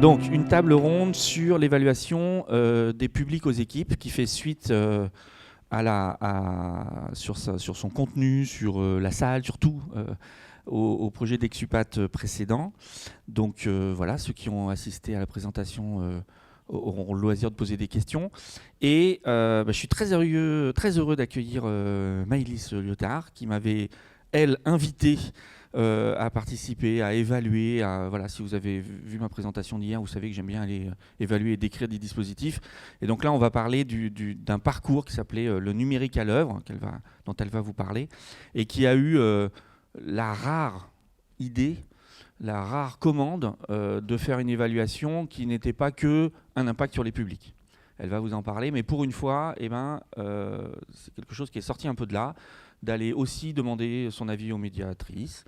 Donc, une table ronde sur l'évaluation des publics aux équipes qui fait suite sur son contenu, sur la salle, sur tout, au projet d'Exupat précédent. Donc voilà, ceux qui ont assisté à la présentation auront le loisir de poser des questions. Et je suis très heureux d'accueillir Maëlys Lyotard, qui m'avait, elle, invité à participer, à évaluer. Voilà, si vous avez vu ma présentation d'hier, vous savez que j'aime bien aller évaluer et décrire des dispositifs. Et donc là, on va parler d'un parcours qui s'appelait le numérique à l'œuvre, dont elle va vous parler, et qui a eu la rare idée, la rare commande de faire une évaluation qui n'était pas que un impact sur les publics. Elle va vous en parler, mais pour une fois, c'est quelque chose qui est sorti un peu de là, d'aller aussi demander son avis aux médiatrices,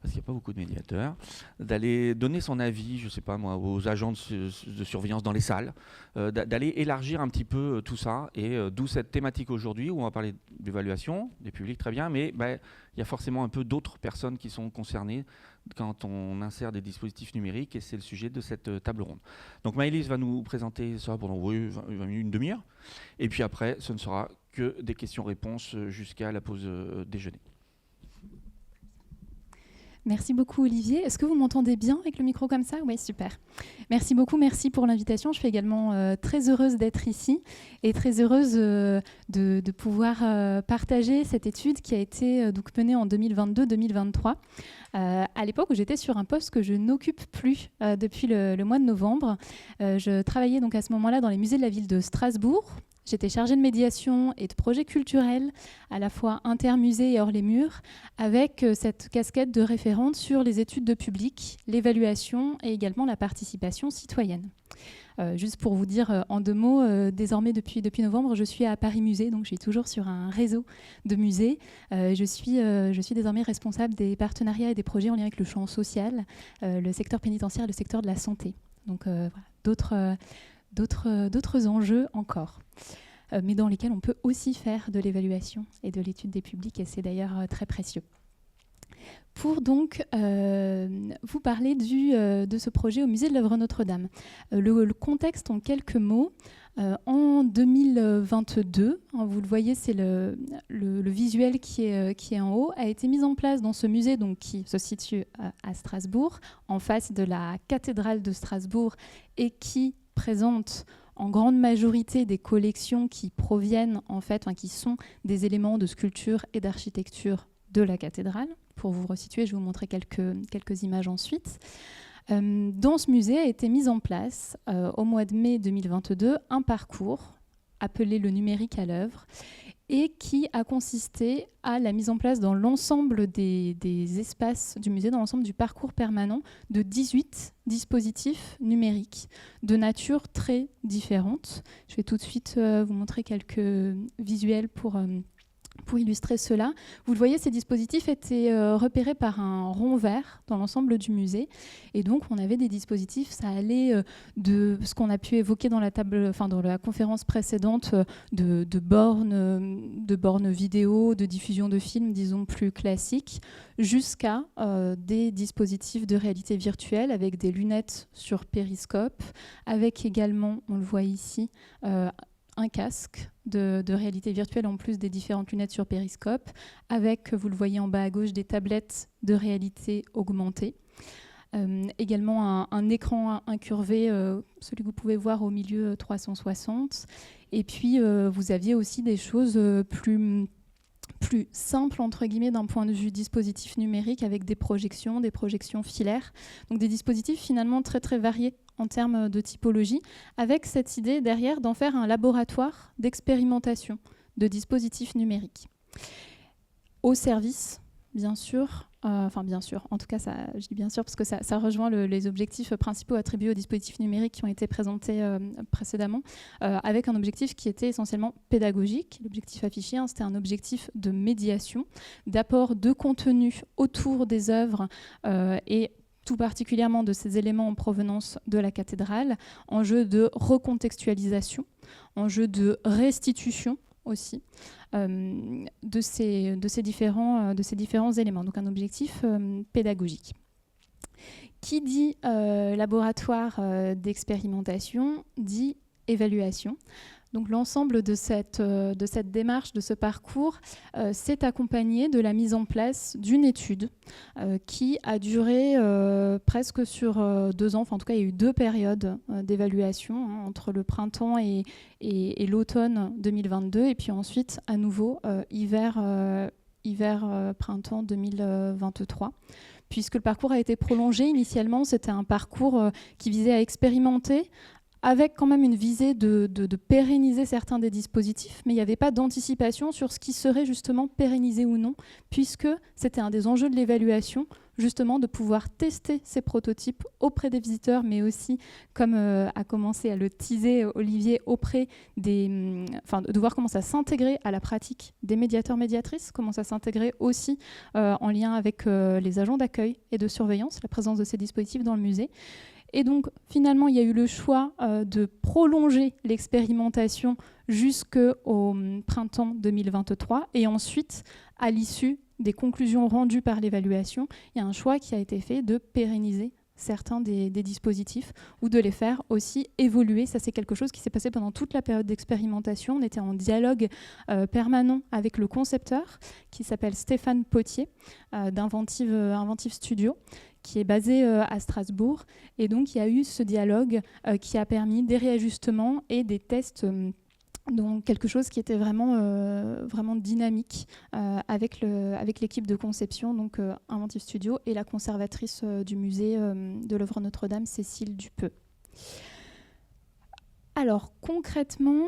parce qu'il n'y a pas beaucoup de médiateurs, d'aller donner son avis, je ne sais pas moi, aux agents de surveillance dans les salles, d'aller élargir un petit peu tout ça, et d'où cette thématique aujourd'hui où on va parler d'évaluation des publics, très bien, mais il y a forcément un peu d'autres personnes qui sont concernées quand on insère des dispositifs numériques, et c'est le sujet de cette table ronde. Donc Maëlys va nous présenter ça pendant 20 minutes, une demi-heure, et puis après, ce ne sera que des questions-réponses jusqu'à la pause déjeuner. Merci beaucoup Olivier. Est-ce que vous m'entendez bien avec le micro comme ça? Oui, super. Merci beaucoup, merci pour l'invitation. Je suis également très heureuse d'être ici et très heureuse de pouvoir partager cette étude qui a été donc menée en 2022-2023. À l'époque où j'étais sur un poste que je n'occupe plus depuis le mois de novembre. Je travaillais donc à ce moment-là dans les musées de la ville de Strasbourg. J'étais chargée de médiation et de projets culturels, à la fois intermusées et hors les murs, avec cette casquette de référente sur les études de public, l'évaluation et également la participation citoyenne. Juste pour vous dire en deux mots, désormais depuis novembre, je suis à Paris Musée, donc je suis toujours sur un réseau de musées. Je suis désormais responsable des partenariats et des projets en lien avec le champ social, le secteur pénitentiaire et le secteur de la santé. Donc voilà, d'autres enjeux encore, mais dans lesquels on peut aussi faire de l'évaluation et de l'étude des publics, et c'est d'ailleurs très précieux. Pour donc vous parler de ce projet au musée de l'œuvre Notre-Dame. Le contexte en quelques mots. En 2022, vous le voyez, c'est le visuel qui est en haut, a été mis en place dans ce musée donc, qui se situe à Strasbourg, en face de la cathédrale de Strasbourg, et qui présente en grande majorité des collections qui proviennent, en fait, qui sont des éléments de sculpture et d'architecture de la cathédrale. Pour vous resituer, je vais vous montrer quelques images ensuite. Dans ce musée a été mis en place, au mois de mai 2022, un parcours appelé le numérique à l'œuvre, et qui a consisté à la mise en place dans l'ensemble des espaces du musée, dans l'ensemble du parcours permanent, de 18 dispositifs numériques de nature très différente. Je vais tout de suite vous montrer quelques visuels pour illustrer cela. Vous le voyez, ces dispositifs étaient repérés par un rond vert dans l'ensemble du musée. Et donc, on avait des dispositifs, ça allait de ce qu'on a pu évoquer dans la conférence précédente, de bornes vidéo, de diffusion de films, disons, plus classiques, jusqu'à des dispositifs de réalité virtuelle avec des lunettes sur périscope, avec également, on le voit ici, un casque de réalité virtuelle en plus des différentes lunettes sur périscope, avec, vous le voyez en bas à gauche, des tablettes de réalité augmentée. Également un écran incurvé, celui que vous pouvez voir au milieu 360. Et puis, vous aviez aussi des choses plus simples, entre guillemets, d'un point de vue dispositif numérique, avec des projections filaires. Donc des dispositifs finalement très très variés en termes de typologie, avec cette idée derrière d'en faire un laboratoire d'expérimentation de dispositifs numériques. Au service, bien sûr, en tout cas, je dis bien sûr parce que ça rejoint les objectifs principaux attribués aux dispositifs numériques qui ont été présentés précédemment, avec un objectif qui était essentiellement pédagogique. L'objectif affiché, c'était un objectif de médiation, d'apport de contenu autour des œuvres et tout particulièrement de ces éléments en provenance de la cathédrale, enjeu de recontextualisation, enjeu de restitution aussi de ces différents éléments. Donc un objectif pédagogique Qui dit laboratoire d'expérimentation dit évaluation. Donc l'ensemble de cette démarche, de ce parcours, s'est accompagné de la mise en place d'une étude qui a duré presque sur 2 ans. Enfin, en tout cas, il y a eu 2 périodes d'évaluation entre le printemps et l'automne 2022, et puis ensuite, à nouveau, hiver-printemps 2023. Puisque le parcours a été prolongé, initialement, c'était un parcours qui visait à expérimenter, avec quand même une visée de pérenniser certains des dispositifs, mais il n'y avait pas d'anticipation sur ce qui serait justement pérennisé ou non, puisque c'était un des enjeux de l'évaluation, justement de pouvoir tester ces prototypes auprès des visiteurs, mais aussi, comme a commencé à le teaser Olivier, auprès de voir comment ça s'intégrait à la pratique des médiateurs-médiatrices, comment ça s'intégrait aussi en lien avec les agents d'accueil et de surveillance, la présence de ces dispositifs dans le musée. Et donc, finalement, il y a eu le choix de prolonger l'expérimentation jusqu'au printemps 2023. Et ensuite, à l'issue des conclusions rendues par l'évaluation, il y a un choix qui a été fait de pérenniser certains des dispositifs ou de les faire aussi évoluer. Ça, c'est quelque chose qui s'est passé pendant toute la période d'expérimentation. On était en dialogue permanent avec le concepteur qui s'appelle Stéphane Potier d'Inventive Studio, qui est basé à Strasbourg. Et donc, il y a eu ce dialogue qui a permis des réajustements et des tests, donc quelque chose qui était vraiment dynamique avec l'équipe de conception, donc Inventive Studio, et la conservatrice du musée de l'œuvre Notre-Dame, Cécile Dupeux. Alors, concrètement,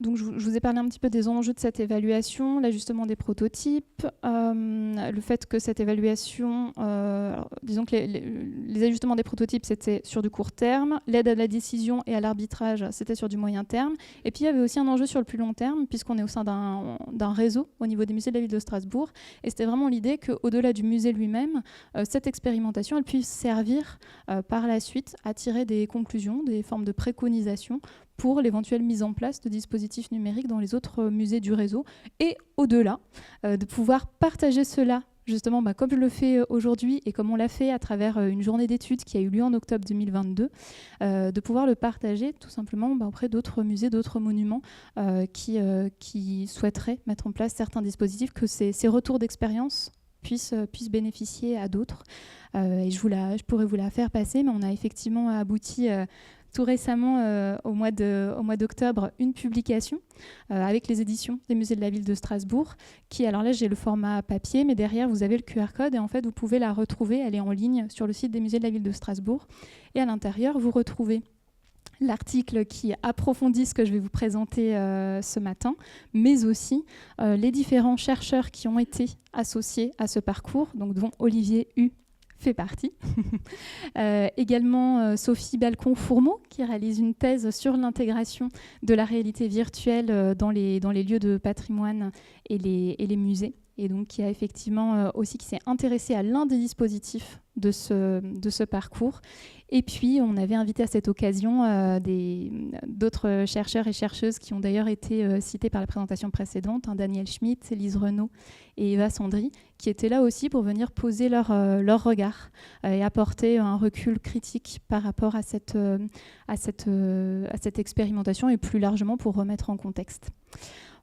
donc je vous ai parlé un petit peu des enjeux de cette évaluation, l'ajustement des prototypes, le fait que cette évaluation, disons que les ajustements des prototypes, c'était sur du court terme, l'aide à la décision et à l'arbitrage, c'était sur du moyen terme, et puis il y avait aussi un enjeu sur le plus long terme, puisqu'on est au sein d'un réseau au niveau des musées de la ville de Strasbourg, et c'était vraiment l'idée qu'au-delà du musée lui-même, cette expérimentation, elle puisse servir par la suite à tirer des conclusions, des formes de préconisation pour l'éventuelle mise en place de dispositifs numériques dans les autres musées du réseau, et au-delà, de pouvoir partager cela, justement, comme je le fais aujourd'hui et comme on l'a fait à travers une journée d'études qui a eu lieu en octobre 2022, de pouvoir le partager tout simplement auprès d'autres musées, d'autres monuments qui souhaiteraient mettre en place certains dispositifs, que ces retours d'expérience puissent bénéficier à d'autres. Et je pourrais vous la faire passer, mais on a effectivement abouti tout récemment, au mois d'octobre, une publication avec les éditions des musées de la ville de Strasbourg, qui, alors là, j'ai le format papier, mais derrière, vous avez le QR code, et en fait, vous pouvez la retrouver, elle est en ligne sur le site des musées de la ville de Strasbourg, et à l'intérieur, vous retrouvez l'article qui approfondit ce que je vais vous présenter ce matin, mais aussi les différents chercheurs qui ont été associés à ce parcours, donc dont Olivier Hu fait partie. Également Sophie Balcon-Fourmeau, qui réalise une thèse sur l'intégration de la réalité virtuelle dans les lieux de patrimoine et les musées, et donc qui a effectivement aussi qui s'est intéressée à l'un des dispositifs de ce parcours. Et puis, on avait invité à cette occasion d'autres chercheurs et chercheuses qui ont d'ailleurs été cités par la présentation précédente, Daniel Schmitt, Lise Renaud et Eva Sandry, qui étaient là aussi pour venir poser leur regard et apporter un recul critique par rapport à cette expérimentation, et plus largement pour remettre en contexte.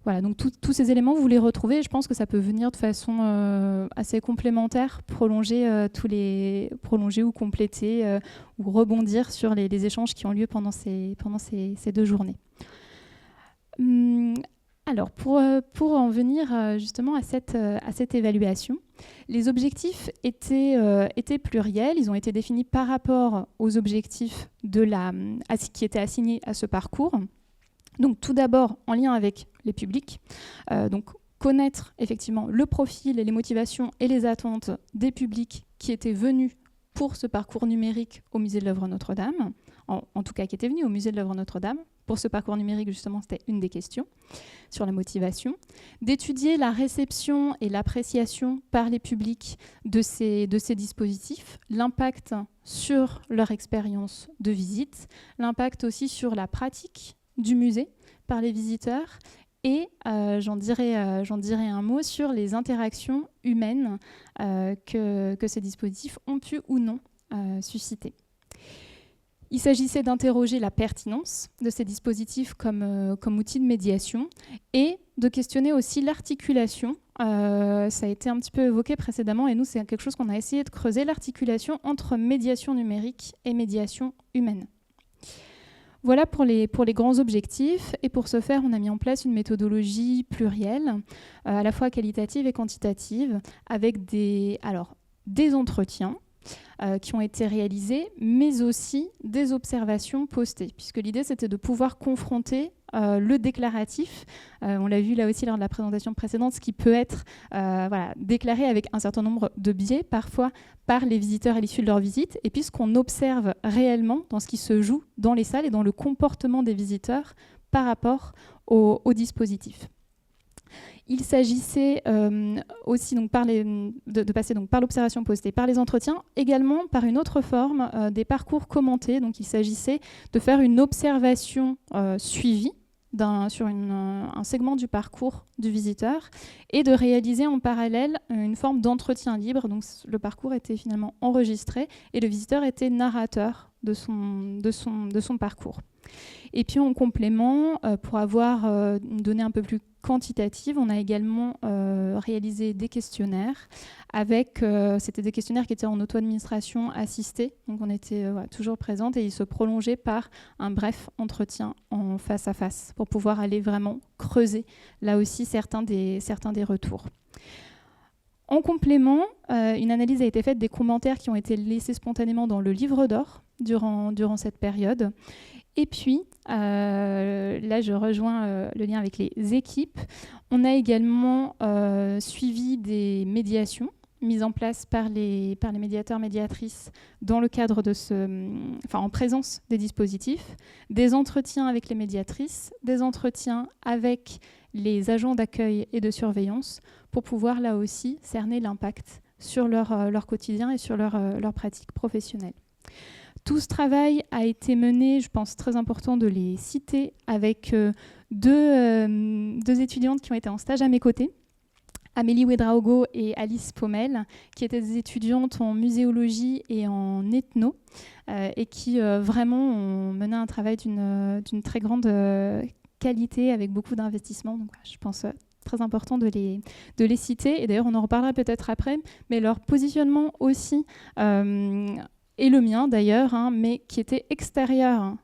Voilà, donc tous ces éléments, vous les retrouvez, et je pense que ça peut venir de façon assez complémentaire, prolonger ou compléter ou rebondir sur les échanges qui ont lieu pendant ces 2 journées. Alors, pour en venir justement à cette évaluation, les objectifs étaient pluriels. Ils ont été définis par rapport aux objectifs qui étaient assignés à ce parcours. Donc tout d'abord en lien avec les publics, donc connaître effectivement le profil et les motivations et les attentes des publics qui étaient venus pour ce parcours numérique au musée de l'œuvre Notre-Dame, en tout cas qui étaient venus au musée de l'œuvre Notre-Dame. Pour ce parcours numérique, justement, c'était une des questions sur la motivation. D'étudier la réception et l'appréciation par les publics de ces dispositifs, l'impact sur leur expérience de visite, l'impact aussi sur la pratique du musée par les visiteurs, et j'en dirai un mot sur les interactions humaines que ces dispositifs ont pu ou non susciter. Il s'agissait d'interroger la pertinence de ces dispositifs comme outil de médiation et de questionner aussi l'articulation. Ça a été un petit peu évoqué précédemment et nous, c'est quelque chose qu'on a essayé de creuser, l'articulation entre médiation numérique et médiation humaine. Voilà pour les grands objectifs. Et pour ce faire, on a mis en place une méthodologie plurielle, à la fois qualitative et quantitative, avec des entretiens qui ont été réalisés, mais aussi des observations postées, puisque l'idée, c'était de pouvoir confronter le déclaratif. On l'a vu là aussi lors de la présentation précédente, ce qui peut être déclaré avec un certain nombre de biais, parfois par les visiteurs à l'issue de leur visite, et puis ce qu'on observe réellement dans ce qui se joue dans les salles et dans le comportement des visiteurs par rapport au dispositif. Il s'agissait aussi donc, de passer donc, par l'observation postée, par les entretiens, également par une autre forme, des parcours commentés. Donc, il s'agissait de faire une observation suivie sur un segment du parcours du visiteur et de réaliser en parallèle une forme d'entretien libre. Donc, le parcours était finalement enregistré et le visiteur était narrateur de son parcours. Et puis en complément, pour avoir une donnée un peu plus quantitative, on a également réalisé des questionnaires c'était des questionnaires qui étaient en auto-administration assistée, donc on était toujours présente et ils se prolongeaient par un bref entretien en face à face pour pouvoir aller vraiment creuser là aussi certains des retours. En complément, une analyse a été faite des commentaires qui ont été laissés spontanément dans le livre d'or durant cette période. Et puis, là, je rejoins le lien avec les équipes. On a également suivi des médiations mises en place par les médiateurs, médiatrices dans le cadre en présence des dispositifs, des entretiens avec les médiatrices, des entretiens avec les agents d'accueil et de surveillance pour pouvoir là aussi cerner l'impact sur leur quotidien et sur leur pratique professionnelle. Tout ce travail a été mené, je pense très important de les citer, avec deux étudiantes qui ont été en stage à mes côtés, Amélie Ouedraogo et Alice Pommel, qui étaient des étudiantes en muséologie et en ethno, et qui vraiment ont mené un travail d'une très grande qualité avec beaucoup d'investissement. Donc, je pense très important de les citer. Et d'ailleurs, on en reparlera peut-être après, mais leur positionnement aussi, et le mien d'ailleurs, mais qui était extérieur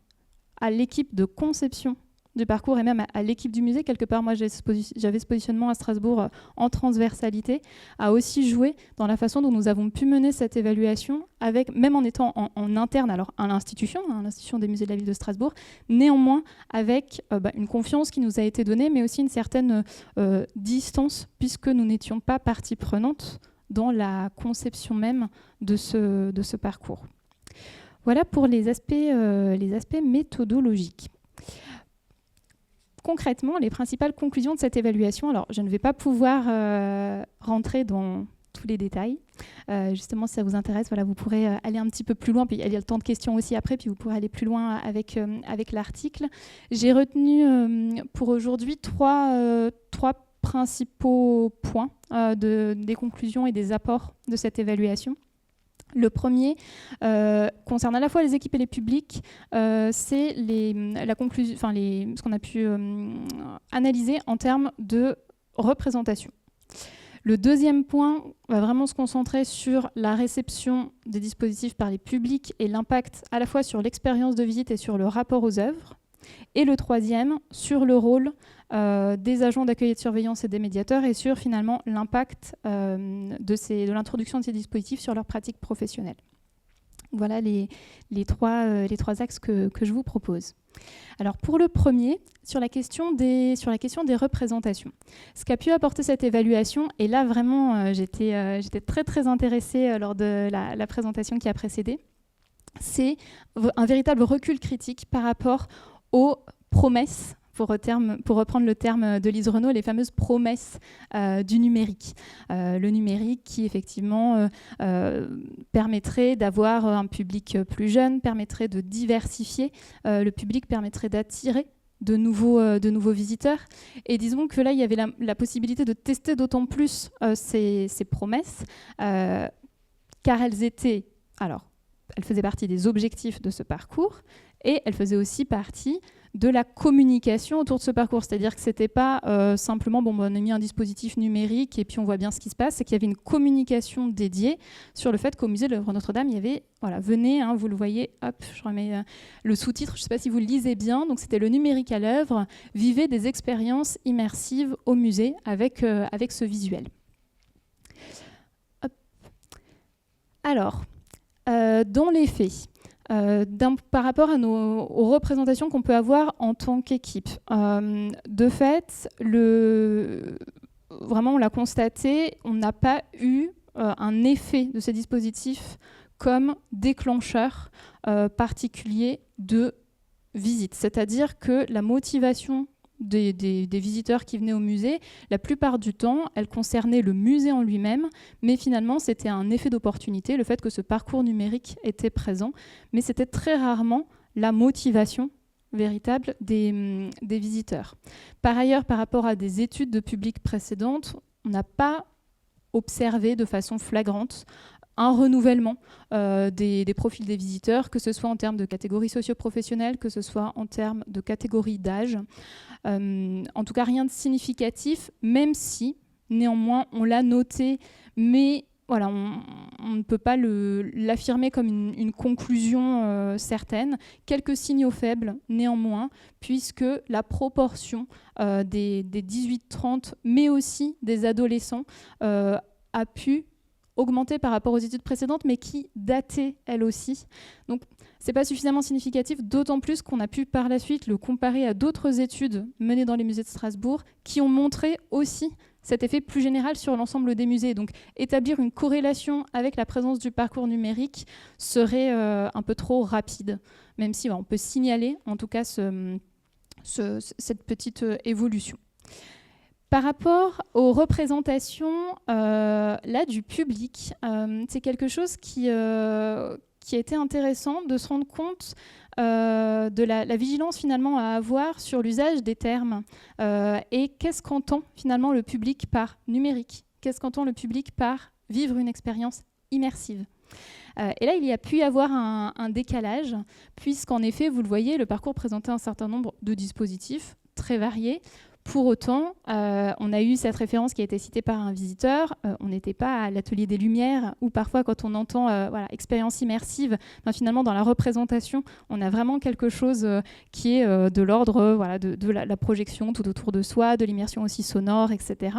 à l'équipe de conception du parcours et même à l'équipe du musée. Quelque part, moi, j'avais ce positionnement à Strasbourg en transversalité, a aussi joué dans la façon dont nous avons pu mener cette évaluation, même en étant en interne alors à l'institution des musées de la ville de Strasbourg, néanmoins avec une confiance qui nous a été donnée, mais aussi une certaine distance, puisque nous n'étions pas partie prenante dans la conception même de ce parcours. Voilà pour les aspects méthodologiques. Concrètement, les principales conclusions de cette évaluation, alors je ne vais pas pouvoir rentrer dans tous les détails. Justement, si ça vous intéresse, vous pourrez aller un petit peu plus loin, puis il y a le temps de questions aussi après, puis vous pourrez aller plus loin avec l'article. J'ai retenu pour aujourd'hui trois principaux points des conclusions et des apports de cette évaluation. Le premier concerne à la fois les équipes et les publics, c'est ce qu'on a pu analyser en termes de représentation. Le deuxième point va vraiment se concentrer sur la réception des dispositifs par les publics et l'impact à la fois sur l'expérience de visite et sur le rapport aux œuvres. Et le troisième, sur le rôle des agents d'accueil et de surveillance et des médiateurs et sur finalement l'impact de l'introduction de ces dispositifs sur leur pratique professionnelle. Voilà les trois axes que je vous propose. Alors pour le premier, sur la question des représentations, ce qu'a pu apporter cette évaluation, et là vraiment j'étais très très intéressée lors de la présentation qui a précédé, c'est un véritable recul critique par rapport aux promesses, pour reprendre le terme de Lise Renaud, les fameuses promesses du numérique. Le numérique qui, effectivement, permettrait d'avoir un public plus jeune, permettrait de diversifier le public, permettrait d'attirer de nouveaux visiteurs. Et disons que là, il y avait la possibilité de tester d'autant plus ces promesses, car elles faisaient partie des objectifs de ce parcours, et elles faisaient aussi partie de la communication autour de ce parcours. C'est-à-dire que ce n'était pas simplement, on a mis un dispositif numérique et puis on voit bien ce qui se passe, c'est qu'il y avait une communication dédiée sur le fait qu'au musée de l'œuvre Notre-Dame, il y avait, venez, vous le voyez, hop, je remets le sous-titre, je ne sais pas si vous le lisez bien, donc c'était le numérique à l'œuvre, vivez des expériences immersives au musée avec ce visuel. Hop. Alors, dans les faits, par rapport aux représentations qu'on peut avoir en tant qu'équipe. De fait, vraiment on l'a constaté, on n'a pas eu un effet de ces dispositifs comme déclencheur particulier de visite. C'est-à-dire que la motivation des visiteurs qui venaient au musée, la plupart du temps, elle concernait le musée en lui-même, mais finalement, c'était un effet d'opportunité, le fait que ce parcours numérique était présent, mais c'était très rarement la motivation véritable des visiteurs. Par ailleurs, par rapport à des études de public précédentes, on n'a pas observé de façon flagrante un renouvellement des profils des visiteurs, que ce soit en termes de catégories socio-professionnelles, que ce soit en termes de catégories d'âge. En tout cas, rien de significatif, même si, néanmoins, on l'a noté, mais voilà, on ne peut pas l'affirmer comme une conclusion certaine. Quelques signaux faibles, néanmoins, puisque la proportion des 18-30, mais aussi des adolescents, a pu augmentée par rapport aux études précédentes, mais qui datait elle aussi. Donc, c'est pas suffisamment significatif, d'autant plus qu'on a pu par la suite le comparer à d'autres études menées dans les musées de Strasbourg qui ont montré aussi cet effet plus général sur l'ensemble des musées. Donc, établir une corrélation avec la présence du parcours numérique serait un peu trop rapide, même si on peut signaler en tout cas cette petite évolution. Par rapport aux représentations du public, c'est quelque chose qui a été intéressant de se rendre compte de la vigilance finalement à avoir sur l'usage des termes et qu'est-ce qu'entend finalement le public par numérique, qu'est-ce qu'entend le public par vivre une expérience immersive. Et là, il y a pu y avoir un décalage, puisqu'en effet, vous le voyez, le parcours présentait un certain nombre de dispositifs très variés. Pour autant, on a eu cette référence qui a été citée par un visiteur. On n'était pas à l'atelier des Lumières, où parfois, quand on entend expérience immersive, finalement, dans la représentation, on a vraiment quelque chose qui est de l'ordre de la projection tout autour de soi, de l'immersion aussi sonore, etc.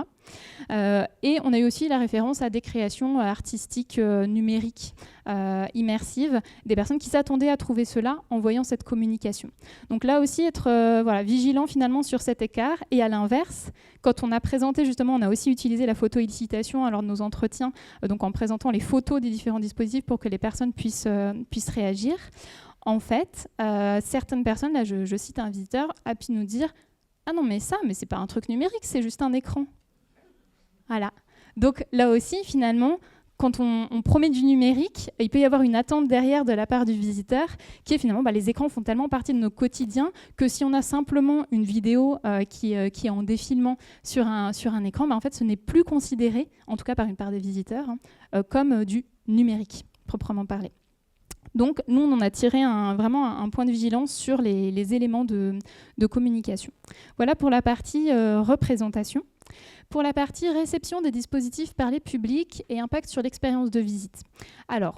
Et on a eu aussi la référence à des créations artistiques numériques immersives, des personnes qui s'attendaient à trouver cela en voyant cette communication. Donc là aussi, être vigilant finalement sur cet écart. Et à l'inverse, quand on a présenté justement, on a aussi utilisé la photo-illicitation lors de nos entretiens, donc en présentant les photos des différents dispositifs pour que les personnes puissent réagir. En fait, certaines personnes, là je cite un visiteur, a pu nous dire « Ah non, mais c'est pas un truc numérique, c'est juste un écran. » Voilà. Donc là aussi, finalement, quand on promet du numérique, il peut y avoir une attente derrière de la part du visiteur qui est finalement, les écrans font tellement partie de nos quotidiens que si on a simplement une vidéo qui est en défilement sur un écran, en fait, ce n'est plus considéré, en tout cas par une part des visiteurs, comme du numérique, proprement parlé. Donc, nous, on en a tiré vraiment un point de vigilance sur les éléments de communication. Voilà pour la partie représentation. Pour la partie réception des dispositifs par les publics et impact sur l'expérience de visite. Alors,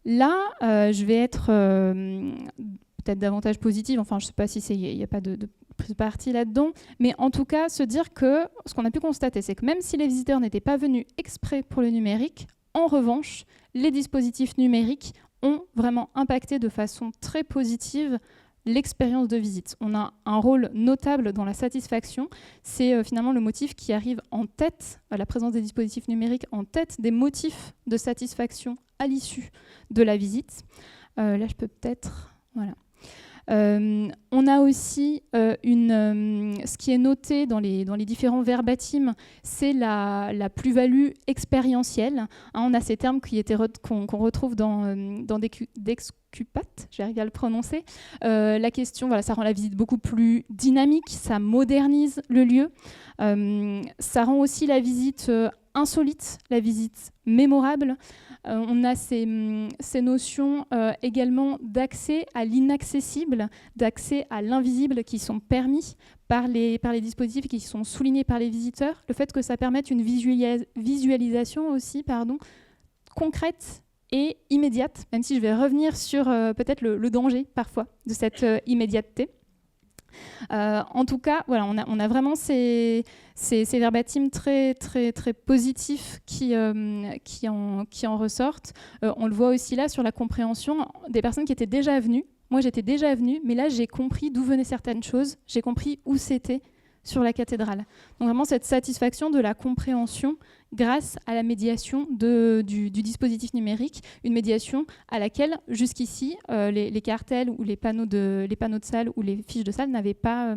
là, je vais être peut-être davantage positive, enfin, je ne sais pas si il n'y a pas de partie là-dedans, mais en tout cas, se dire que ce qu'on a pu constater, c'est que même si les visiteurs n'étaient pas venus exprès pour le numérique, en revanche, les dispositifs numériques ont vraiment impacté de façon très positive l'expérience de visite. On a un rôle notable dans la satisfaction. C'est finalement le motif qui arrive en tête, la présence des dispositifs numériques en tête des motifs de satisfaction à l'issue de la visite. Là, je peux peut-être... Voilà. On a aussi ce qui est noté dans les différents verbatims, c'est la plus-value expérientielle. Hein, on a ces termes qu'on retrouve dans Dexcupat, j'arrive à le prononcer. La question, voilà, ça rend la visite beaucoup plus dynamique, ça modernise le lieu. Ça rend aussi la visite insolite, la visite mémorable. On a ces notions également d'accès à l'inaccessible, d'accès à l'invisible qui sont permis par les dispositifs, qui sont soulignés par les visiteurs. Le fait que ça permette une visualisation aussi concrète et immédiate, même si je vais revenir sur peut-être le danger parfois de cette immédiateté. En tout cas, voilà, on a vraiment ces verbatims très, très, très positifs qui en ressortent. On le voit aussi là sur la compréhension des personnes qui étaient déjà venues. Moi, j'étais déjà venue, mais là, j'ai compris d'où venaient certaines choses. J'ai compris où c'était sur la cathédrale. Donc vraiment cette satisfaction de la compréhension grâce à la médiation du dispositif numérique, une médiation à laquelle jusqu'ici les cartels ou les panneaux de salle ou les fiches de salle n'avaient pas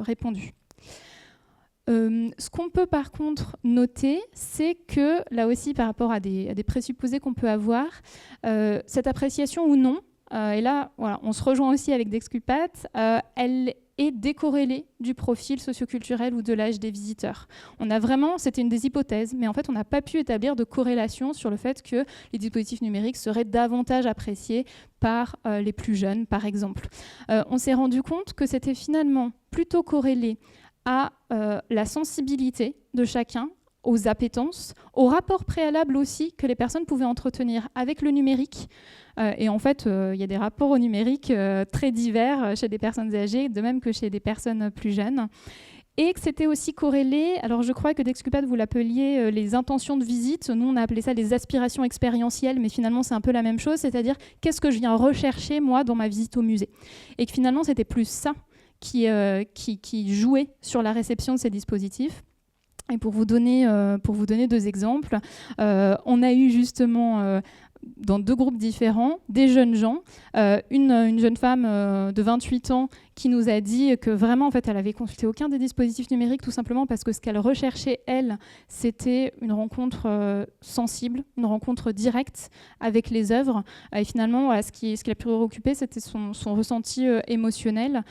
répondu. Ce qu'on peut par contre noter, c'est que là aussi par rapport à des présupposés qu'on peut avoir, cette appréciation ou non, et là voilà, on se rejoint aussi avec Dexcupat, elle est décorrélée du profil socioculturel ou de l'âge des visiteurs. C'était une des hypothèses, mais en fait on n'a pas pu établir de corrélation sur le fait que les dispositifs numériques seraient davantage appréciés par les plus jeunes, par exemple. On s'est rendu compte que c'était finalement plutôt corrélé à la sensibilité de chacun, aux appétences, au rapport préalable aussi que les personnes pouvaient entretenir avec le numérique. Et en fait, il y a des rapports au numérique très divers chez des personnes âgées, de même que chez des personnes plus jeunes. Et que c'était aussi corrélé, alors je crois que Dexcupat, vous l'appeliez les intentions de visite, nous on a appelé ça les aspirations expérientielles, mais finalement c'est un peu la même chose, c'est-à-dire qu'est-ce que je viens rechercher moi dans ma visite au musée. Et que finalement c'était plus ça qui jouait sur la réception de ces dispositifs. Et pour vous donner 2 exemples, on a eu justement dans 2 groupes différents des jeunes gens, une jeune femme de 28 ans qui nous a dit que vraiment en fait elle avait consulté aucun des dispositifs numériques tout simplement parce que ce qu'elle recherchait elle, c'était une rencontre sensible, une rencontre directe avec les œuvres. Et finalement voilà, ce qui l'a préoccupé, c'était son ressenti émotionnel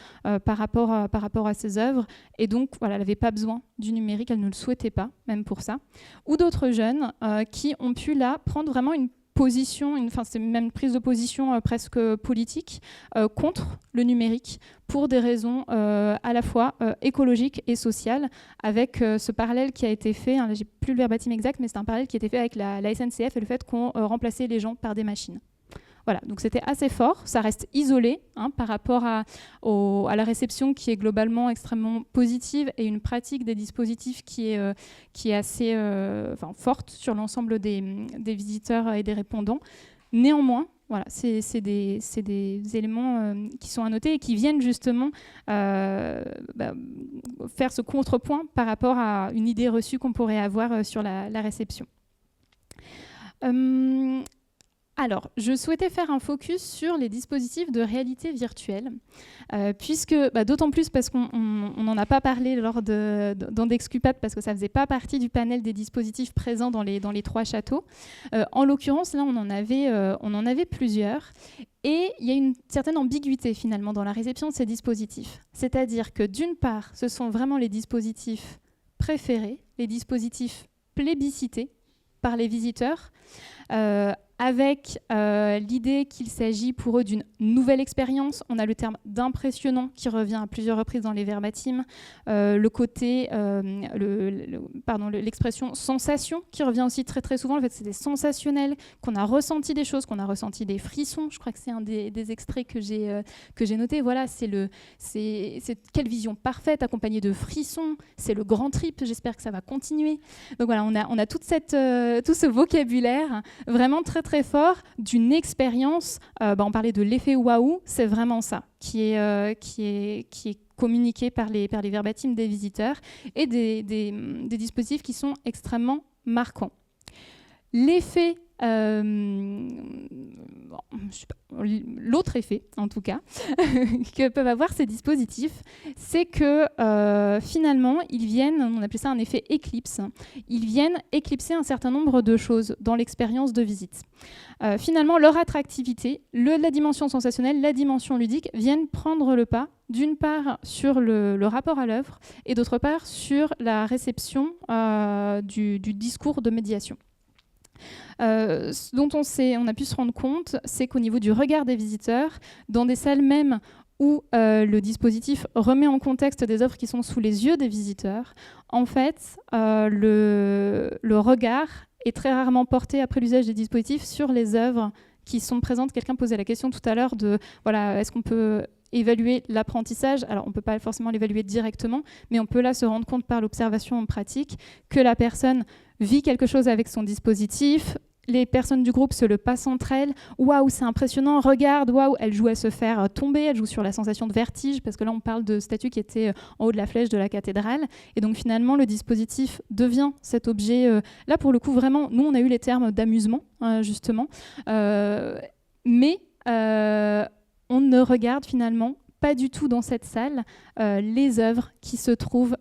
par rapport à ces œuvres. Et donc voilà, elle n'avait pas besoin du numérique, elle ne le souhaitait pas, même pour ça. Ou d'autres jeunes qui ont pu là prendre vraiment une position, c'est même une prise de position presque politique contre le numérique pour des raisons à la fois écologiques et sociales, avec ce parallèle qui a été fait, j'ai plus le verbatim exact, mais c'est un parallèle qui a été fait avec la SNCF et le fait qu'on remplaçait les gens par des machines. Voilà, donc c'était assez fort, ça reste isolé par rapport à la réception qui est globalement extrêmement positive et une pratique des dispositifs qui est assez forte sur l'ensemble des visiteurs et des répondants. Néanmoins, voilà, c'est des éléments qui sont à noter et qui viennent justement faire ce contrepoint par rapport à une idée reçue qu'on pourrait avoir sur la réception. Alors, je souhaitais faire un focus sur les dispositifs de réalité virtuelle, puisque, d'autant plus parce qu'on n'en a pas parlé lors dans Dexcupat, parce que ça ne faisait pas partie du panel des dispositifs présents dans les 3 châteaux. En l'occurrence, là, on en avait plusieurs. Et il y a une certaine ambiguïté, finalement, dans la réception de ces dispositifs. C'est-à-dire que, d'une part, ce sont vraiment les dispositifs préférés, les dispositifs plébiscités par les visiteurs, avec l'idée qu'il s'agit pour eux d'une nouvelle expérience. On a le terme d'impressionnant qui revient à plusieurs reprises dans les verbatims, l'expression sensation qui revient aussi très très souvent, le fait que c'était sensationnel, qu'on a ressenti des choses, qu'on a ressenti des frissons. Je crois que c'est un des extraits que j'ai noté. Voilà, c'est quelle vision parfaite accompagnée de frissons, c'est le grand trip, j'espère que ça va continuer. Donc voilà, on a tout ce vocabulaire vraiment très très fort d'une expérience. On parlait de l'effet waouh, c'est vraiment ça qui est communiqué par les verbatims des visiteurs et des dispositifs qui sont extrêmement marquants. L'effet l'autre effet, en tout cas, que peuvent avoir ces dispositifs, c'est que finalement, ils viennent, on appelle ça un effet éclipse, ils viennent éclipser un certain nombre de choses dans l'expérience de visite. Finalement, leur attractivité, la dimension sensationnelle, la dimension ludique viennent prendre le pas, d'une part sur le rapport à l'œuvre et d'autre part sur la réception du discours de médiation. Ce dont on a pu se rendre compte, c'est qu'au niveau du regard des visiteurs, dans des salles même où le dispositif remet en contexte des œuvres qui sont sous les yeux des visiteurs, en fait, le regard est très rarement porté après l'usage des dispositifs sur les œuvres qui sont présentes. Quelqu'un posait la question tout à l'heure de, voilà, est-ce qu'on peut évaluer l'apprentissage? Alors, on ne peut pas forcément l'évaluer directement, mais on peut là se rendre compte par l'observation en pratique que la personne vit quelque chose avec son dispositif. Les personnes du groupe se le passent entre elles. Waouh, c'est impressionnant, regarde, waouh, elle joue à se faire tomber, elle joue sur la sensation de vertige, parce que là, on parle de statues qui étaient en haut de la flèche de la cathédrale. Et donc, finalement, le dispositif devient cet objet. Là, pour le coup, vraiment, nous, on a eu les termes d'amusement, justement. Mais on ne regarde finalement pas du tout dans cette salle les œuvres qui se trouvent,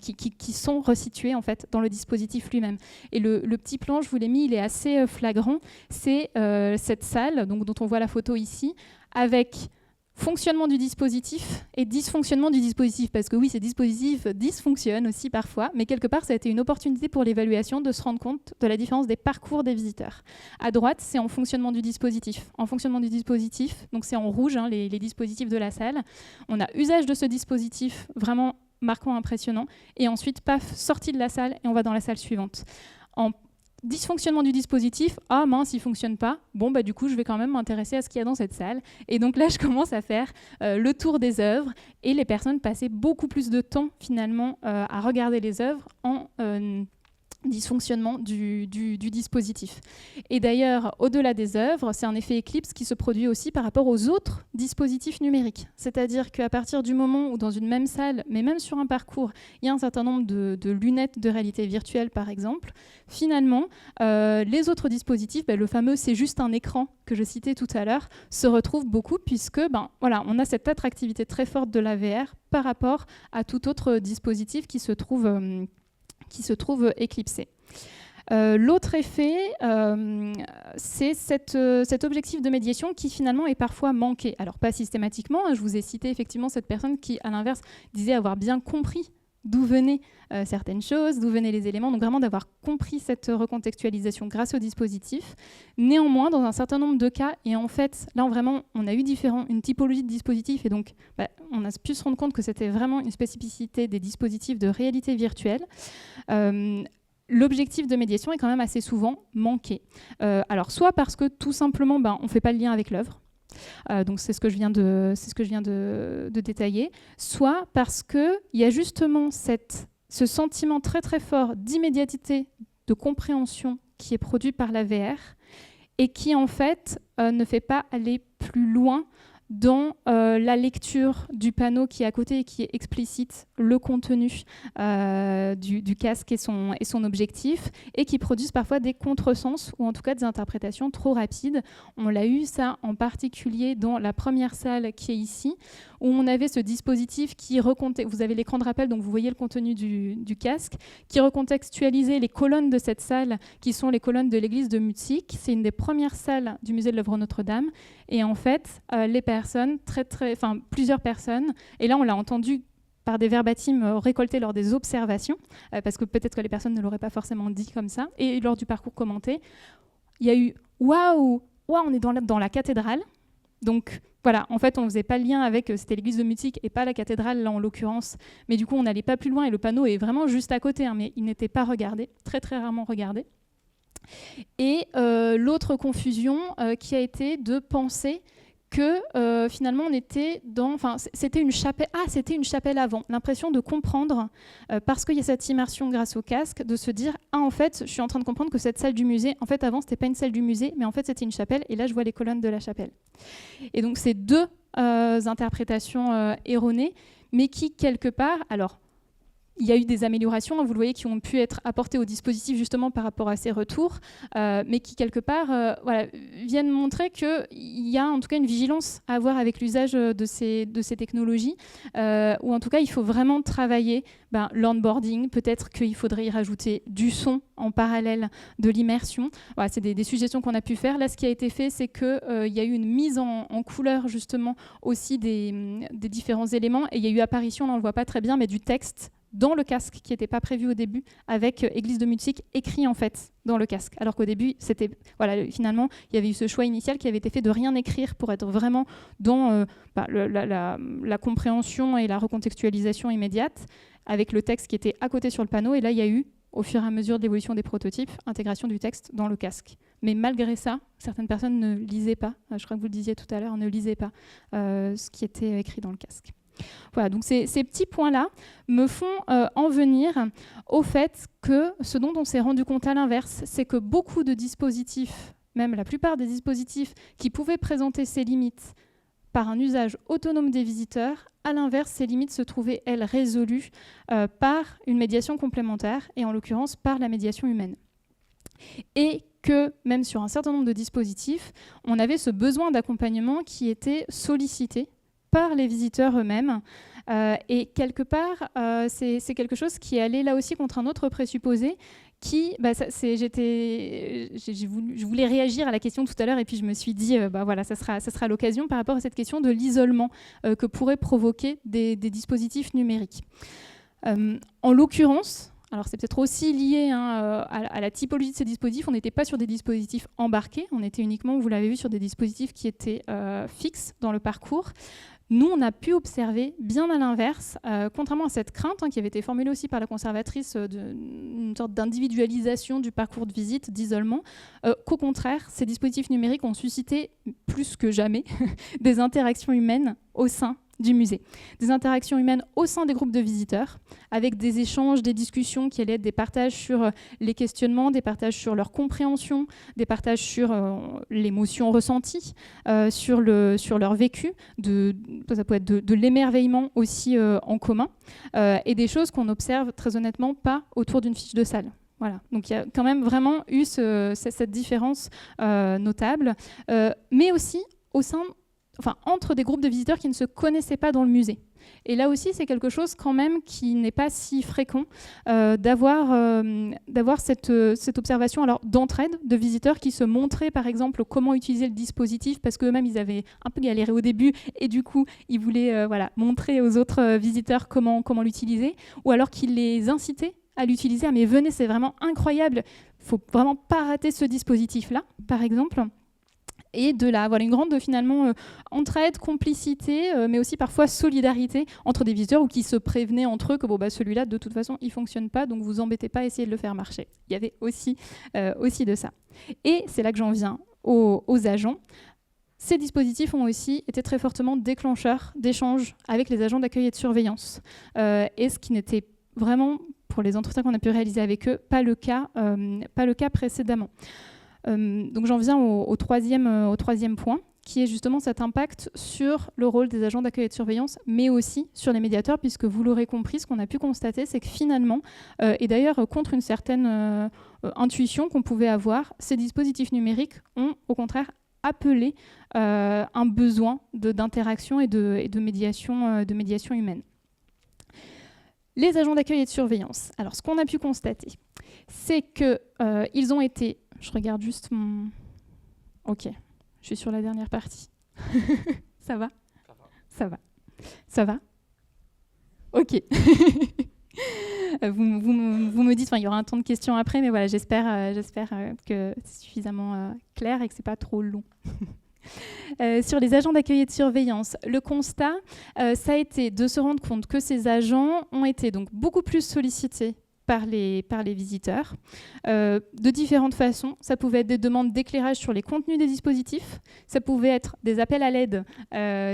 qui sont resituées en fait dans le dispositif lui-même. Et le petit plan, je vous l'ai mis, il est assez flagrant. C'est cette salle, donc, dont on voit la photo ici, avec fonctionnement du dispositif et dysfonctionnement du dispositif, parce que oui, ces dispositifs dysfonctionnent aussi parfois, mais quelque part, ça a été une opportunité pour l'évaluation de se rendre compte de la différence des parcours des visiteurs. À droite, c'est en fonctionnement du dispositif. En fonctionnement du dispositif, donc c'est en rouge, hein, les dispositifs de la salle. On a usage de ce dispositif vraiment marquant, impressionnant, et ensuite, paf, sortie de la salle, et on va dans la salle suivante. En dysfonctionnement du dispositif, ah mince, il ne fonctionne pas. Bon, bah, du coup, je vais quand même m'intéresser à ce qu'il y a dans cette salle. Et donc là, je commence à faire le tour des œuvres et les personnes passaient beaucoup plus de temps finalement à regarder les œuvres en dysfonctionnement du dispositif. Et d'ailleurs, au-delà des œuvres, c'est un effet éclipse qui se produit aussi par rapport aux autres dispositifs numériques. C'est-à-dire qu'à partir du moment où dans une même salle, mais même sur un parcours, il y a un certain nombre de lunettes de réalité virtuelle, par exemple, finalement, les autres dispositifs, le fameux « c'est juste un écran » que je citais tout à l'heure, se retrouvent beaucoup puisque voilà, on a cette attractivité très forte de la VR par rapport à tout autre dispositif qui se trouve éclipsé. L'autre effet, c'est cet objectif de médiation qui finalement est parfois manqué. Alors pas systématiquement, je vous ai cité effectivement cette personne qui, à l'inverse, disait avoir bien compris d'où venaient certaines choses, d'où venaient les éléments, donc vraiment d'avoir compris cette recontextualisation grâce au dispositif. Néanmoins, dans un certain nombre de cas, et en fait, là vraiment, on a eu une typologie de dispositifs, et donc on a pu se rendre compte que c'était vraiment une spécificité des dispositifs de réalité virtuelle. L'objectif de médiation est quand même assez souvent manqué. Alors soit parce que tout simplement, on ne fait pas le lien avec l'œuvre, donc c'est ce que je viens de détailler, soit parce qu'il y a justement ce sentiment très très fort d'immédiateté, de compréhension qui est produit par la VR et qui en fait ne fait pas aller plus loin dans la lecture du panneau qui est à côté et qui explicite le contenu du casque et son objectif, et qui produisent parfois des contresens ou en tout cas des interprétations trop rapides. On l'a eu ça en particulier dans la première salle qui est ici, où on avait ce dispositif qui vous avez l'écran de rappel, donc vous voyez le contenu du casque, qui recontextualisait les colonnes de cette salle, qui sont les colonnes de l'église de Mutzig. C'est une des premières salles du musée de l'œuvre Notre-Dame. Et en fait, les personnes, plusieurs personnes, et là on l'a entendu par des verbatim récoltés lors des observations, parce que peut-être que les personnes ne l'auraient pas forcément dit comme ça, et lors du parcours commenté, il y a eu « waouh, on est dans la cathédrale ». Donc voilà, en fait, on ne faisait pas le lien avec, c'était l'église de Mutzig et pas la cathédrale, là en l'occurrence, mais du coup, on n'allait pas plus loin, et le panneau est vraiment juste à côté, hein, mais il n'était pas regardé, très très rarement regardé. Et l'autre confusion qui a été de penser que finalement on était c'était une chapelle. Ah, c'était une chapelle avant. L'impression de comprendre, parce qu'il y a cette immersion grâce au casque, de se dire en fait, je suis en train de comprendre que cette salle du musée, en fait avant c'était pas une salle du musée, mais en fait c'était une chapelle, et là je vois les colonnes de la chapelle. Et donc c'est deux interprétations erronées, mais qui quelque part, alors il y a eu des améliorations, vous le voyez, qui ont pu être apportées au dispositif justement par rapport à ces retours, mais qui quelque part voilà, viennent montrer qu'il y a en tout cas une vigilance à avoir avec l'usage de ces technologies, ou en tout cas il faut vraiment travailler l'onboarding, peut-être qu'il faudrait y rajouter du son en parallèle de l'immersion. Voilà, c'est des suggestions qu'on a pu faire. Là, ce qui a été fait, c'est qu'il y a eu une mise en couleur justement aussi des différents éléments, et il y a eu apparition, là on ne le voit pas très bien, mais du texte dans le casque qui n'était pas prévu au début, avec Église de musique écrit en fait dans le casque. Alors qu'au début, c'était voilà, finalement, il y avait eu ce choix initial qui avait été fait de rien écrire pour être vraiment dans la compréhension et la recontextualisation immédiate, avec le texte qui était à côté sur le panneau. Et là, il y a eu, au fur et à mesure de l'évolution des prototypes, intégration du texte dans le casque. Mais malgré ça, certaines personnes ne lisaient pas, je crois que vous le disiez tout à l'heure, ne lisaient pas ce qui était écrit dans le casque. Voilà, donc ces petits points-là me font en venir au fait que ce dont on s'est rendu compte à l'inverse, c'est que beaucoup de dispositifs, même la plupart des dispositifs qui pouvaient présenter ces limites par un usage autonome des visiteurs, à l'inverse, ces limites se trouvaient, elles, résolues par une médiation complémentaire, et en l'occurrence par la médiation humaine. Et que même sur un certain nombre de dispositifs, on avait ce besoin d'accompagnement qui était sollicité par les visiteurs eux-mêmes. Et quelque part, c'est quelque chose qui est allé là aussi contre un autre présupposé qui, je voulais réagir à la question tout à l'heure et puis je me suis dit, voilà, ça sera l'occasion par rapport à cette question de l'isolement que pourraient provoquer des dispositifs numériques. En l'occurrence, alors c'est peut-être aussi lié à la typologie de ces dispositifs, on n'était pas sur des dispositifs embarqués, on était uniquement, vous l'avez vu, sur des dispositifs qui étaient fixes dans le parcours. Nous, on a pu observer, bien à l'inverse, contrairement à cette crainte qui avait été formulée aussi par la conservatrice d'une sorte d'individualisation du parcours de visite, d'isolement, qu'au contraire, ces dispositifs numériques ont suscité plus que jamais des interactions humaines au sein du musée. Des interactions humaines au sein des groupes de visiteurs, avec des échanges, des discussions qui allaient être des partages sur les questionnements, des partages sur leur compréhension, des partages sur l'émotion ressentie, sur leur vécu, ça peut être de l'émerveillement aussi en commun, et des choses qu'on n'observe très honnêtement pas autour d'une fiche de salle. Voilà. Donc il y a quand même vraiment eu cette différence notable, mais aussi entre des groupes de visiteurs qui ne se connaissaient pas dans le musée. Et là aussi, c'est quelque chose quand même qui n'est pas si fréquent d'avoir cette observation d'entraide de visiteurs qui se montraient, par exemple, comment utiliser le dispositif parce qu'eux-mêmes, ils avaient un peu galéré au début et du coup, ils voulaient montrer aux autres visiteurs comment l'utiliser, ou alors qu'ils les incitaient à l'utiliser. « Ah mais venez, c'est vraiment incroyable, il ne faut vraiment pas rater ce dispositif-là », par exemple. Et une grande finalement entraide, complicité, mais aussi parfois solidarité entre des visiteurs ou qui se prévenaient entre eux que celui-là de toute façon il fonctionne pas, donc vous embêtez pas à essayer de le faire marcher. Il y avait aussi de ça. Et c'est là que j'en viens aux agents. Ces dispositifs ont aussi été très fortement déclencheurs d'échanges avec les agents d'accueil et de surveillance, et ce qui n'était vraiment, pour les entretiens qu'on a pu réaliser avec eux, pas le cas précédemment. Donc j'en viens au troisième point, qui est justement cet impact sur le rôle des agents d'accueil et de surveillance, mais aussi sur les médiateurs, puisque vous l'aurez compris, ce qu'on a pu constater, c'est que finalement, et d'ailleurs contre une certaine intuition qu'on pouvait avoir, ces dispositifs numériques ont au contraire appelé un besoin d'interaction et de médiation humaine. Les agents d'accueil et de surveillance. Alors, ce qu'on a pu constater, c'est qu'ils ont été... Je regarde juste mon... Ok, je suis sur la dernière partie. Ça va ? Ça va ? Ok. Vous me dites, il y aura un temps de questions après, mais voilà, j'espère que c'est suffisamment clair et que ce n'est pas trop long. Sur les agents d'accueil et de surveillance, le constat, ça a été de se rendre compte que ces agents ont été donc beaucoup plus sollicités par les visiteurs, de différentes façons. Ça pouvait être des demandes d'éclairage sur les contenus des dispositifs, ça pouvait être des appels à l'aide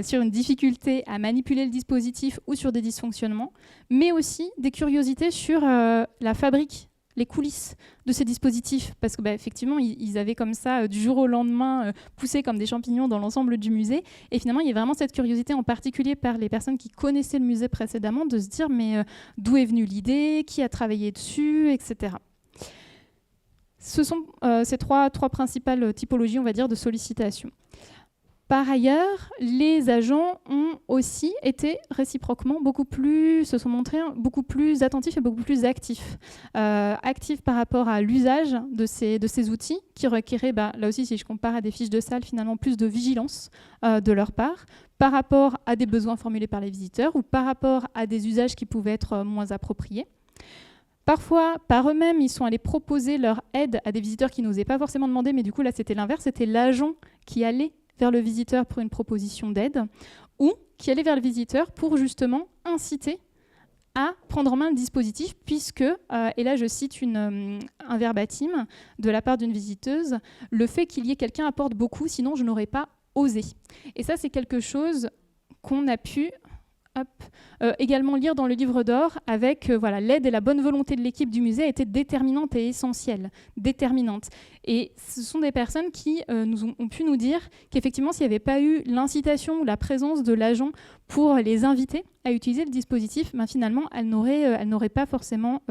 sur une difficulté à manipuler le dispositif ou sur des dysfonctionnements, mais aussi des curiosités sur la fabrique les coulisses de ces dispositifs, parce que effectivement, ils avaient comme ça, du jour au lendemain, poussé comme des champignons dans l'ensemble du musée. Et finalement, il y a vraiment cette curiosité, en particulier par les personnes qui connaissaient le musée précédemment, de se dire mais d'où est venue l'idée, qui a travaillé dessus, etc. Ce sont ces trois principales typologies, on va dire, de sollicitation. Par ailleurs, les agents ont aussi été réciproquement se sont montrés beaucoup plus attentifs et beaucoup plus actifs. Actifs par rapport à l'usage de ces outils qui requéraient, là aussi si je compare à des fiches de salle, finalement plus de vigilance de leur part, par rapport à des besoins formulés par les visiteurs ou par rapport à des usages qui pouvaient être moins appropriés. Parfois, par eux-mêmes, ils sont allés proposer leur aide à des visiteurs qui n'osaient pas forcément demander, mais du coup là c'était l'inverse, c'était l'agent qui allait vers le visiteur pour une proposition d'aide, ou qui allait vers le visiteur pour justement inciter à prendre en main le dispositif, puisque, et là je cite un verbatim de la part d'une visiteuse, le fait qu'il y ait quelqu'un apporte beaucoup, sinon je n'aurais pas osé. Et ça c'est quelque chose qu'on a pu également lire dans le livre d'or, avec l'aide et la bonne volonté de l'équipe du musée a été déterminante et essentielle, déterminante. Et ce sont des personnes qui ont pu nous dire qu'effectivement, s'il n'y avait pas eu l'incitation ou la présence de l'agent pour les inviter à utiliser le dispositif, finalement, elles n'auraient pas forcément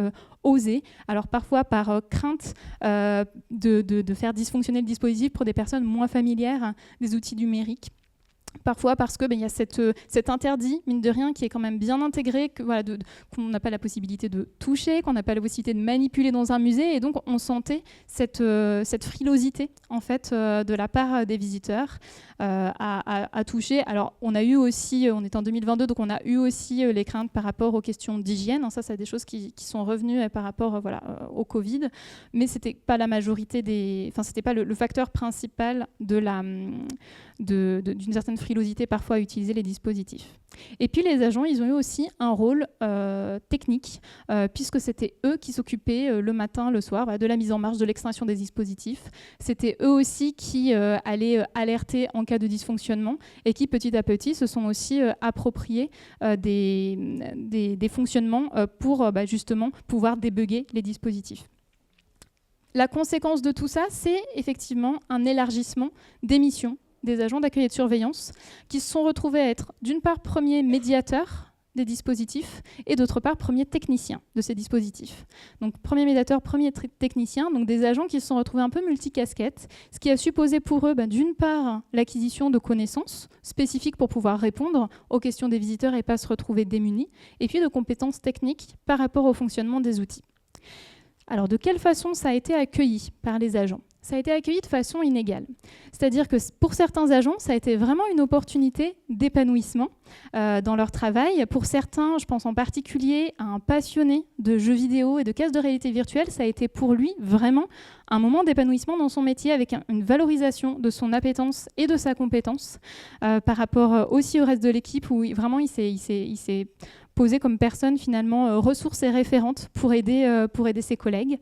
osé. Alors parfois par crainte de faire dysfonctionner le dispositif pour des personnes moins familières des outils numériques. Parfois parce que y a cet interdit, mine de rien, qui est quand même bien intégré, qu'on n'a pas la possibilité de toucher, qu'on n'a pas la possibilité de manipuler dans un musée, et donc on sentait cette frilosité en fait de la part des visiteurs à toucher. Alors on a eu aussi, on est en 2022, donc on a eu aussi les craintes par rapport aux questions d'hygiène. Ça, c'est des choses qui sont revenues par rapport au Covid, mais c'était pas la majorité c'était pas le facteur principal d'une certaine frilosité parfois à utiliser les dispositifs. Et puis les agents, ils ont eu aussi un rôle technique, puisque c'était eux qui s'occupaient le matin, le soir, de la mise en marche, de l'extinction des dispositifs. C'était eux aussi qui allaient alerter en cas de dysfonctionnement et qui petit à petit se sont aussi appropriés des fonctionnements pour justement pouvoir débugger les dispositifs. La conséquence de tout ça, c'est effectivement un élargissement des missions des agents d'accueil et de surveillance qui se sont retrouvés à être d'une part premiers médiateurs des dispositifs et d'autre part premiers techniciens de ces dispositifs. Donc premier médiateur, premier technicien, donc des agents qui se sont retrouvés un peu multicasquettes, ce qui a supposé pour eux d'une part l'acquisition de connaissances spécifiques pour pouvoir répondre aux questions des visiteurs et pas se retrouver démunis, et puis de compétences techniques par rapport au fonctionnement des outils. Alors de quelle façon ça a été accueilli par les agents ? Ça a été accueilli de façon inégale. C'est-à-dire que pour certains agents, ça a été vraiment une opportunité d'épanouissement dans leur travail. Pour certains, je pense en particulier à un passionné de jeux vidéo et de casques de réalité virtuelle, ça a été pour lui vraiment un moment d'épanouissement dans son métier avec une valorisation de son appétence et de sa compétence par rapport aussi au reste de l'équipe où vraiment il s'est posé comme personne finalement ressource et référente pour aider ses collègues.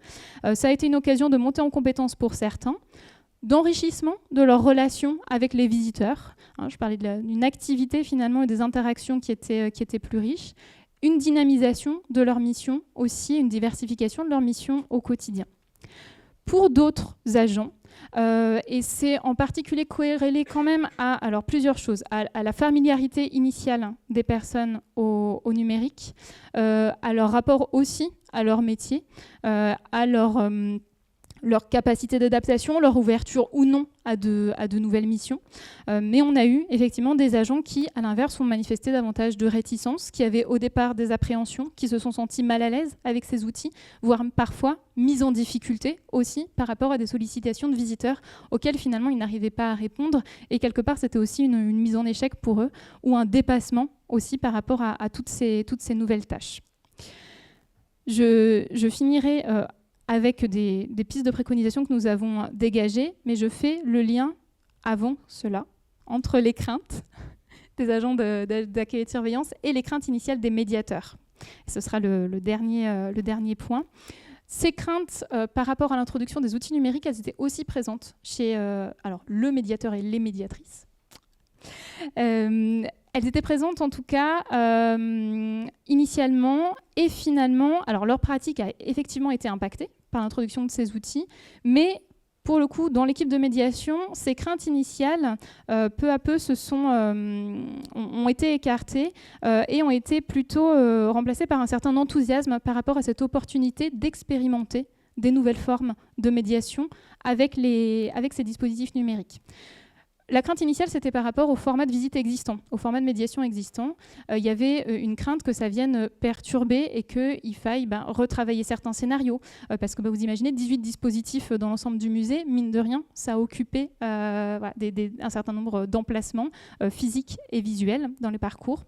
Ça a été une occasion de monter en compétence pour certains, d'enrichissement de leurs relations avec les visiteurs. Je parlais d'une activité finalement et des interactions qui étaient plus riches, une dynamisation de leur mission aussi, une diversification de leur mission au quotidien. Pour d'autres agents, et c'est en particulier corrélé quand même à plusieurs choses, à la familiarité initiale des personnes au numérique, à leur rapport aussi à leur métier, à leur capacité d'adaptation, leur ouverture ou non à de nouvelles missions. Mais on a eu effectivement des agents qui, à l'inverse, ont manifesté davantage de réticence, qui avaient au départ des appréhensions, qui se sont sentis mal à l'aise avec ces outils, voire parfois mis en difficulté aussi par rapport à des sollicitations de visiteurs auxquelles finalement ils n'arrivaient pas à répondre. Et quelque part, c'était aussi une mise en échec pour eux, ou un dépassement aussi par rapport à toutes ces nouvelles tâches. Je finirai avec des pistes de préconisation que nous avons dégagées, mais je fais le lien avant cela entre les craintes des agents d'accueil et de surveillance et les craintes initiales des médiateurs. Et ce sera le dernier point. Ces craintes par rapport à l'introduction des outils numériques, elles étaient aussi présentes chez le médiateur et les médiatrices. Elles étaient présentes en tout cas initialement et finalement, alors leur pratique a effectivement été impactée par l'introduction de ces outils, mais pour le coup, dans l'équipe de médiation, ces craintes initiales, peu à peu, ont été écartées et ont été plutôt remplacées par un certain enthousiasme par rapport à cette opportunité d'expérimenter des nouvelles formes de médiation avec ces dispositifs numériques. La crainte initiale, c'était par rapport au format de visite existant, au format de médiation existant. Il y avait une crainte que ça vienne perturber et qu'il faille retravailler certains scénarios. Parce que vous imaginez, 18 dispositifs dans l'ensemble du musée, mine de rien, ça a occupé un certain nombre d'emplacements physiques et visuels dans les parcours.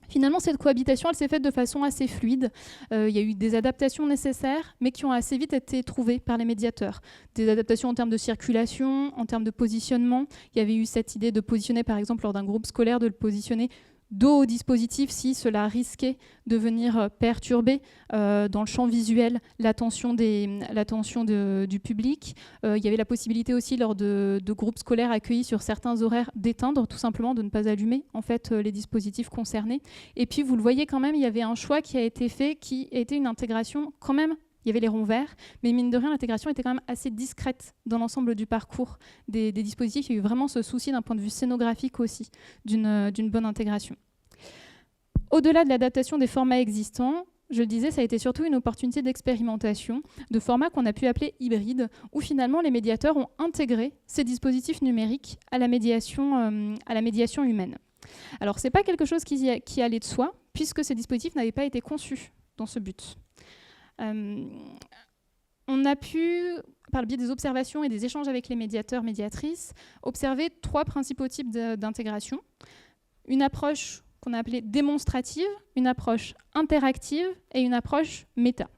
Finalement, cette cohabitation, elle s'est faite de façon assez fluide. Il y a eu des adaptations nécessaires, mais qui ont assez vite été trouvées par les médiateurs. Des adaptations en termes de circulation, en termes de positionnement. Il y avait eu cette idée de positionner, par exemple, lors d'un groupe scolaire, de le positionner dos au dispositif si cela risquait de venir perturber dans le champ visuel l'attention du public. Il y avait la possibilité aussi lors de groupes scolaires accueillis sur certains horaires d'éteindre, tout simplement de ne pas allumer en fait les dispositifs concernés. Et puis vous le voyez quand même, il y avait un choix qui a été fait qui était une intégration quand même. Il y avait les ronds verts, mais mine de rien, l'intégration était quand même assez discrète dans l'ensemble du parcours des dispositifs. Il y a eu vraiment ce souci d'un point de vue scénographique aussi, d'une bonne intégration. Au-delà de l'adaptation des formats existants, je le disais, ça a été surtout une opportunité d'expérimentation de formats qu'on a pu appeler hybrides, où finalement les médiateurs ont intégré ces dispositifs numériques à la médiation humaine. Alors, ce n'est pas quelque chose qui allait de soi, puisque ces dispositifs n'avaient pas été conçus dans ce but. On a pu, par le biais des observations et des échanges avec les médiateurs, médiatrices, observer 3 principaux types d'intégration. Une approche qu'on a appelée démonstrative, une approche interactive et une approche méta.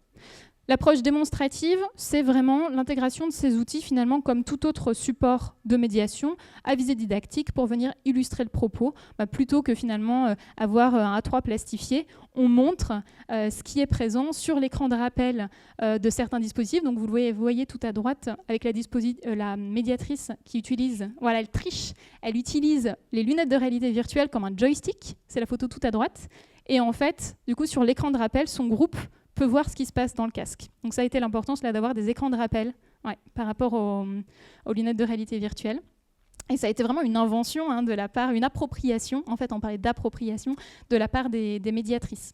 L'approche démonstrative, c'est vraiment l'intégration de ces outils finalement comme tout autre support de médiation à visée didactique pour venir illustrer le propos. Plutôt que finalement avoir un A3 plastifié, on montre ce qui est présent sur l'écran de rappel de certains dispositifs. Donc vous le voyez tout à droite avec la médiatrice qui utilise, voilà, elle triche, elle utilise les lunettes de réalité virtuelle comme un joystick, c'est la photo tout à droite. Et en fait, du coup, sur l'écran de rappel, son groupe peut voir ce qui se passe dans le casque. Donc ça a été l'importance là d'avoir des écrans de rappel par rapport aux lunettes de réalité virtuelle. Et ça a été vraiment une invention de la part, une appropriation, en fait on parlait d'appropriation, de la part des médiatrices.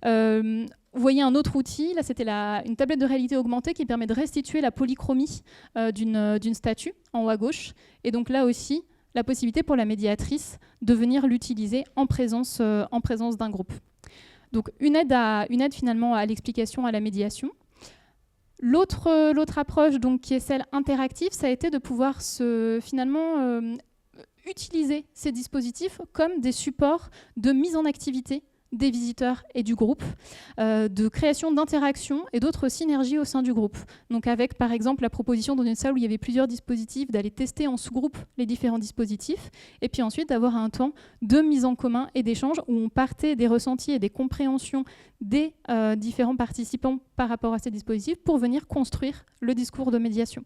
Vous voyez un autre outil, là c'était une tablette de réalité augmentée qui permet de restituer la polychromie d'une statue en haut à gauche. Et donc là aussi, la possibilité pour la médiatrice de venir l'utiliser en présence d'un groupe. Donc une aide finalement à l'explication, à la médiation. L'autre approche, donc, qui est celle interactive, ça a été de pouvoir finalement utiliser ces dispositifs comme des supports de mise en activité des visiteurs et du groupe, de création d'interactions et d'autres synergies au sein du groupe. Donc avec par exemple la proposition dans une salle où il y avait plusieurs dispositifs d'aller tester en sous-groupe les différents dispositifs et puis ensuite d'avoir un temps de mise en commun et d'échange où on partait des ressentis et des compréhensions des différents participants par rapport à ces dispositifs pour venir construire le discours de médiation.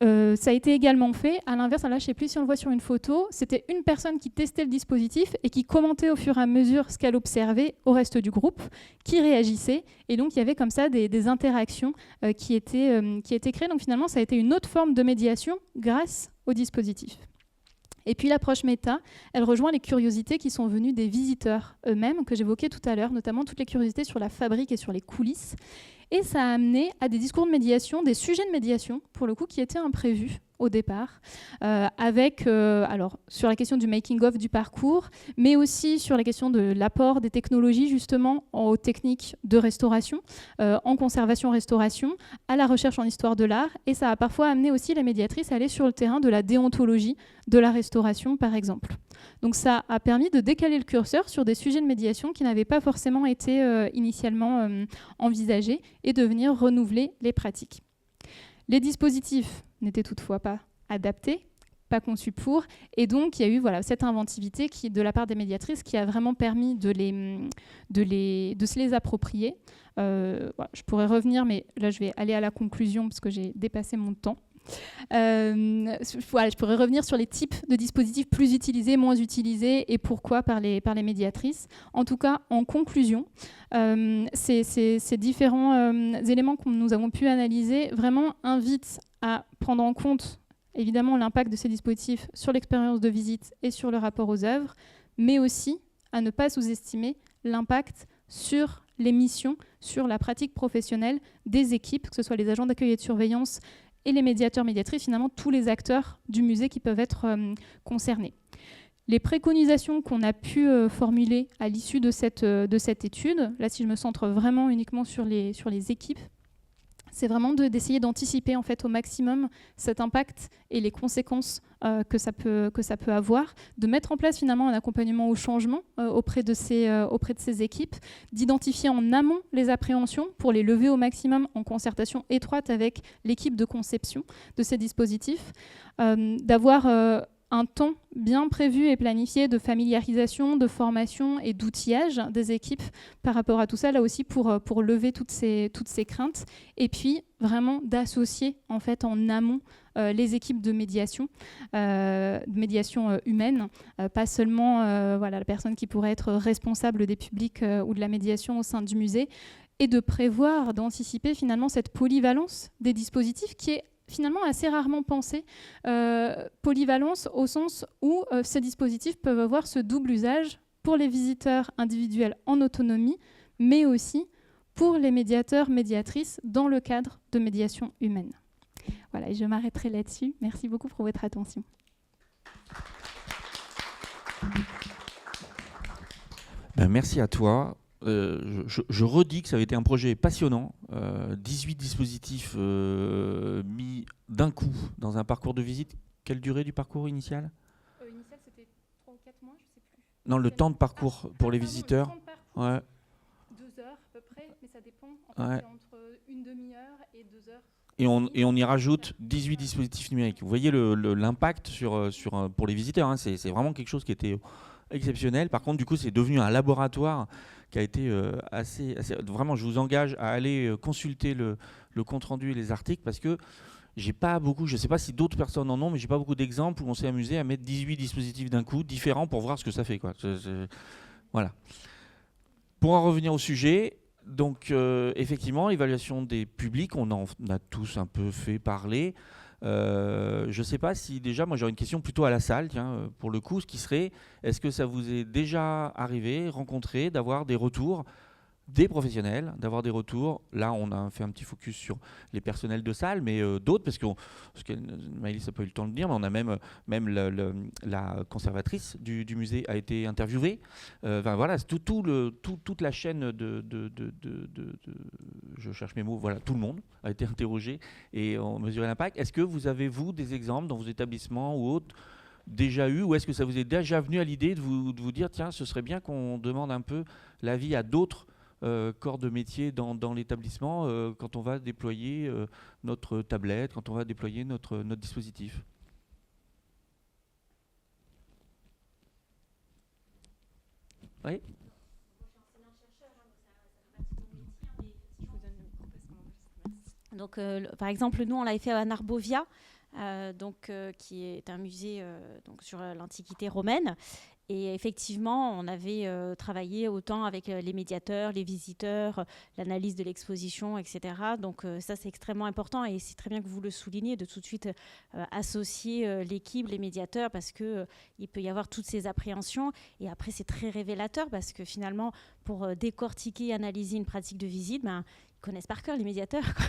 Ça a été également fait, à l'inverse, là je ne sais plus si on le voit sur une photo, c'était une personne qui testait le dispositif et qui commentait au fur et à mesure ce qu'elle observait au reste du groupe, qui réagissait, et donc il y avait comme ça des interactions qui étaient créées. Donc finalement ça a été une autre forme de médiation grâce au dispositif. Et puis l'approche méta, elle rejoint les curiosités qui sont venues des visiteurs eux-mêmes, que j'évoquais tout à l'heure, notamment toutes les curiosités sur la fabrique et sur les coulisses. Et ça a amené à des discours de médiation, des sujets de médiation, pour le coup, qui étaient imprévus au départ, alors, sur la question du making-of du parcours, mais aussi sur la question de l'apport des technologies, justement, aux techniques de restauration, en conservation-restauration, à la recherche en histoire de l'art. Et ça a parfois amené aussi la médiatrice à aller sur le terrain de la déontologie de la restauration, par exemple. Donc ça a permis de décaler le curseur sur des sujets de médiation qui n'avaient pas forcément été initialement envisagés et de venir renouveler les pratiques. Les dispositifs n'étaient toutefois pas adaptés, pas conçus pour, et donc il y a eu cette inventivité de la part des médiatrices qui a vraiment permis de se les approprier. Je pourrais revenir, mais là je vais aller à la conclusion parce que j'ai dépassé mon temps. Voilà, je pourrais revenir sur les types de dispositifs plus utilisés, moins utilisés et pourquoi par les médiatrices. En tout cas, en conclusion, ces différents éléments que nous avons pu analyser vraiment invitent à prendre en compte évidemment l'impact de ces dispositifs sur l'expérience de visite et sur le rapport aux œuvres, mais aussi à ne pas sous-estimer l'impact sur les missions, sur la pratique professionnelle des équipes, que ce soit les agents d'accueil et de surveillance et les médiateurs, médiatrices, finalement tous les acteurs du musée qui peuvent être concernés. Les préconisations qu'on a pu formuler à l'issue de cette étude, là si je me centre vraiment uniquement sur les équipes, c'est vraiment d'essayer d'anticiper en fait au maximum cet impact et les conséquences que ça peut avoir, de mettre en place finalement un accompagnement au changement auprès de ces équipes, d'identifier en amont les appréhensions pour les lever au maximum en concertation étroite avec l'équipe de conception de ces dispositifs, d'avoir un temps bien prévu et planifié de familiarisation, de formation et d'outillage des équipes par rapport à tout ça, là aussi pour lever toutes ces craintes, et puis vraiment d'associer en fait en amont les équipes de médiation humaine, pas seulement la personne qui pourrait être responsable des publics ou de la médiation au sein du musée, et de prévoir, d'anticiper finalement cette polyvalence des dispositifs qui est finalement assez rarement pensé, polyvalence au sens où ces dispositifs peuvent avoir ce double usage pour les visiteurs individuels en autonomie, mais aussi pour les médiateurs, médiatrices dans le cadre de médiation humaine. Voilà, et je m'arrêterai là-dessus. Merci beaucoup pour votre attention. Merci à toi. Je redis que ça avait été un projet passionnant, 18 dispositifs mis d'un coup dans un parcours de visite. Quelle durée du parcours initial ? Initial, c'était 3 ou 4 mois, je ne sais plus. Non, le temps de parcours pour les visiteurs. Le temps de parcours, ouais. 2 heures à peu près, mais ça dépend. Ouais. C'est entre une demi-heure et 2 heures. Et on y rajoute 18 dispositifs numériques. Vous voyez l'impact pour les visiteurs, hein, c'est vraiment quelque chose qui était exceptionnel. Par contre, du coup, c'est devenu un laboratoire qui a été assez... Vraiment, je vous engage à aller consulter le compte-rendu et les articles parce que j'ai pas beaucoup, je ne sais pas si d'autres personnes en ont, mais j'ai pas beaucoup d'exemples où on s'est amusé à mettre 18 dispositifs d'un coup, différents, pour voir ce que ça fait, quoi. Voilà. Pour en revenir au sujet... Donc, effectivement, l'évaluation des publics, on en a tous un peu fait parler. Je ne sais pas si déjà, moi j'aurais une question plutôt à la salle, tiens, pour le coup, ce qui serait, est-ce que ça vous est déjà arrivé, rencontré, d'avoir des retours des professionnels, d'avoir des retours. Là, on a fait un petit focus sur les personnels de salle, mais d'autres, parce que Maëlys n'a pas eu le temps de le dire, mais on a même la conservatrice du musée a été interviewée. Voilà, toute la chaîne je cherche mes mots, voilà, tout le monde a été interrogé et on mesurait l'impact. Est-ce que vous avez, vous, des exemples dans vos établissements ou autres déjà eu, ou est-ce que ça vous est déjà venu à l'idée de vous dire, tiens, ce serait bien qu'on demande un peu l'avis à d'autres corps de métier dans l'établissement quand on va déployer notre tablette, quand on va déployer notre dispositif. Oui. Donc, par exemple, nous, on l'avait fait à Narbovia, qui est un musée sur l'Antiquité romaine. Et effectivement, on avait travaillé autant avec les médiateurs, les visiteurs, l'analyse de l'exposition, etc. Donc ça, c'est extrêmement important et c'est très bien que vous le soulignez, de tout de suite associer l'équipe, les médiateurs, parce qu'il peut y avoir toutes ces appréhensions. Et après, c'est très révélateur parce que finalement, pour décortiquer, analyser une pratique de visite, ils connaissent par cœur les médiateurs, quoi.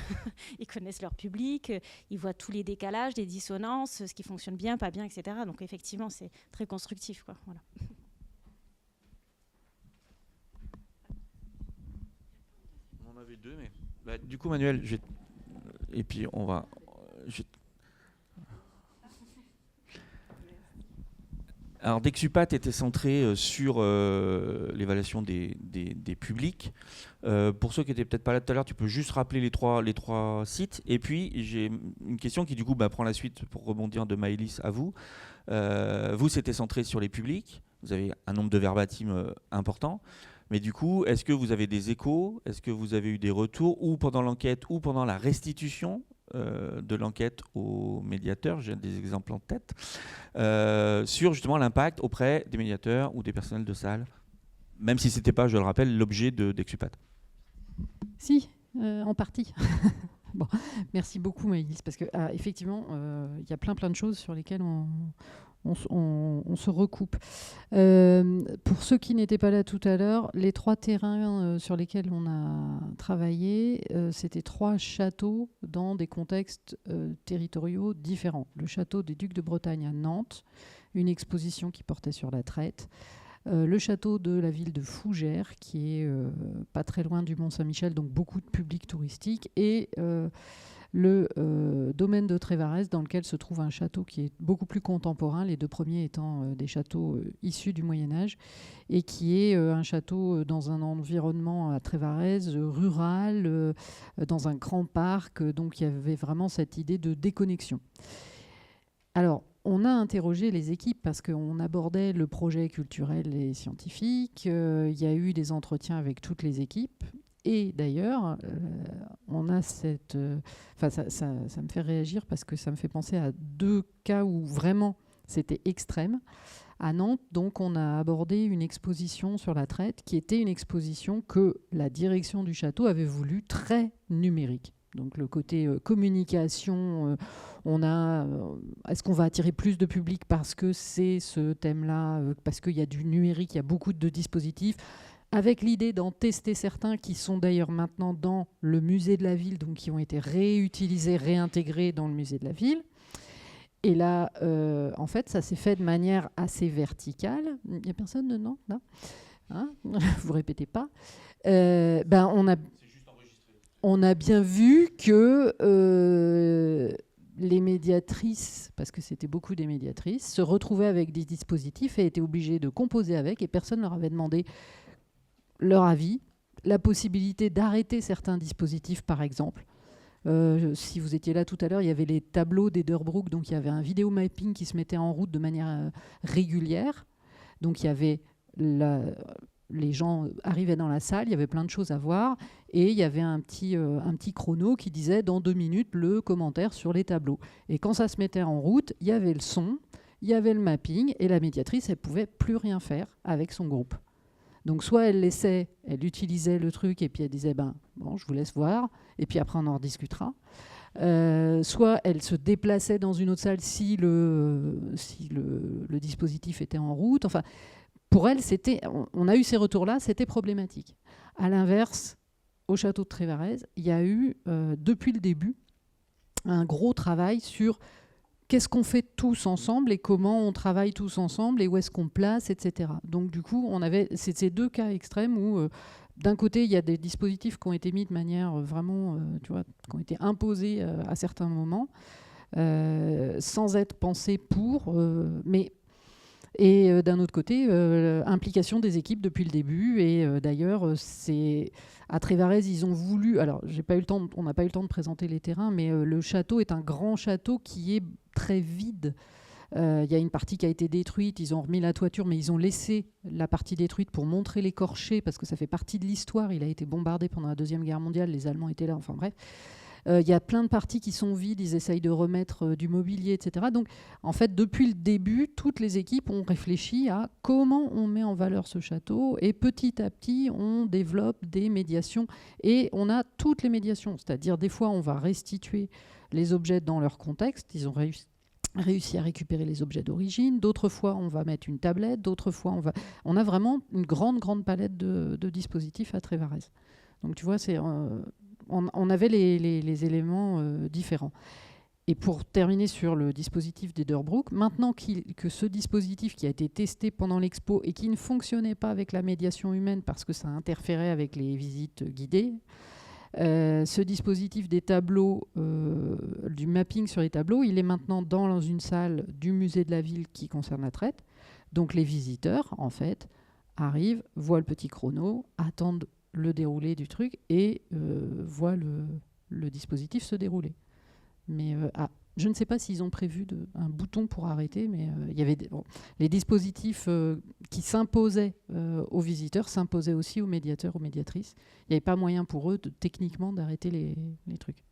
Ils connaissent leur public, ils voient tous les décalages, les dissonances, ce qui fonctionne bien, pas bien, etc. Donc effectivement, c'est très constructif, quoi. Voilà. On en avait deux, mais du coup, Manuel, et puis on va. Alors, Dexupat était centré sur l'évaluation des publics. Pour ceux qui n'étaient peut-être pas là tout à l'heure, tu peux juste rappeler les trois sites. Et puis, j'ai une question qui, du coup, prend la suite pour rebondir de Maëlys à vous. Vous, c'était centré sur les publics. Vous avez un nombre de verbatim important. Mais du coup, est-ce que vous avez des échos ? Est-ce que vous avez eu des retours, ou pendant l'enquête, ou pendant la restitution de l'enquête aux médiateurs, j'ai des exemples en tête, sur justement l'impact auprès des médiateurs ou des personnels de salle, même si ce n'était pas, je le rappelle, l'objet d'Exupat. Si, en partie. Bon, merci beaucoup Maëlys, parce que effectivement, il y a plein de choses sur lesquelles on se recoupe. Pour ceux qui n'étaient pas là tout à l'heure, les 3 terrains sur lesquels on a travaillé, c'était 3 châteaux dans des contextes territoriaux différents. Le château des Ducs de Bretagne à Nantes, une exposition qui portait sur la traite. Le château de la ville de Fougères, qui est pas très loin du Mont-Saint-Michel, donc beaucoup de public touristique, et le domaine de Trévarez, dans lequel se trouve un château qui est beaucoup plus contemporain, les 2 premiers étant des châteaux issus du Moyen-Âge, et qui est un château dans un environnement à Trévarez, rural, dans un grand parc, donc il y avait vraiment cette idée de déconnexion. Alors, on a interrogé les équipes parce qu'on abordait le projet culturel et scientifique. Il y a eu des entretiens avec toutes les équipes. Et d'ailleurs, on a cette... ça me fait réagir parce que ça me fait penser à 2 cas où vraiment c'était extrême. À Nantes, donc, on a abordé une exposition sur la traite qui était une exposition que la direction du château avait voulu très numérique. Donc le côté communication, est-ce qu'on va attirer plus de public parce que c'est ce thème-là, parce qu'il y a du numérique, il y a beaucoup de dispositifs, avec l'idée d'en tester certains qui sont d'ailleurs maintenant dans le musée de la ville, donc qui ont été réutilisés, réintégrés dans le musée de la ville. Et là, en fait, ça s'est fait de manière assez verticale. Il n'y a personne dedans, là, hein? Vous répétez pas. On a bien vu que les médiatrices, parce que c'était beaucoup des médiatrices, se retrouvaient avec des dispositifs et étaient obligées de composer avec, et personne ne leur avait demandé leur avis, la possibilité d'arrêter certains dispositifs, par exemple. Si vous étiez là tout à l'heure, il y avait les tableaux d'Ederbrook, donc il y avait un vidéo mapping qui se mettait en route de manière régulière. Donc il y avait les gens arrivaient dans la salle, il y avait plein de choses à voir, et il y avait un petit chrono qui disait dans 2 minutes le commentaire sur les tableaux. Et quand ça se mettait en route, il y avait le son, il y avait le mapping, et la médiatrice, elle pouvait plus rien faire avec son groupe. Donc soit elle utilisait le truc et puis elle disait bon, je vous laisse voir, et puis après on en rediscutera. Soit elle se déplaçait dans une autre salle si le dispositif était en route. Enfin, pour elle, on a eu ces retours-là, c'était problématique. À l'inverse, au château de Trévarez, il y a eu, depuis le début, un gros travail sur qu'est-ce qu'on fait tous ensemble et comment on travaille tous ensemble et où est-ce qu'on place, etc. Donc du coup, on avait ces 2 cas extrêmes où, d'un côté, il y a des dispositifs qui ont été mis de manière vraiment, qui ont été imposés à certains moments, sans être pensés pour, et d'un autre côté, implication des équipes depuis le début. Et d'ailleurs, à Trévarez, ils ont voulu... Alors, on n'a pas eu le temps de présenter les terrains, mais le château est un grand château qui est très vide. Il y a une partie qui a été détruite, ils ont remis la toiture, mais ils ont laissé la partie détruite pour montrer les corchets, parce que ça fait partie de l'histoire. Il a été bombardé pendant la Deuxième Guerre mondiale, les Allemands étaient là, enfin bref. Il y a plein de parties qui sont vides, ils essayent de remettre du mobilier, etc. Donc, en fait, depuis le début, toutes les équipes ont réfléchi à comment on met en valeur ce château, et petit à petit, on développe des médiations, et on a toutes les médiations. C'est-à-dire, des fois, on va restituer les objets dans leur contexte, ils ont réussi à récupérer les objets d'origine, d'autres fois, on va mettre une tablette, d'autres fois, on a vraiment une grande palette de dispositifs à Trévarez. Donc, tu vois, on avait les éléments différents. Et pour terminer sur le dispositif d'Ederbrook, maintenant que ce dispositif qui a été testé pendant l'expo et qui ne fonctionnait pas avec la médiation humaine parce que ça interférait avec les visites guidées, ce dispositif des tableaux, du mapping sur les tableaux, il est maintenant dans une salle du musée de la ville qui concerne la traite. Donc les visiteurs, en fait, arrivent, voient le petit chrono, attendent le déroulé du truc et voient le dispositif se dérouler. Mais je ne sais pas s'ils ont prévu un bouton pour arrêter, mais il y avait les dispositifs qui s'imposaient aux visiteurs s'imposaient aussi aux médiateurs, aux médiatrices. Il n'y avait pas moyen pour eux techniquement d'arrêter les trucs.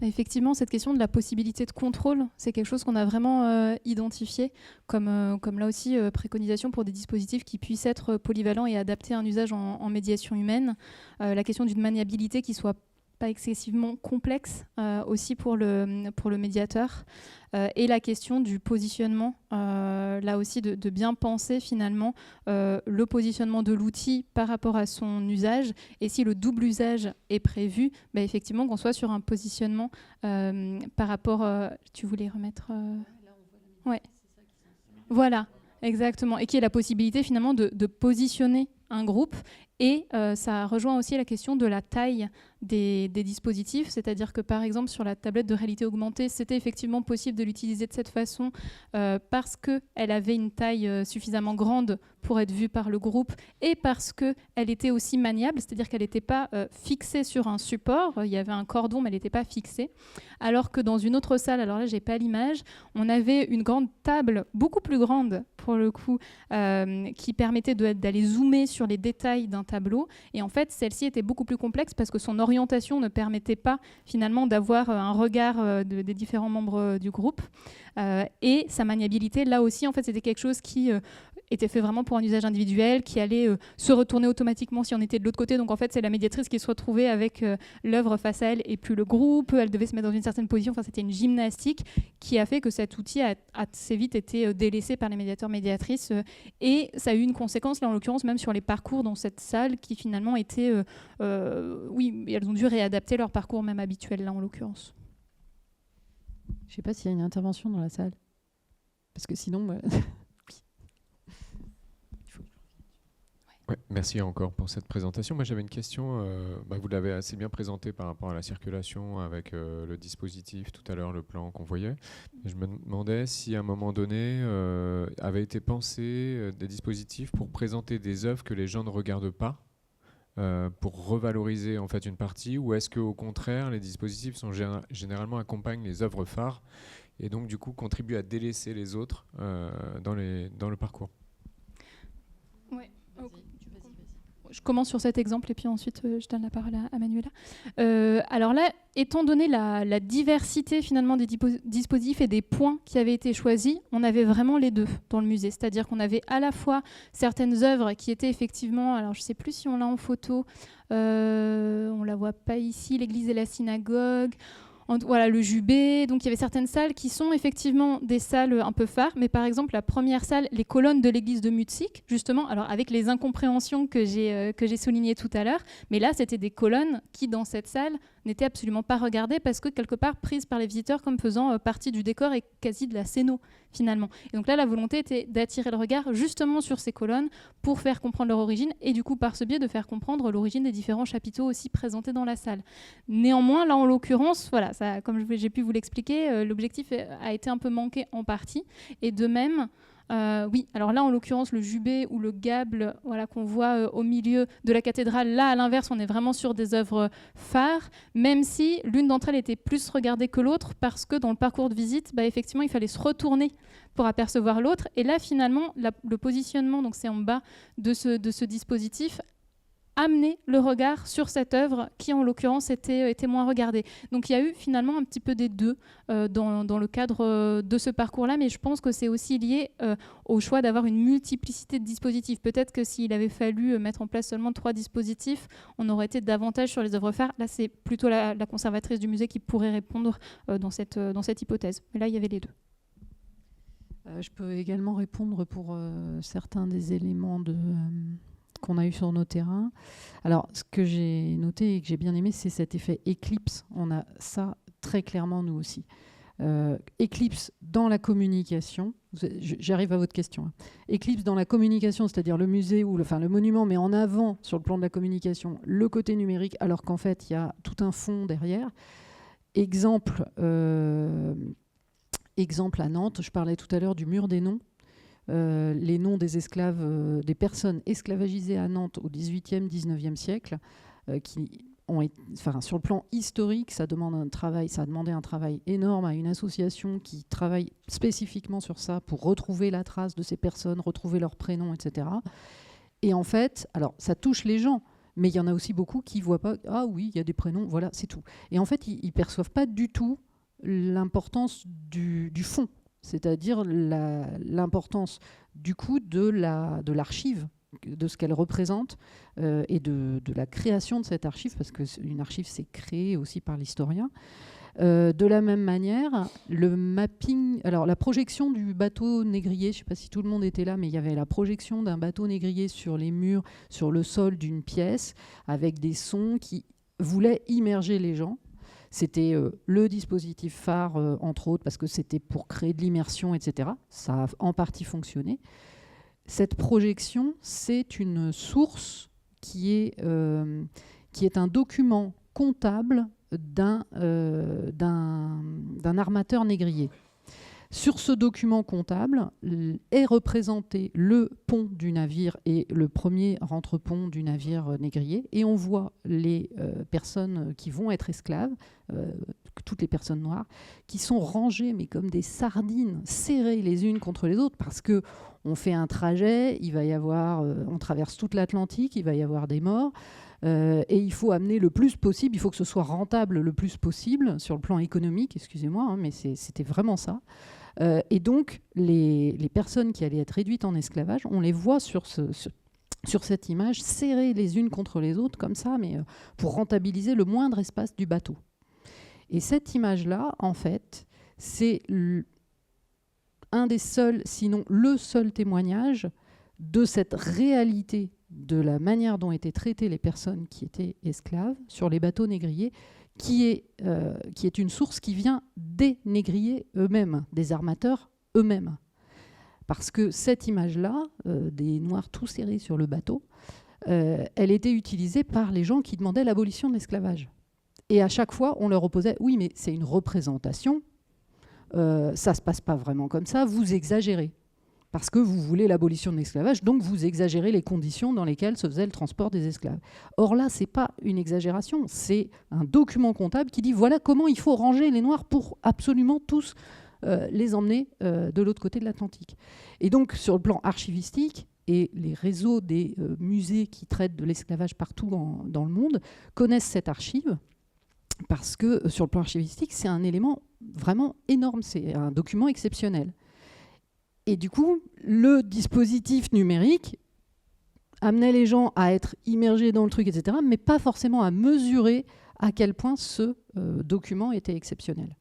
Effectivement, cette question de la possibilité de contrôle, c'est quelque chose qu'on a vraiment identifié comme là aussi préconisation pour des dispositifs qui puissent être polyvalents et adaptés à un usage en médiation humaine. La question d'une maniabilité qui soit pas excessivement complexe aussi pour le médiateur. Et la question du positionnement, là aussi de bien penser finalement le positionnement de l'outil par rapport à son usage. Et si le double usage est prévu, effectivement qu'on soit sur un positionnement par rapport... tu voulais remettre... Ouais. Voilà, exactement. Et qui est la possibilité finalement de positionner un groupe. Et ça rejoint aussi la question de la taille des dispositifs, c'est-à-dire que par exemple sur la tablette de réalité augmentée, c'était effectivement possible de l'utiliser de cette façon parce qu'elle avait une taille suffisamment grande pour être vue par le groupe et parce qu'elle était aussi maniable, c'est-à-dire qu'elle n'était pas fixée sur un support, il y avait un cordon mais elle n'était pas fixée, alors que dans une autre salle, alors là j'ai pas l'image, on avait une grande table, beaucoup plus grande pour le coup, qui permettait d'aller zoomer sur les détails d'un tableau, et en fait celle-ci était beaucoup plus complexe parce que son orientation ne permettait pas finalement d'avoir un regard des différents membres du groupe, et sa maniabilité là aussi en fait c'était quelque chose qui était fait vraiment pour un usage individuel, qui allait se retourner automatiquement si on était de l'autre côté. Donc en fait, c'est la médiatrice qui se retrouvait avec l'œuvre face à elle et puis le groupe. Elle devait se mettre dans une certaine position. Enfin, c'était une gymnastique qui a fait que cet outil a assez vite été délaissé par les médiateurs médiatrices. Et ça a eu une conséquence, là en l'occurrence, même sur les parcours dans cette salle qui finalement étaient... oui, elles ont dû réadapter leur parcours même habituel, là en l'occurrence. Je ne sais pas s'il y a une intervention dans la salle. Parce que sinon... Ouais, merci encore pour cette présentation. Moi, j'avais une question. Vous l'avez assez bien présenté par rapport à la circulation avec le dispositif, tout à l'heure, le plan qu'on voyait. Je me demandais si, à un moment donné, avaient été pensés des dispositifs pour présenter des œuvres que les gens ne regardent pas, pour revaloriser en fait une partie, ou est-ce qu'au contraire, les dispositifs sont généralement accompagnent les œuvres phares et donc, du coup, contribuent à délaisser les autres dans le parcours? Ouais. Je commence sur cet exemple et puis ensuite je donne la parole à Manuela. Alors là, étant donné la diversité finalement des dispositifs et des points qui avaient été choisis, on avait vraiment les deux dans le musée. C'est-à-dire qu'on avait à la fois certaines œuvres qui étaient effectivement, alors je ne sais plus si on l'a en photo, on ne la voit pas ici, l'église et la synagogue, voilà, le Jubé. Donc il y avait certaines salles qui sont effectivement des salles un peu phares, mais par exemple la première salle, les colonnes de l'église de Mutzig, justement, alors avec les incompréhensions que j'ai soulignées tout à l'heure, mais là c'était des colonnes qui dans cette salle n'étaient absolument pas regardées parce que quelque part prises par les visiteurs comme faisant partie du décor et quasi de la scéno finalement. Et donc là la volonté était d'attirer le regard justement sur ces colonnes pour faire comprendre leur origine et du coup par ce biais de faire comprendre l'origine des différents chapiteaux aussi présentés dans la salle. Néanmoins là en l'occurrence, voilà, ça, comme j'ai pu vous l'expliquer, l'objectif a été un peu manqué en partie et de même oui, alors là en l'occurrence le Jubé ou le Gable, voilà, qu'on voit au milieu de la cathédrale, là à l'inverse on est vraiment sur des œuvres phares, même si l'une d'entre elles était plus regardée que l'autre parce que dans le parcours de visite, effectivement il fallait se retourner pour apercevoir l'autre, et là finalement le positionnement, donc c'est en bas de ce dispositif, amener le regard sur cette œuvre qui en l'occurrence était moins regardée. Donc il y a eu finalement un petit peu des deux dans le cadre de ce parcours-là, mais je pense que c'est aussi lié au choix d'avoir une multiplicité de dispositifs. Peut-être que s'il avait fallu mettre en place seulement 3 dispositifs, on aurait été davantage sur les œuvres phares. Là c'est plutôt la conservatrice du musée qui pourrait répondre dans cette hypothèse. Mais là il y avait les deux. Je peux également répondre pour certains des éléments qu'on a eu sur nos terrains. Alors, ce que j'ai noté et que j'ai bien aimé, c'est cet effet éclipse. On a ça très clairement, nous aussi. Éclipse dans la communication. J'arrive à votre question. Éclipse dans la communication, c'est-à-dire le musée ou le monument met en avant, sur le plan de la communication, le côté numérique, alors qu'en fait, il y a tout un fond derrière. Exemple à Nantes, je parlais tout à l'heure du mur des noms. Les noms des esclaves, des personnes esclavagisées à Nantes au XVIIIe, XIXe siècle, qui ont été, sur le plan historique, ça a demandé un travail énorme à une association qui travaille spécifiquement sur ça pour retrouver la trace de ces personnes, retrouver leurs prénoms, etc. Et en fait, alors ça touche les gens, mais il y en a aussi beaucoup qui ne voient pas, ah oui, il y a des prénoms, voilà, c'est tout. Et en fait, ils ne perçoivent pas du tout l'importance du fond, c'est-à-dire l'importance du coup de l'archive, de ce qu'elle représente et de la création de cette archive, parce qu'une archive, c'est créé aussi par l'historien. De la même manière, le mapping, alors la projection du bateau négrier, je ne sais pas si tout le monde était là, mais il y avait la projection d'un bateau négrier sur les murs, sur le sol d'une pièce, avec des sons qui voulaient immerger les gens. C'était le dispositif phare, entre autres, parce que c'était pour créer de l'immersion, etc. Ça a en partie fonctionné. Cette projection, c'est une source qui est un document comptable d'un armateur négrier. Sur ce document comptable est représenté le pont du navire et le premier rentrepont du navire négrier, et on voit les personnes qui vont être esclaves, toutes les personnes noires, qui sont rangées mais comme des sardines, serrées les unes contre les autres, parce que on fait un trajet, il va y avoir, on traverse toute l'Atlantique, il va y avoir des morts. Et il faut amener le plus possible, il faut que ce soit rentable le plus possible sur le plan économique, excusez-moi, hein, mais c'était vraiment ça. Et donc, les personnes qui allaient être réduites en esclavage, on les voit sur cette image serrées les unes contre les autres, comme ça, mais pour rentabiliser le moindre espace du bateau. Et cette image-là, en fait, c'est un des seuls, sinon le seul témoignage de cette réalité de la manière dont étaient traitées les personnes qui étaient esclaves sur les bateaux négriers, qui est une source qui vient des négriers eux-mêmes, des armateurs eux-mêmes. Parce que cette image-là, des Noirs tout serrés sur le bateau, elle était utilisée par les gens qui demandaient l'abolition de l'esclavage. Et à chaque fois, on leur opposait « oui, mais c'est une représentation, ça ne se passe pas vraiment comme ça, vous exagérez ». Parce que vous voulez l'abolition de l'esclavage, donc vous exagérez les conditions dans lesquelles se faisait le transport des esclaves. Or là, ce n'est pas une exagération, c'est un document comptable qui dit voilà comment il faut ranger les Noirs pour absolument tous les emmener de l'autre côté de l'Atlantique. Et donc, sur le plan archivistique, et les réseaux des musées qui traitent de l'esclavage partout dans le monde connaissent cette archive, parce que sur le plan archivistique, c'est un élément vraiment énorme, c'est un document exceptionnel. Et du coup, le dispositif numérique amenait les gens à être immergés dans le truc, etc., mais pas forcément à mesurer à quel point ce document était exceptionnel.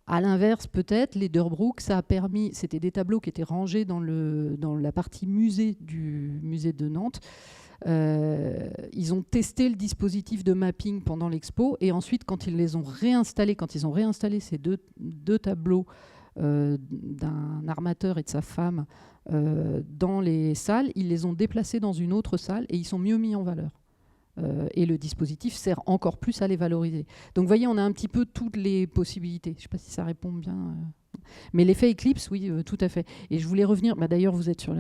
À l'inverse, peut-être, les Derbrook, ça a permis, c'était des tableaux qui étaient rangés dans la partie musée du musée de Nantes. Ils ont testé le dispositif de mapping pendant l'expo, et ensuite, quand ils les ont réinstallés, ces deux tableaux d'un armateur et de sa femme dans les salles, ils les ont déplacés dans une autre salle et ils sont mieux mis en valeur. Et le dispositif sert encore plus à les valoriser. Donc vous voyez, on a un petit peu toutes les possibilités. Je ne sais pas si ça répond bien. Mais l'effet éclipse, oui, tout à fait. Et je voulais revenir, d'ailleurs vous êtes sur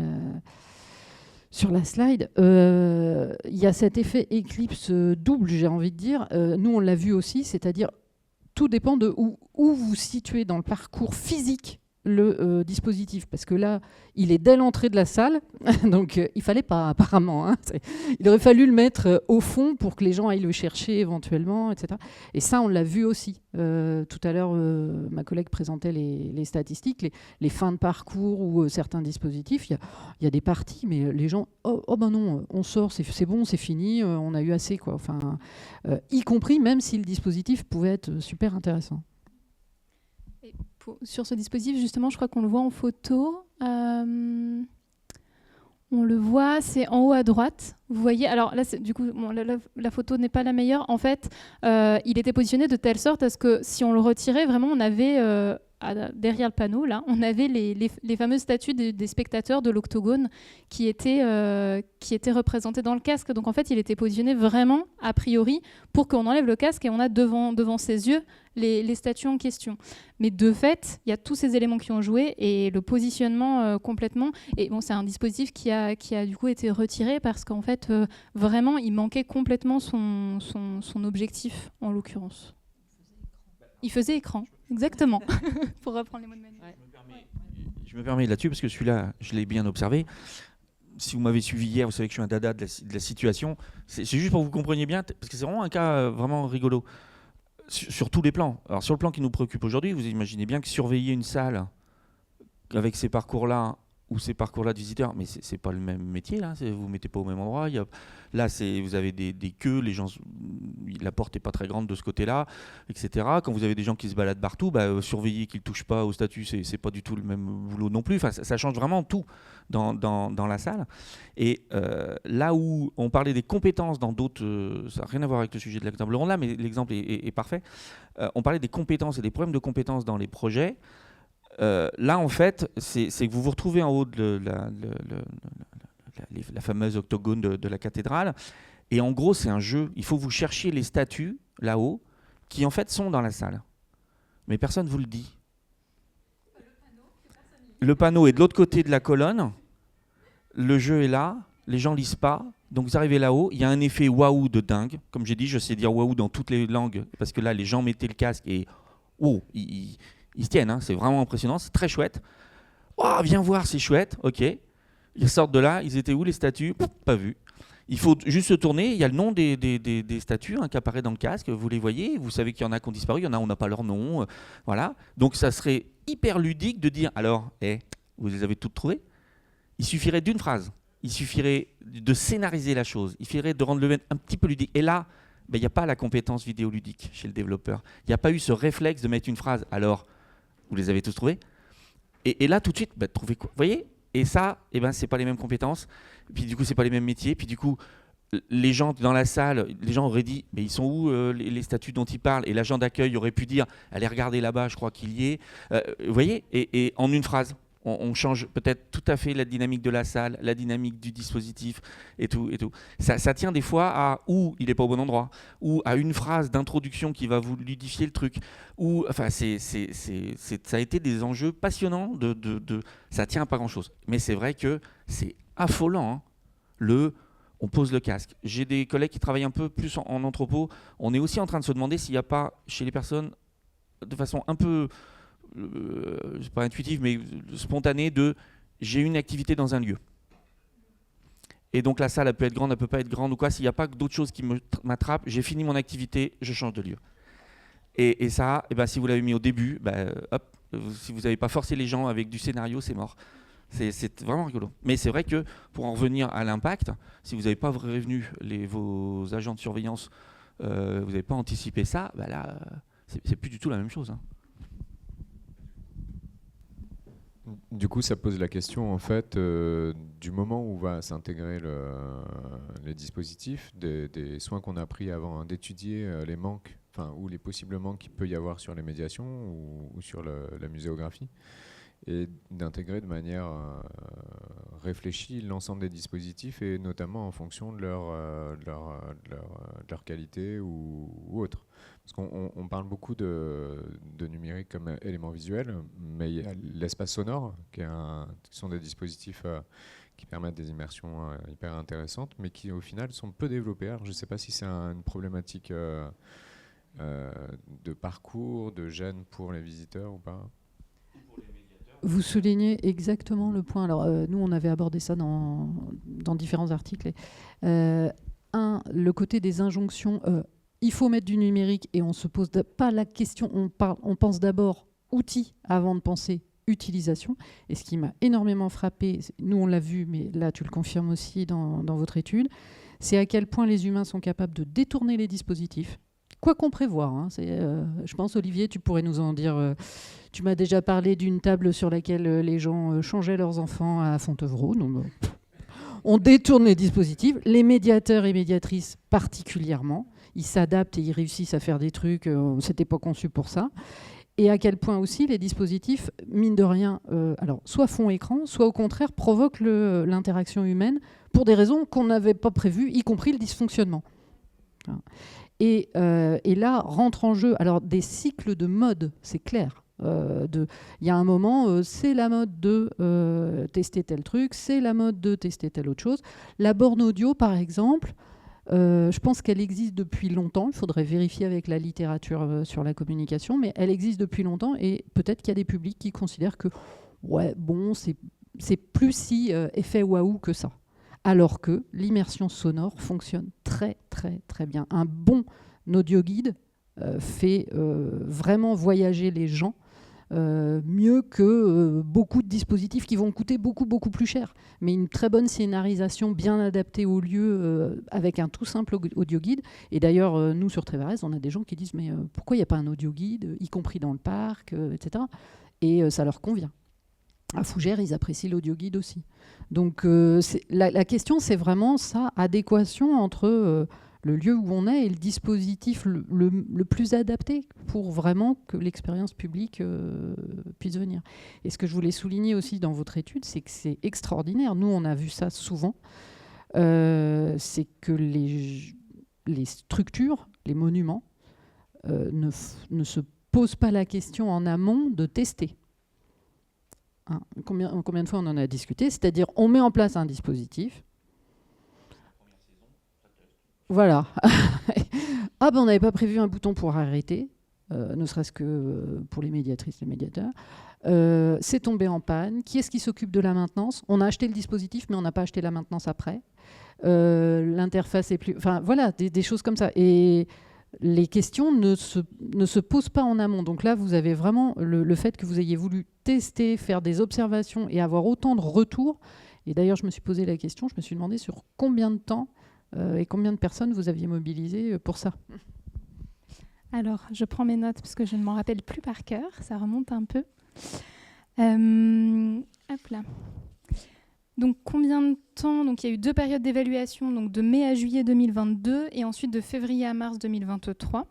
la slide, il y a cet effet éclipse double, j'ai envie de dire. Nous, on l'a vu aussi, c'est-à-dire tout dépend de où vous situez dans le parcours physique le dispositif. Parce que là, il est dès l'entrée de la salle, donc il ne fallait pas apparemment. Hein, il aurait fallu le mettre au fond pour que les gens aillent le chercher éventuellement, etc. Et ça, on l'a vu aussi. Tout à l'heure, ma collègue présentait les statistiques, les fins de parcours ou certains dispositifs. Il y a des parties, mais les gens, oh ben non, on sort, c'est bon, c'est fini, on a eu assez, quoi. Enfin, y compris même si le dispositif pouvait être super intéressant. Sur ce dispositif, justement, je crois qu'on le voit en photo. On le voit, c'est en haut à droite. Vous voyez, alors là, du coup, bon, la photo n'est pas la meilleure. En fait, il était positionné de telle sorte à ce que si on le retirait, vraiment, on avait derrière le panneau, là, on avait les fameuses statues des spectateurs de l'octogone qui étaient représentés dans le casque. Donc en fait, il était positionné vraiment, a priori, pour qu'on enlève le casque et on a devant ses yeux les statues en question. Mais de fait, il y a tous ces éléments qui ont joué et le positionnement complètement. Et bon, c'est un dispositif qui a du coup été retiré parce qu'en fait, vraiment, il manquait complètement son objectif, en l'occurrence. Il faisait écran, exactement, pour reprendre les mots de Manu. Je me permets là-dessus, parce que celui-là, je l'ai bien observé. si vous m'avez suivi hier, vous savez que je suis un dada de la situation. C'est juste pour que vous compreniez bien, parce que c'est vraiment un cas vraiment rigolo. Sur tous les plans. Alors sur le plan qui nous préoccupe aujourd'hui, vous imaginez bien que surveiller une salle avec ces parcours-là ou ces parcours-là de visiteurs, mais c'est pas le même métier, là. Vous mettez pas au même endroit. Là, vous avez des queues, les gens, la porte est pas très grande de ce côté-là, etc. Quand vous avez des gens qui se baladent partout, surveiller qu'ils touchent pas au statut, c'est pas du tout le même boulot non plus. Enfin, ça change vraiment tout dans la salle. Et là où on parlait des compétences dans d'autres, ça n'a rien à voir avec le sujet de la table ronde là, mais l'exemple est parfait. On parlait des compétences et des problèmes de compétences dans les projets. Là, en fait, c'est que vous vous retrouvez en haut de la fameuse octogone de la cathédrale. Et en gros, c'est un jeu. Il faut que vous cherchiez les statues, là-haut, qui en fait sont dans la salle. Mais personne ne vous le dit. Le panneau est de l'autre côté de la colonne. Le jeu est là. Les gens ne lisent pas. Donc vous arrivez là-haut. Il y a un effet waouh de dingue. Comme j'ai dit, je sais dire waouh dans toutes les langues. Parce que là, les gens mettaient le casque et... Oh, ils se tiennent, hein, c'est vraiment impressionnant, c'est très chouette. Oh, viens voir, c'est chouette, ok. Ils sortent de là, ils étaient où les statues? Pas vu. Il faut juste se tourner, il y a le nom des statues qui apparaît dans le casque, vous les voyez, vous savez qu'il y en a qui ont disparu, il y en a on n'a pas leur nom, voilà. Donc ça serait hyper ludique de dire, alors, vous les avez toutes trouvées? Il suffirait d'une phrase, il suffirait de scénariser la chose, il suffirait de rendre le un petit peu ludique. Et là, il n'y a pas la compétence vidéoludique chez le développeur. Il n'y a pas eu ce réflexe de mettre une phrase, alors... Vous les avez tous trouvés. Et là, tout de suite, trouvez quoi? Vous voyez? Et ça, c'est pas les mêmes compétences. Puis du coup, c'est pas les mêmes métiers. Puis du coup, les gens dans la salle, les gens auraient dit, mais ils sont où les statuts dont ils parlent? Et l'agent d'accueil aurait pu dire, allez regarder là-bas, je crois qu'il y est. Vous voyez? Et en une phrase, on change peut-être tout à fait la dynamique de la salle, la dynamique du dispositif et tout. Ça tient des fois à où il n'est pas au bon endroit, ou à une phrase d'introduction qui va vous ludifier le truc. Ou, enfin, ça a été des enjeux passionnants. Ça tient à pas grand-chose. Mais c'est vrai que c'est affolant. Hein, on pose le casque. J'ai des collègues qui travaillent un peu plus en entrepôt. On est aussi en train de se demander s'il n'y a pas chez les personnes, de façon un peu... c'est pas intuitif, mais spontané j'ai une activité dans un lieu. Et donc la salle, elle peut être grande, elle peut pas être grande ou quoi. S'il n'y a pas d'autres choses qui m'attrapent, j'ai fini mon activité, je change de lieu. Et ça, si vous l'avez mis au début, hop, si vous n'avez pas forcé les gens avec du scénario, c'est mort. C'est vraiment rigolo. Mais c'est vrai que pour en revenir à l'impact, si vous n'avez pas prévenu vos agents de surveillance, vous n'avez pas anticipé ça, là, c'est plus du tout la même chose. Hein. Du coup, ça pose la question en fait du moment où va s'intégrer les dispositifs, des soins qu'on a pris avant, d'étudier les manques, ou les possibles manques qu'il peut y avoir sur les médiations ou sur la muséographie, et d'intégrer de manière réfléchie l'ensemble des dispositifs, et notamment en fonction de leur qualité ou autre. Parce qu'on parle beaucoup de numérique comme élément visuel, mais il y a l'espace sonore, qui sont des dispositifs qui permettent des immersions hyper intéressantes, mais qui au final sont peu développés. Alors, je ne sais pas si c'est une problématique de parcours, de gêne pour les visiteurs ou pas. Vous soulignez exactement le point. Alors, nous, on avait abordé ça dans différents articles. Le côté des injonctions, il faut mettre du numérique et on ne se pose pas la question, on pense d'abord outils avant de penser utilisation. Et ce qui m'a énormément frappé, nous on l'a vu, mais là tu le confirmes aussi dans votre étude, c'est à quel point les humains sont capables de détourner les dispositifs. Quoi qu'on prévoit. Hein, je pense, Olivier, tu pourrais nous en dire... tu m'as déjà parlé d'une table sur laquelle les gens changeaient leurs enfants à Fontevraud. On détourne les dispositifs. Les médiateurs et médiatrices particulièrement. Ils s'adaptent et ils réussissent à faire des trucs. C'était pas conçu pour ça. Et à quel point aussi les dispositifs, mine de rien, soit fond écran, soit au contraire provoquent l'interaction humaine pour des raisons qu'on n'avait pas prévues, y compris le dysfonctionnement. Et là, rentre en jeu des cycles de mode, c'est clair. Il y a un moment, c'est la mode de tester tel truc, c'est la mode de tester telle autre chose. La borne audio, par exemple, je pense qu'elle existe depuis longtemps. Il faudrait vérifier avec la littérature sur la communication, mais elle existe depuis longtemps et peut-être qu'il y a des publics qui considèrent que, c'est plus si effet waouh que ça. alors que l'immersion sonore fonctionne très très très bien. Un bon audio-guide fait vraiment voyager les gens mieux que beaucoup de dispositifs qui vont coûter beaucoup plus cher. Mais une très bonne scénarisation bien adaptée au lieu avec un tout simple audio-guide. Et d'ailleurs, nous sur Trévarez, on a des gens qui disent mais pourquoi il n'y a pas un audio-guide, y compris dans le parc, etc. Et ça leur convient. À Fougères, ils apprécient l'audio-guide aussi. Donc la question, c'est vraiment ça, adéquation entre le lieu où on est et le dispositif le plus adapté pour vraiment que l'expérience publique puisse venir. Et ce que je voulais souligner aussi dans votre étude, c'est que c'est extraordinaire. Nous, on a vu ça souvent. C'est que les structures, les monuments, ne se posent pas la question en amont de tester. Hein, combien de fois on en a discuté? C'est-à-dire, on met en place un dispositif. Voilà. Ah ben on n'avait pas prévu un bouton pour arrêter, ne serait-ce que pour les médiatrices, les médiateurs. C'est tombé en panne. Qui est-ce qui s'occupe de la maintenance? On a acheté le dispositif, mais on n'a pas acheté la maintenance après. L'interface est plus... Enfin voilà, des choses comme ça. Et les questions ne se posent pas en amont. Donc là, vous avez vraiment le fait que vous ayez voulu tester, faire des observations et avoir autant de retours. Et d'ailleurs, je me suis posé la question, je me suis demandé sur combien de temps et combien de personnes vous aviez mobilisé pour ça? Alors, je prends mes notes parce que je ne m'en rappelle plus par cœur. Ça remonte un peu. Hop là. Donc, combien de temps? Donc, il y a eu 2 périodes d'évaluation, donc de mai à juillet 2022 et ensuite de février à mars 2023.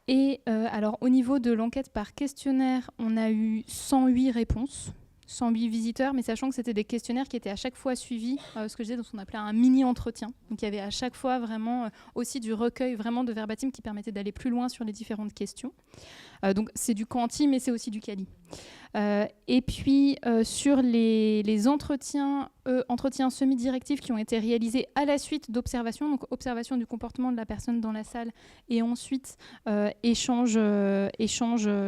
Et alors, au niveau de l'enquête par questionnaire, on a eu 108 réponses. 108 visiteurs, mais sachant que c'était des questionnaires qui étaient à chaque fois suivis, ce que je disais, donc on appelait un mini-entretien. Donc il y avait à chaque fois vraiment aussi du recueil vraiment de verbatim qui permettait d'aller plus loin sur les différentes questions. Donc c'est du quanti, mais c'est aussi du quali. Et puis sur les entretiens semi-directifs qui ont été réalisés à la suite d'observations, donc observation du comportement de la personne dans la salle et ensuite échange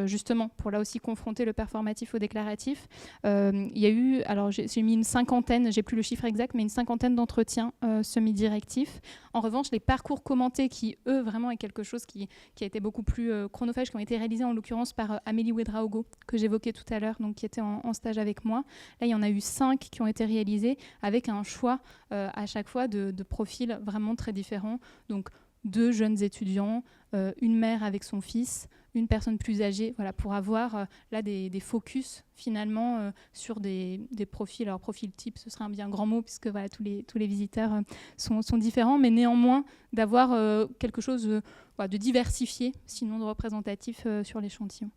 justement pour là aussi confronter le performatif au déclaratif. Il y a eu, alors j'ai mis une cinquantaine, j'ai plus le chiffre exact, mais une cinquantaine d'entretiens semi-directifs. En revanche, les parcours commentés qui, eux, vraiment est quelque chose qui a été beaucoup plus chronophage, qui ont été réalisés en l'occurrence par Amélie Ouedraogo, que j'évoquais tout à l'heure, donc qui était en stage avec moi. Là, il y en a eu 5 qui ont été réalisés avec un choix à chaque fois de profils vraiment très différents. Donc 2 jeunes étudiants, une mère avec son fils, une personne plus âgée, voilà, pour avoir là des focus finalement sur des profils. Alors profil type, ce serait un bien grand mot puisque voilà, tous les visiteurs sont différents, mais néanmoins d'avoir quelque chose de diversifié, sinon de représentatif sur l'échantillon.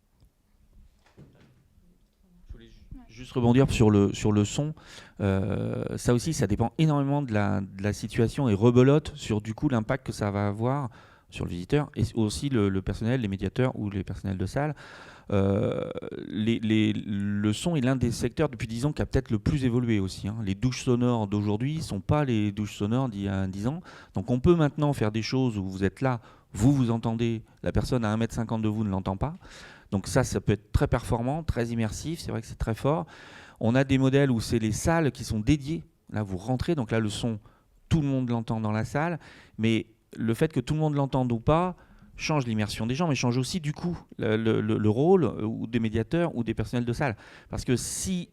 Juste rebondir sur le son, ça aussi, ça dépend énormément de la situation et rebelote sur du coup l'impact que ça va avoir sur le visiteur et aussi le personnel, les médiateurs ou les personnels de salle. Le son est l'un des secteurs depuis 10 ans qui a peut-être le plus évolué aussi. Hein. Les douches sonores d'aujourd'hui ne sont pas les douches sonores d'il y a 10 ans. Donc on peut maintenant faire des choses où vous êtes là, vous entendez, la personne à 1,50 m de vous ne l'entend pas. Donc ça peut être très performant, très immersif, c'est vrai que c'est très fort. On a des modèles où c'est les salles qui sont dédiées. Là, vous rentrez, donc là, le son, tout le monde l'entend dans la salle. Mais le fait que tout le monde l'entende ou pas change l'immersion des gens, mais change aussi du coup le rôle ou des médiateurs ou des personnels de salle. Parce que s'il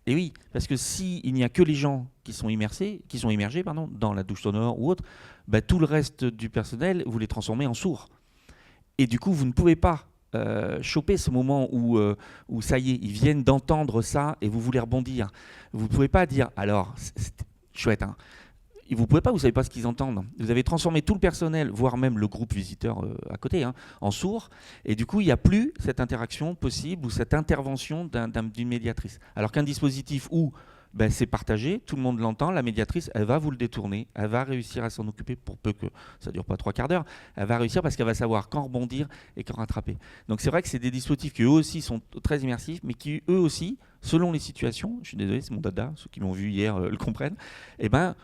n'y a que les gens qui sont immergés dans la douche sonore ou autre, tout le reste du personnel, vous les transformez en sourds. Et du coup, vous ne pouvez pas choper ce moment où ça y est, ils viennent d'entendre ça et vous voulez rebondir. Vous ne pouvez pas dire, alors, c'est chouette, hein. Vous ne pouvez pas, vous ne savez pas ce qu'ils entendent. Vous avez transformé tout le personnel, voire même le groupe visiteur à côté, hein, en sourds. Et du coup, il n'y a plus cette interaction possible ou cette intervention d'une médiatrice. Alors qu'un dispositif où c'est partagé, tout le monde l'entend, la médiatrice, elle va vous le détourner, elle va réussir à s'en occuper pour peu que ça ne dure pas 3/4 d'heure. Elle va réussir parce qu'elle va savoir quand rebondir et quand rattraper. Donc c'est vrai que c'est des dispositifs qui eux aussi sont très immersifs, mais qui eux aussi selon les situations, je suis désolé, c'est mon dada, ceux qui l'ont vu hier le comprennent,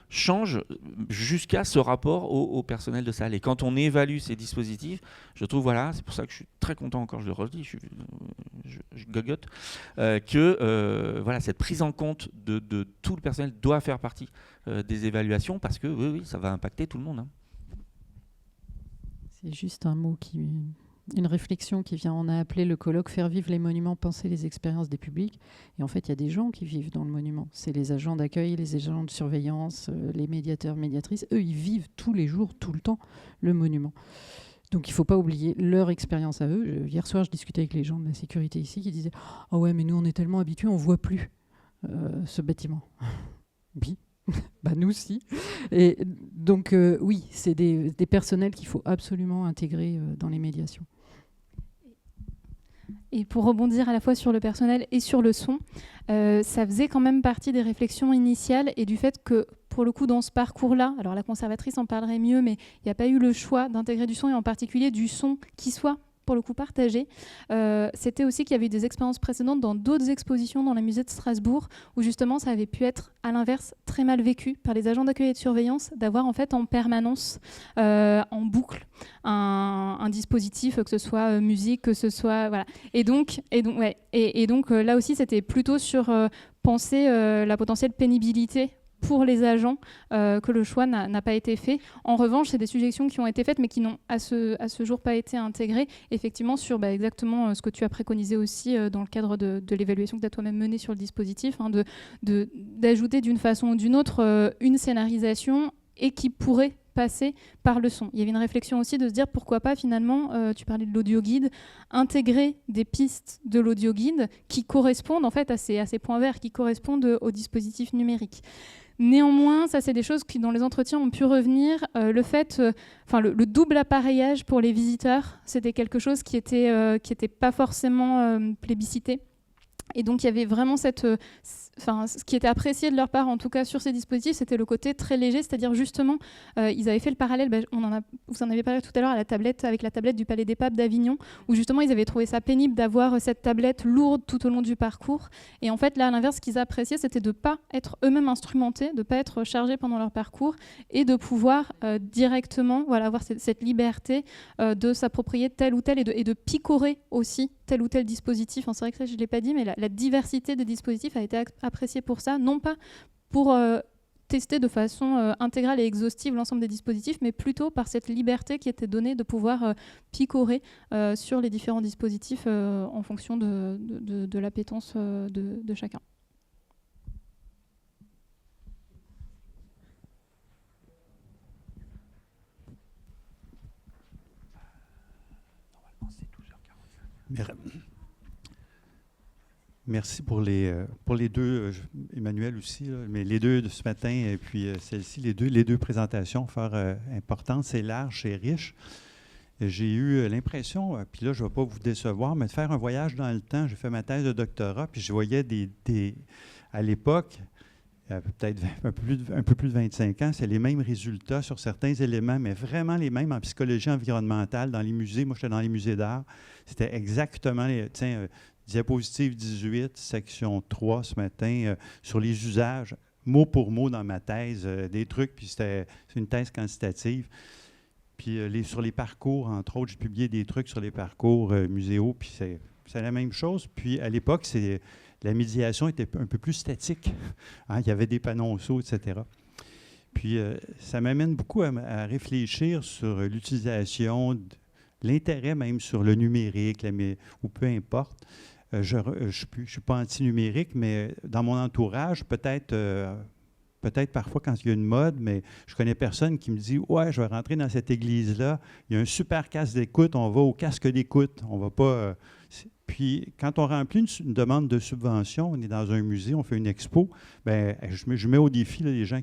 change jusqu'à ce rapport au personnel de salle. Et quand on évalue ces dispositifs, je trouve, voilà, c'est pour ça que je suis très content encore, je le redis, je gogote, voilà, cette prise en compte de tout le personnel doit faire partie des évaluations, parce que oui, ça va impacter tout le monde. Hein. C'est juste un mot une réflexion qui vient. On a appelé le colloque « Faire vivre les monuments, penser les expériences des publics ». Et en fait, il y a des gens qui vivent dans le monument. C'est les agents d'accueil, les agents de surveillance, les médiateurs, médiatrices. Eux, ils vivent tous les jours, tout le temps, le monument. Donc il ne faut pas oublier leur expérience à eux. Hier soir, je discutais avec les gens de la sécurité ici qui disaient « Ah ouais, mais nous, on est tellement habitués, on ne voit plus ce bâtiment. » Oui. Nous aussi. Et donc, oui, c'est des personnels qu'il faut absolument intégrer dans les médiations. Et pour rebondir à la fois sur le personnel et sur le son, ça faisait quand même partie des réflexions initiales et du fait que, pour le coup, dans ce parcours-là, alors la conservatrice en parlerait mieux, mais il n'y a pas eu le choix d'intégrer du son, et en particulier du son qui soit pour le coup partagé. C'était aussi qu'il y avait eu des expériences précédentes dans d'autres expositions dans le musée de Strasbourg où justement ça avait pu être à l'inverse très mal vécu par les agents d'accueil et de surveillance d'avoir en fait en permanence en boucle un dispositif, que ce soit musique, que ce soit voilà. Et donc là aussi c'était plutôt sur penser la potentielle pénibilité pour les agents que le choix n'a pas été fait. En revanche, c'est des suggestions qui ont été faites mais qui n'ont à ce jour pas été intégrées, effectivement sur exactement ce que tu as préconisé aussi dans le cadre de l'évaluation que tu as toi-même menée sur le dispositif, hein, d'ajouter d'une façon ou d'une autre une scénarisation et qui pourrait passer par le son. Il y avait une réflexion aussi de se dire pourquoi pas finalement, tu parlais de l'audio guide, intégrer des pistes de l'audio guide qui correspondent en fait à ces points verts, qui correspondent au dispositif numérique. Néanmoins, ça c'est des choses qui dans les entretiens ont pu revenir. Le fait, le double appareillage pour les visiteurs, c'était quelque chose qui était pas forcément plébiscité. Et donc il y avait vraiment ce qui était apprécié de leur part, en tout cas sur ces dispositifs, c'était le côté très léger, c'est-à-dire justement, ils avaient fait le parallèle, vous en avez parlé tout à l'heure avec la tablette du Palais des Papes d'Avignon, où justement ils avaient trouvé ça pénible d'avoir cette tablette lourde tout au long du parcours. Et en fait, là, à l'inverse, ce qu'ils appréciaient, c'était de ne pas être eux-mêmes instrumentés, de ne pas être chargés pendant leur parcours, et de pouvoir directement avoir cette liberté de s'approprier tel ou tel, et de picorer aussi tel ou tel dispositif. C'est vrai que ça, je ne l'ai pas dit, mais la diversité des dispositifs a été appréciée pour ça, non pas pour tester de façon intégrale et exhaustive l'ensemble des dispositifs, mais plutôt par cette liberté qui était donnée de pouvoir picorer sur les différents dispositifs en fonction de l'appétence de chacun. Merci pour les deux, Emmanuel aussi, là, mais les deux de ce matin et puis celle-ci, les deux présentations fort importantes, c'est large, c'est riche. J'ai eu l'impression, puis là je ne vais pas vous décevoir, mais de faire un voyage dans le temps. J'ai fait ma thèse de doctorat, puis je voyais à l'époque, peut-être un peu plus de 25 ans, c'est les mêmes résultats sur certains éléments, mais vraiment les mêmes en psychologie environnementale, dans les musées. Moi, j'étais dans les musées d'art. C'était exactement diapositive 18, section 3 ce matin, sur les usages, mot pour mot dans ma thèse, des trucs, puis c'est une thèse quantitative. Puis sur les parcours, entre autres, j'ai publié des trucs sur les parcours muséaux, puis c'est la même chose. Puis à l'époque, la médiation était un peu plus statique. Hein, il y avait des panonceaux, etc. Puis ça m'amène beaucoup à réfléchir sur l'utilisation, l'intérêt même sur le numérique, ou peu importe. Je ne suis pas anti-numérique, mais dans mon entourage, peut-être parfois quand il y a une mode, mais je connais personne qui me dit « Ouais, je vais rentrer dans cette église-là, il y a un super casque d'écoute, on va au casque d'écoute, on va pas... » Puis, quand on remplit une demande de subvention, on est dans un musée, on fait une expo, bien, je mets au défi là, les gens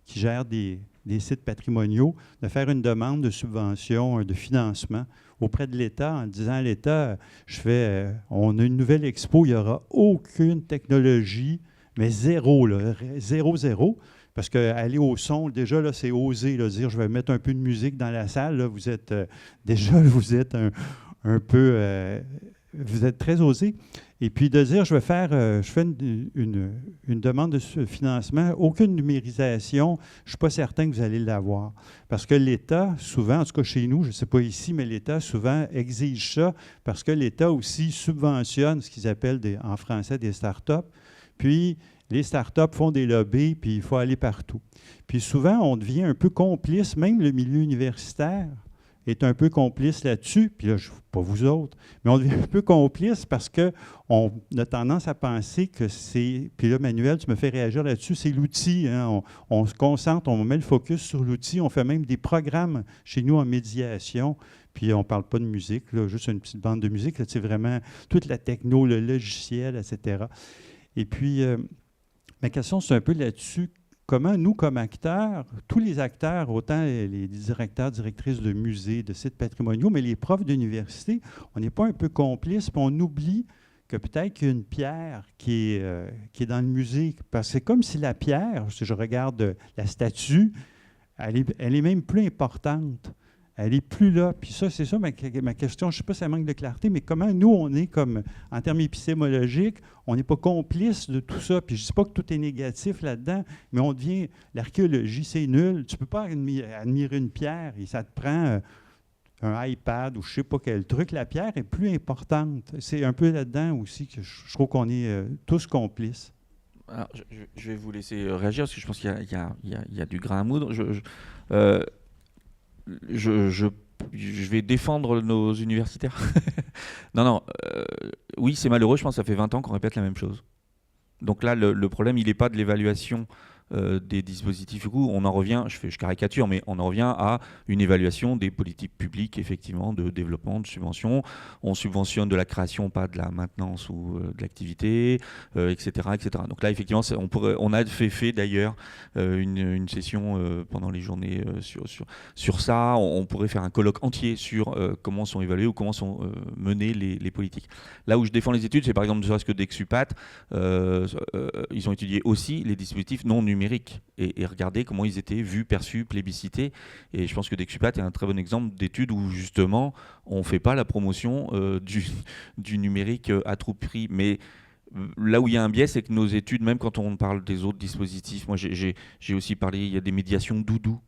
qui gèrent des sites patrimoniaux de faire une demande de subvention, de financement auprès de l'État en disant à l'État, on a une nouvelle expo, il n'y aura aucune technologie, mais zéro, zéro. Parce qu'aller au son, déjà, là, c'est oser là, dire je vais mettre un peu de musique dans la salle. Là, vous êtes un peu... vous êtes très osé. Et puis de dire, je fais une demande de financement, aucune numérisation, je ne suis pas certain que vous allez l'avoir. Parce que l'État, souvent, en tout cas chez nous, je ne sais pas ici, mais l'État souvent exige ça parce que l'État aussi subventionne ce qu'ils appellent en français des startups. Puis les startups font des lobbies, puis il faut aller partout. Puis souvent, on devient un peu complice, même le milieu universitaire est un peu complice là-dessus, puis là, pas vous autres, mais on devient un peu complice parce qu'on a tendance à penser que c'est... Puis là, Manuel, tu me fais réagir là-dessus, c'est l'outil. Hein, on se concentre, on met le focus sur l'outil, on fait même des programmes chez nous en médiation, puis on ne parle pas de musique, là, juste une petite bande de musique, c'est vraiment toute la techno, le logiciel, etc. Et puis, ma question, c'est un peu là-dessus. Comment nous, comme acteurs, tous les acteurs, autant les directeurs, directrices de musées, de sites patrimoniaux, mais les profs d'université, on n'est pas un peu complices, puis on oublie que peut-être qu'il y a une pierre qui est dans le musée. Parce que c'est comme si la pierre, si je regarde la statue, elle est même plus importante. Elle n'est plus là. Puis ça, c'est ça ma question. Je ne sais pas si ça manque de clarté, mais comment nous, on est comme, en termes épistémologiques, on n'est pas complice de tout ça. Puis je ne dis pas que tout est négatif là-dedans, mais on devient, l'archéologie, c'est nul. Tu ne peux pas admirer une pierre et ça te prend un iPad ou je ne sais pas quel truc. La pierre est plus importante. C'est un peu là-dedans aussi que je trouve qu'on est tous complices. Alors, je vais vous laisser réagir parce que je pense qu'il y a du grain à moudre. Je vais défendre nos universitaires. Non, oui, c'est malheureux, je pense que ça fait 20 ans qu'on répète la même chose. Donc là, le problème, il n'est pas de l'évaluation des dispositifs. Du coup, on en revient, je caricature, mais on en revient à une évaluation des politiques publiques, effectivement, de développement, de subvention. On subventionne de la création, pas de la maintenance ou de l'activité, etc., etc. Donc là, effectivement, on a fait d'ailleurs une session pendant les journées sur ça. On pourrait faire un colloque entier sur comment sont évaluées ou comment sont menées les politiques. Là où je défends les études, c'est par exemple, ne serait-ce que d'Exupat, ils ont étudié aussi les dispositifs non numériques et regarder comment ils étaient vus, perçus, plébiscités. Et je pense que Dexupat est un très bon exemple d'étude où justement on ne fait pas la promotion du numérique à tout prix. Mais là où il y a un biais, c'est que nos études, même quand on parle des autres dispositifs, moi j'ai aussi parlé, il y a des médiations doudou.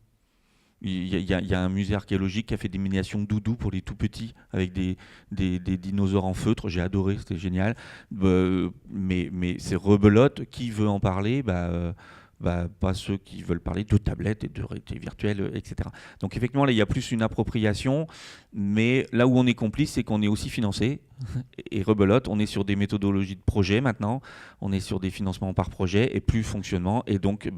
Il y a un musée archéologique qui a fait des médiations doudou pour les tout petits avec des dinosaures en feutre. J'ai adoré, c'était génial. Mais c'est rebelote. Qui veut en parler ? Pas ceux qui veulent parler de tablettes et de réalité virtuelle, etc. Donc effectivement, là, il y a plus une appropriation, mais là où on est complice, c'est qu'on est aussi financé, et rebelote, on est sur des méthodologies de projet maintenant, on est sur des financements par projet, et plus fonctionnement, et donc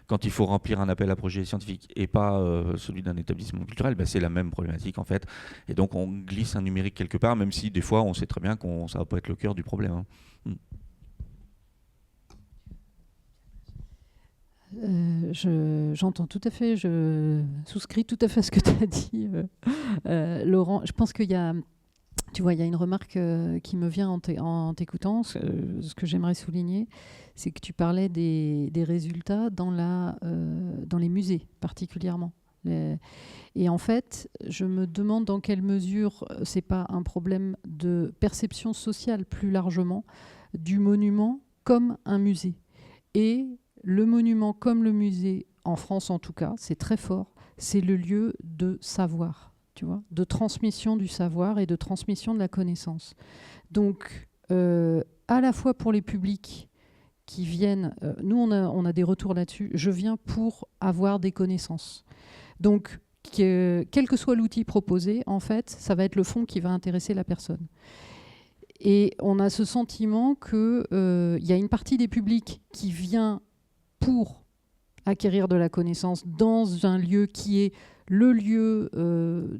quand il faut remplir un appel à projet scientifique, et pas celui d'un établissement culturel, c'est la même problématique en fait, et donc on glisse un numérique quelque part, même si des fois on sait très bien que ça va pas être le cœur du problème. Hein. J'entends tout à fait, je souscris tout à fait à ce que tu as dit, Laurent. Je pense qu'il y a, tu vois, il y a une remarque qui me vient en t'écoutant. Ce que j'aimerais souligner, c'est que tu parlais des résultats dans les musées particulièrement. Et en fait, je me demande dans quelle mesure c'est pas un problème de perception sociale plus largement du monument comme un musée. Et le monument comme le musée, en France en tout cas, c'est très fort, c'est le lieu de savoir, tu vois, de transmission du savoir et de transmission de la connaissance. Donc, à la fois pour les publics qui viennent, nous on a des retours là-dessus, je viens pour avoir des connaissances. Donc, quel que soit l'outil proposé, en fait, ça va être le fond qui va intéresser la personne. Et on a ce sentiment qu'il y a une partie des publics qui vient pour acquérir de la connaissance dans un lieu qui est le lieu,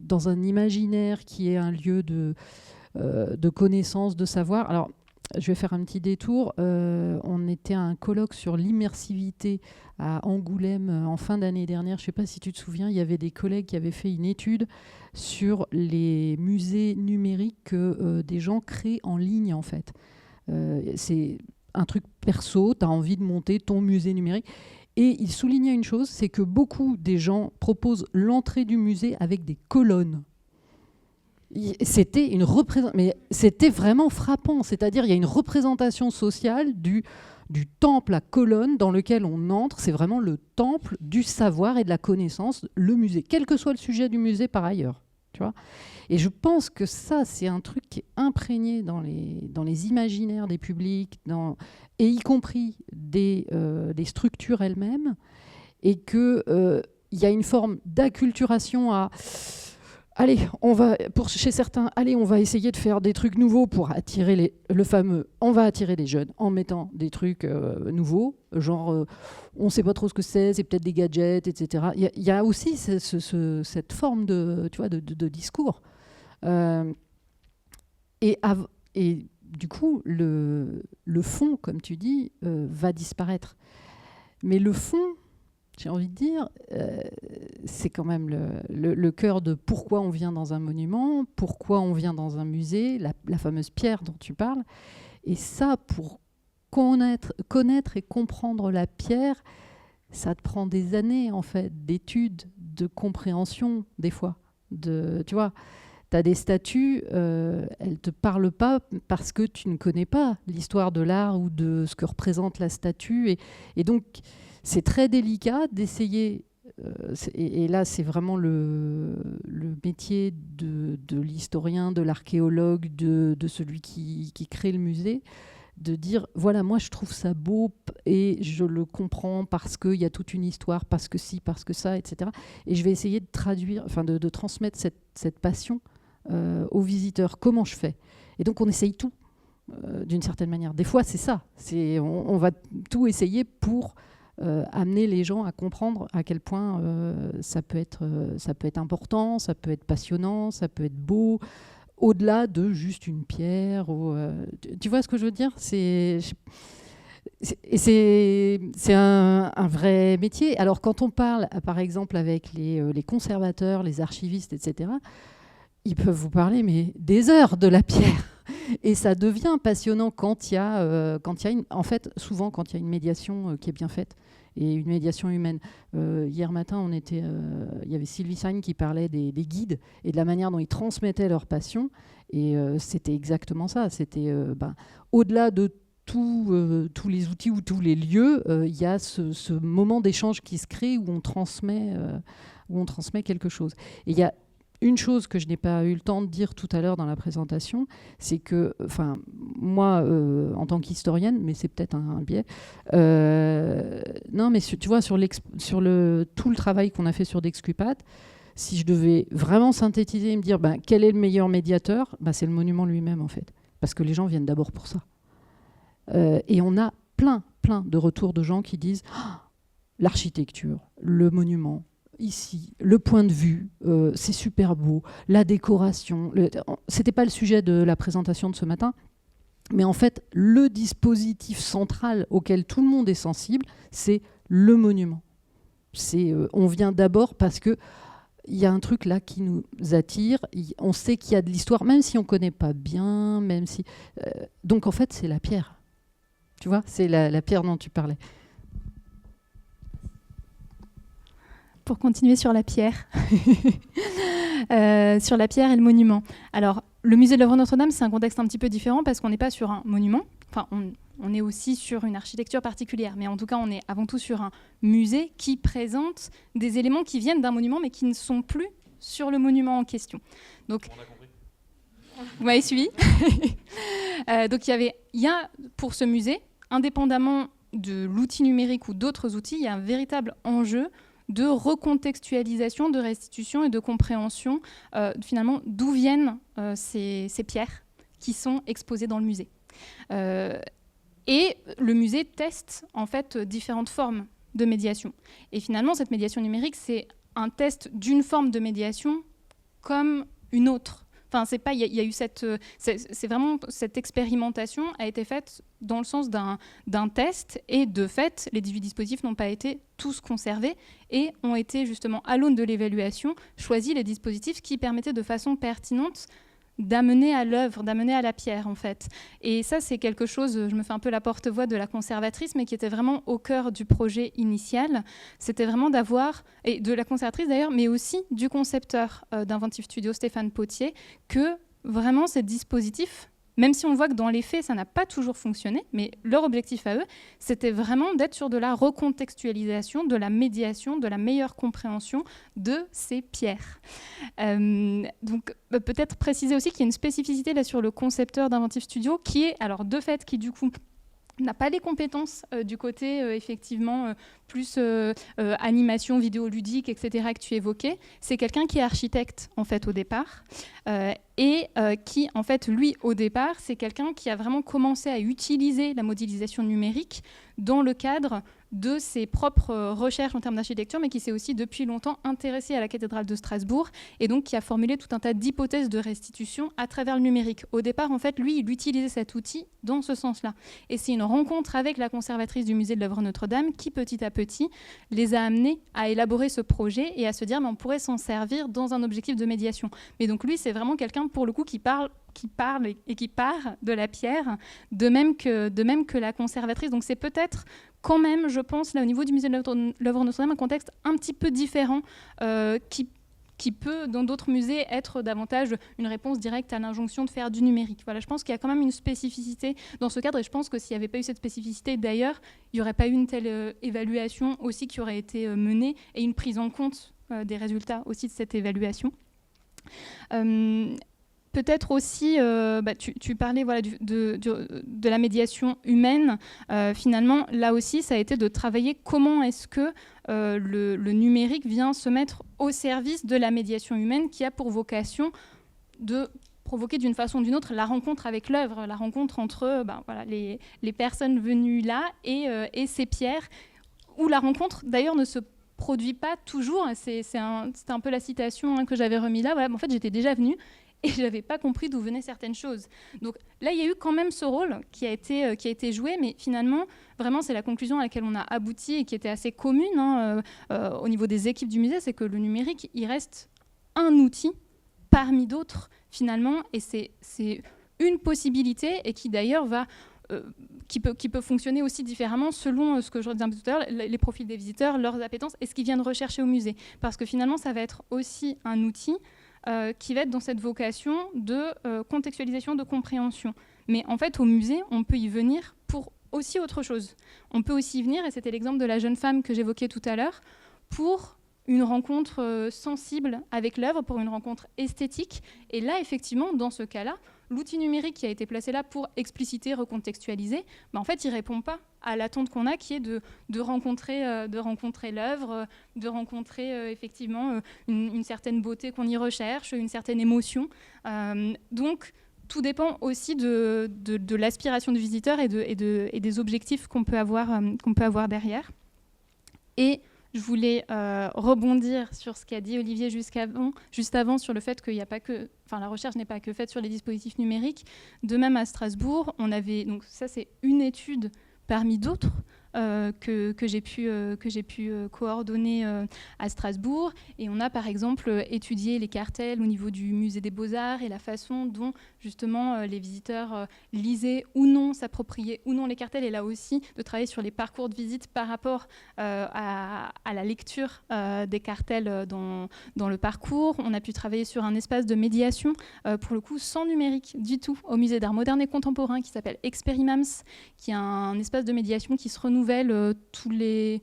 dans un imaginaire qui est un lieu de connaissance, de savoir. Alors, je vais faire un petit détour. On était à un colloque sur l'immersivité à Angoulême en fin d'année dernière. Je ne sais pas si tu te souviens, il y avait des collègues qui avaient fait une étude sur les musées numériques que des gens créent en ligne, en fait. C'est un truc perso, tu as envie de monter ton musée numérique. Et il soulignait une chose, c'est que beaucoup des gens proposent l'entrée du musée avec des colonnes. C'était une mais c'était vraiment frappant. C'est-à-dire, il y a une représentation sociale du temple à colonnes dans lequel on entre. C'est vraiment le temple du savoir et de la connaissance, le musée, quel que soit le sujet du musée par ailleurs. Tu vois ? Et je pense que ça, c'est un truc qui est imprégné dans les imaginaires des publics, et y compris des structures elles-mêmes, et qu'il y a une forme d'acculturation à... Allez, chez certains, on va essayer de faire des trucs nouveaux pour attirer le fameux. On va attirer les jeunes en mettant des trucs nouveaux, genre on ne sait pas trop ce que c'est peut-être des gadgets, etc. Il y a aussi cette forme de discours. Et du coup, le fond, comme tu dis, va disparaître. Mais le fond, j'ai envie de dire, c'est quand même le cœur de pourquoi on vient dans un monument, pourquoi on vient dans un musée, la fameuse pierre dont tu parles. Et ça, pour connaître et comprendre la pierre, ça te prend des années, en fait, d'études, de compréhension, des fois. Tu vois, tu as des statues, elles ne te parlent pas parce que tu ne connais pas l'histoire de l'art ou de ce que représente la statue. Et donc, c'est très délicat d'essayer, et là c'est vraiment le métier de l'historien, de l'archéologue, de celui qui crée le musée, de dire, voilà, moi je trouve ça beau et je le comprends parce qu'il y a toute une histoire, parce que si, parce que ça, etc. Et je vais essayer de traduire, enfin de transmettre cette passion aux visiteurs. Comment je fais ? Et donc on essaye tout, d'une certaine manière. Des fois c'est ça, on va tout essayer pour... amener les gens à comprendre à quel point ça peut être important, ça peut être passionnant, ça peut être beau, au-delà de juste une pierre. Tu vois ce que je veux dire ? C'est un vrai métier. Alors quand on parle, par exemple, avec les conservateurs, les archivistes, etc., ils peuvent vous parler mais des heures de la pierre. Et ça devient passionnant quand il y a en fait, souvent quand il y a une médiation qui est bien faite et une médiation humaine. Hier matin, il y avait Sylvie Sagne qui parlait des guides et de la manière dont ils transmettaient leur passion. Et c'était exactement ça. C'était au-delà de tous les outils ou tous les lieux, il y a ce moment d'échange qui se crée où on transmet quelque chose. Et il y a une chose que je n'ai pas eu le temps de dire tout à l'heure dans la présentation, c'est que, moi, en tant qu'historienne, mais c'est peut-être un biais, non, mais tu vois, sur tout le travail qu'on a fait sur Dexcupat, si je devais vraiment synthétiser et me dire quel est le meilleur médiateur, c'est le monument lui-même, en fait. Parce que les gens viennent d'abord pour ça. Et on a plein de retours de gens qui disent l'architecture, le monument, ici, le point de vue, c'est super beau, la décoration. C'était pas le sujet de la présentation de ce matin, mais en fait, le dispositif central auquel tout le monde est sensible, c'est le monument. On vient d'abord parce que il y a un truc là qui nous attire. On sait qu'il y a de l'histoire, même si on connaît pas bien, même si. Donc en fait, c'est la pierre. Tu vois, c'est la pierre dont tu parlais. Pour continuer sur la pierre, sur la pierre et le monument. Alors, le musée de l'œuvre Notre-Dame, c'est un contexte un petit peu différent parce qu'on n'est pas sur un monument. Enfin, on est aussi sur une architecture particulière, mais en tout cas, on est avant tout sur un musée qui présente des éléments qui viennent d'un monument, mais qui ne sont plus sur le monument en question. Donc, on a compris. Vous m'avez suivi. Donc, il y a pour ce musée, indépendamment de l'outil numérique ou d'autres outils, il y a un véritable enjeu de recontextualisation, de restitution et de compréhension finalement d'où viennent ces pierres qui sont exposées dans le musée. Et le musée teste en fait différentes formes de médiation. Et finalement, cette médiation numérique, c'est un test d'une forme de médiation comme une autre. Enfin, c'est pas, il y a eu c'est vraiment cette expérimentation a été faite dans le sens d'un test et de fait, les 18 dispositifs n'ont pas été tous conservés et ont été justement à l'aune de l'évaluation choisis les dispositifs qui permettaient de façon pertinente d'amener à l'œuvre, d'amener à la pierre en fait. Et ça c'est quelque chose, je me fais un peu la porte-voix de la conservatrice, mais qui était vraiment au cœur du projet initial. C'était vraiment d'avoir, et de la conservatrice d'ailleurs, mais aussi du concepteur d'Inventive Studio, Stéphane Potier, que vraiment ces dispositifs, même si on voit que dans les faits, ça n'a pas toujours fonctionné, mais leur objectif à eux, c'était vraiment d'être sur de la recontextualisation, de la médiation, de la meilleure compréhension de ces pierres. Donc, peut-être préciser aussi qu'il y a une spécificité là sur le concepteur d'Inventive Studio, qui est, alors de fait, qui du coup n'a pas les compétences du côté effectivement plus animation vidéoludique, etc. que tu évoquais. C'est quelqu'un qui est architecte en fait au départ et qui en fait lui au départ c'est quelqu'un qui a vraiment commencé à utiliser la modélisation numérique dans le cadre de ses propres recherches en termes d'architecture, mais qui s'est aussi depuis longtemps intéressé à la cathédrale de Strasbourg et donc qui a formulé tout un tas d'hypothèses de restitution à travers le numérique. Au départ, en fait, lui, il utilisait cet outil dans ce sens-là. Et c'est une rencontre avec la conservatrice du musée de l'œuvre Notre-Dame qui, petit à petit, les a amenés à élaborer ce projet et à se dire mais on pourrait s'en servir dans un objectif de médiation. Mais donc lui, c'est vraiment quelqu'un, pour le coup, qui parle et qui part de la pierre, de même que la conservatrice. Donc c'est peut-être quand même, je pense, là au niveau du musée de l'œuvre Notre-Dame, un contexte un petit peu différent qui peut, dans d'autres musées, être davantage une réponse directe à l'injonction de faire du numérique. Voilà, je pense qu'il y a quand même une spécificité dans ce cadre, et je pense que s'il n'y avait pas eu cette spécificité, d'ailleurs, il n'y aurait pas eu une telle évaluation aussi qui aurait été menée, et une prise en compte des résultats aussi de cette évaluation. Peut-être aussi, tu parlais voilà, de la médiation humaine. Finalement, là aussi, ça a été de travailler comment est-ce que le numérique vient se mettre au service de la médiation humaine qui a pour vocation de provoquer d'une façon ou d'une autre la rencontre avec l'œuvre, la rencontre entre voilà, les personnes venues là et ces pierres, où la rencontre d'ailleurs ne se produit pas toujours. C'était un peu la citation que j'avais remis là. Voilà, en fait, j'étais déjà venue et je n'avais pas compris d'où venaient certaines choses. Donc là, il y a eu quand même ce rôle qui a été joué, mais finalement, vraiment, c'est la conclusion à laquelle on a abouti et qui était assez commune au niveau des équipes du musée, c'est que le numérique, il reste un outil parmi d'autres, finalement, et c'est une possibilité, et qui d'ailleurs va... qui peut fonctionner aussi différemment selon ce que je disais tout à l'heure, les profils des visiteurs, leurs appétences et ce qu'ils viennent rechercher au musée. Parce que finalement, ça va être aussi un outil qui va être dans cette vocation de contextualisation, de compréhension. Mais en fait, au musée, on peut y venir pour aussi autre chose. On peut aussi y venir, et c'était l'exemple de la jeune femme que j'évoquais tout à l'heure, pour une rencontre sensible avec l'œuvre, pour une rencontre esthétique. Et là, effectivement, dans ce cas-là, l'outil numérique qui a été placé là pour expliciter, recontextualiser, en fait, il ne répond pas à l'attente qu'on a, qui est de rencontrer l'œuvre, de rencontrer effectivement une certaine beauté qu'on y recherche, une certaine émotion. Donc, tout dépend aussi de l'aspiration du visiteur et des objectifs qu'on peut avoir derrière. Et je voulais rebondir sur ce qu'a dit Olivier juste avant sur le fait qu'il n'y a pas que, la recherche n'est pas que faite sur les dispositifs numériques. De même à Strasbourg, on avait, donc ça c'est une étude parmi d'autres que j'ai pu coordonner à Strasbourg. Et on a par exemple étudié les cartels au niveau du musée des Beaux-Arts et la façon dont justement les visiteurs lisaient ou non, s'appropriaient ou non les cartels. Et là aussi, de travailler sur les parcours de visite par rapport à la lecture des cartels dans le parcours. On a pu travailler sur un espace de médiation, pour le coup sans numérique du tout, au musée d'art moderne et contemporain qui s'appelle Experimams, qui est un espace de médiation qui se renouvelle tous les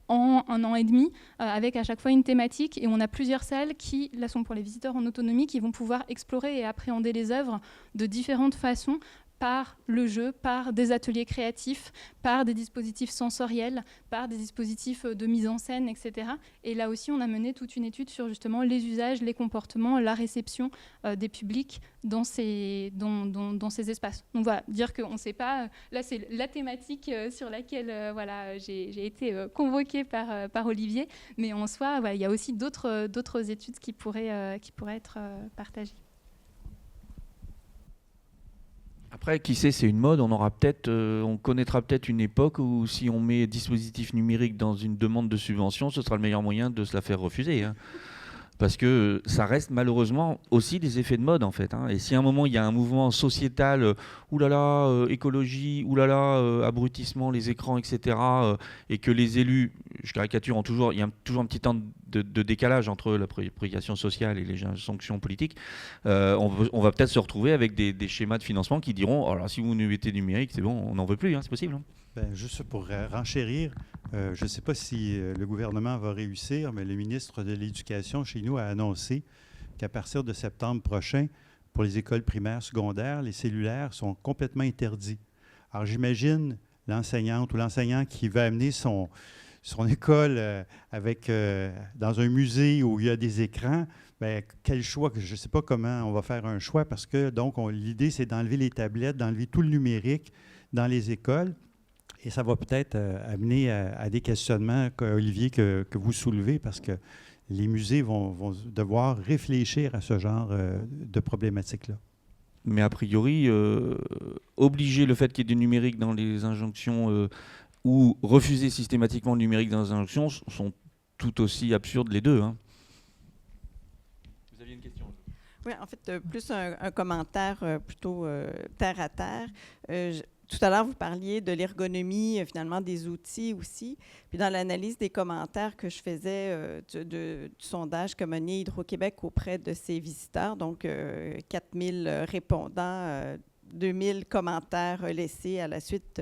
ans, 1 an et demi, avec à chaque fois une thématique. Et on a plusieurs salles qui, là, sont pour les visiteurs en autonomie, qui vont pouvoir explorer et appréhender les œuvres de différentes façons, par le jeu, par des ateliers créatifs, par des dispositifs sensoriels, par des dispositifs de mise en scène, etc. Et là aussi, on a mené toute une étude sur justement les usages, les comportements, la réception des publics dans ces espaces. Donc voilà, dire qu'on ne sait pas, là c'est la thématique sur laquelle j'ai été convoquée par Olivier, mais en soi, il y a aussi d'autres études qui pourraient être partagées. Après, qui sait, c'est une mode. On connaîtra peut-être une époque où si on met dispositif numérique dans une demande de subvention, ce sera le meilleur moyen de se la faire refuser. Hein. Parce que ça reste malheureusement aussi des effets de mode en fait. Et si à un moment il y a un mouvement sociétal, oulala, écologie, oulala, abrutissement, les écrans, etc., et que les élus, je caricature, il y a toujours un petit temps de décalage entre la préoccupation sociale et les sanctions politiques, on va peut-être se retrouver avec des schémas de financement qui diront, alors si vous nous mettez numérique, c'est bon, on n'en veut plus, c'est possible. Juste pour renchérir, je ne sais pas si le gouvernement va réussir, mais le ministre de l'Éducation chez nous a annoncé qu'à partir de septembre prochain, pour les écoles primaires, secondaires, les cellulaires sont complètement interdits. Alors j'imagine l'enseignante ou l'enseignant qui va amener son école dans un musée où il y a des écrans, quel choix? Je ne sais pas comment on va faire un choix parce que donc l'idée, c'est d'enlever les tablettes, d'enlever tout le numérique dans les écoles. Et ça va peut-être amener à des questionnements, Olivier, que vous soulevez, parce que les musées vont devoir réfléchir à ce genre de problématiques-là. Mais a priori, obliger le fait qu'il y ait du numérique dans les injonctions ou refuser systématiquement le numérique dans les injonctions sont tout aussi absurdes les deux. Vous aviez une question? Oui, en fait, plus un commentaire plutôt terre à terre. Tout à l'heure, vous parliez de l'ergonomie, finalement, des outils aussi. Puis dans l'analyse des commentaires que je faisais du sondage qu'a mené Hydro-Québec auprès de ses visiteurs, donc 4000 répondants, 2000 commentaires laissés à la suite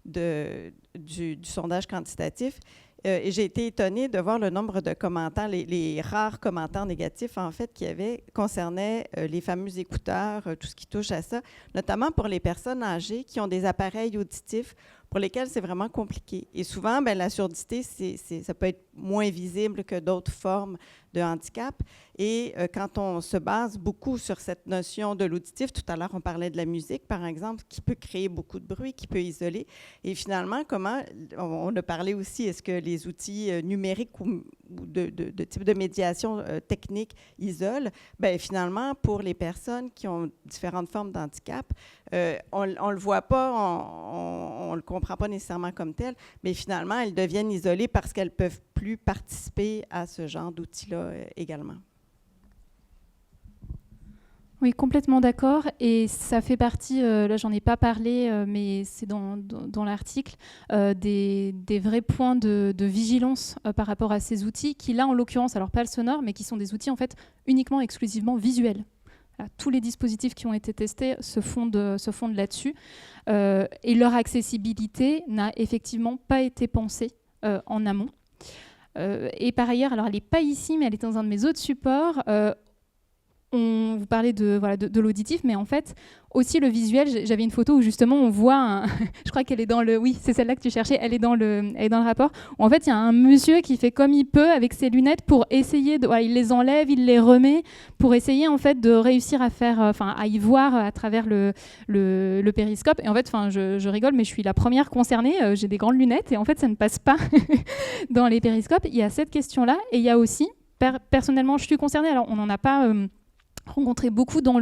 du sondage quantitatif. Et j'ai été étonnée de voir le nombre de commentaires, les rares commentaires négatifs, en fait, qu'il y avait concernaient les fameux écouteurs, tout ce qui touche à ça, notamment pour les personnes âgées qui ont des appareils auditifs pour lesquels c'est vraiment compliqué. Et souvent, la surdité, ça peut être moins visible que d'autres formes de handicap. Et quand on se base beaucoup sur cette notion de l'auditif, tout à l'heure, on parlait de la musique, par exemple, qui peut créer beaucoup de bruit, qui peut isoler. Et finalement, on a parlé aussi, est-ce que les outils numériques ou de type de médiation technique isolent? Finalement, pour les personnes qui ont différentes formes d'handicap, on ne le voit pas, on ne le comprend pas nécessairement comme tel, mais finalement, elles deviennent isolées parce qu'elles ne peuvent plus participer à ce genre d'outils-là également. Oui, complètement d'accord. Et ça fait partie, là j'en ai pas parlé, mais c'est dans l'article, des vrais points de vigilance par rapport à ces outils qui, là en l'occurrence, alors pas le sonore, mais qui sont des outils en fait uniquement, exclusivement visuels. Voilà, tous les dispositifs qui ont été testés se fondent là-dessus. Et leur accessibilité n'a effectivement pas été pensée en amont. Et par ailleurs, alors elle n'est pas ici, mais elle est dans un de mes autres supports. Vous parlez de l'auditif, mais en fait, aussi le visuel, j'avais une photo où justement on voit, je crois qu'elle est dans le, oui, c'est celle-là que tu cherchais, elle est dans le rapport, où en fait il y a un monsieur qui fait comme il peut avec ses lunettes pour essayer, il les enlève, il les remet, pour essayer en fait de réussir à faire, à y voir à travers le périscope. Et en fait, je rigole, mais je suis la première concernée, j'ai des grandes lunettes et en fait ça ne passe pas dans les périscopes. Il y a cette question-là et il y a aussi, personnellement je suis concernée, alors on n'en a pas... rencontré beaucoup on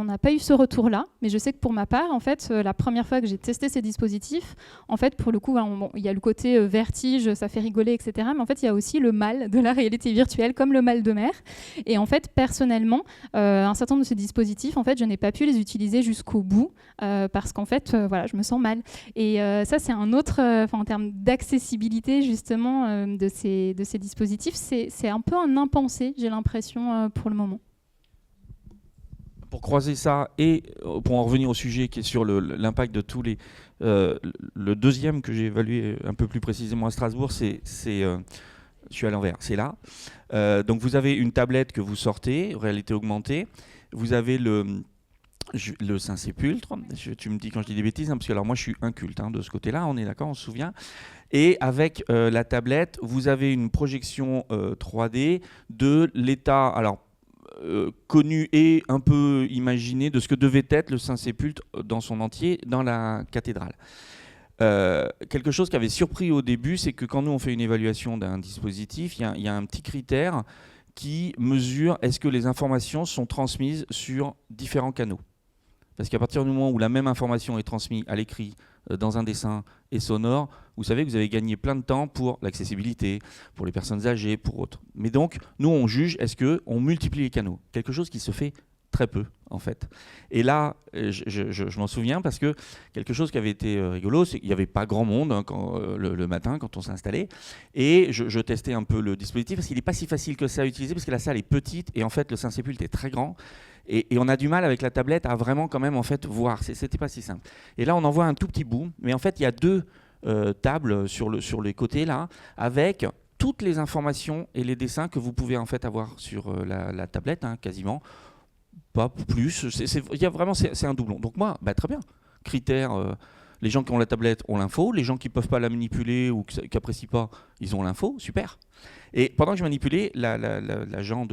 n'a pas eu ce retour-là, mais je sais que pour ma part, en fait, la première fois que j'ai testé ces dispositifs, en fait, pour le coup, il y a le côté vertige, ça fait rigoler, etc. Mais en fait, il y a aussi le mal de la réalité virtuelle, comme le mal de mer. Et en fait, personnellement, un certain nombre de ces dispositifs, en fait, je n'ai pas pu les utiliser jusqu'au bout parce qu'en fait, je me sens mal. Et ça, c'est un autre, en termes d'accessibilité, justement, de ces dispositifs, c'est un peu un impensé, j'ai l'impression, pour le moment. Pour croiser ça et pour en revenir au sujet qui est sur l'impact de tous les... le deuxième que j'ai évalué un peu plus précisément à Strasbourg, c'est je suis à l'envers, c'est là. Donc vous avez une tablette que vous sortez, réalité augmentée. Vous avez le Saint-Sépulcre. Tu me dis quand je dis des bêtises, parce que alors moi je suis inculte de ce côté-là, on est d'accord, on se souvient. Et avec la tablette, vous avez une projection 3D de l'état... Alors, connu et un peu imaginé de ce que devait être le Saint-Sépulcre dans son entier dans la cathédrale. Quelque chose qui avait surpris au début, c'est que quand nous on fait une évaluation d'un dispositif, il y a un petit critère qui mesure est-ce que les informations sont transmises sur différents canaux. Parce qu'à partir du moment où la même information est transmise à l'écrit, dans un dessin et sonore, vous savez que vous avez gagné plein de temps pour l'accessibilité, pour les personnes âgées, pour autres. Mais donc, nous, on juge, est-ce qu'on multiplie les canaux? Quelque chose qui se fait très peu, en fait. Et là, je m'en souviens parce que quelque chose qui avait été rigolo, c'est qu'il n'y avait pas grand monde le matin quand on s'est installé. Et je testais un peu le dispositif parce qu'il n'est pas si facile que ça à utiliser parce que la salle est petite et en fait, le Saint-Sépulcre est très grand. Et on a du mal avec la tablette à vraiment quand même en fait voir. C'était pas si simple. Et là, on en voit un tout petit bout. Mais en fait, il y a deux tables sur les côtés là, avec toutes les informations et les dessins que vous pouvez en fait avoir sur la tablette, hein, quasiment. Pas plus. C'est un doublon. Donc moi, très bien. Critères. Les gens qui ont la tablette ont l'info. Les gens qui ne peuvent pas la manipuler ou qui n'apprécient pas, ils ont l'info. Super. Et pendant que je manipulais, l'agent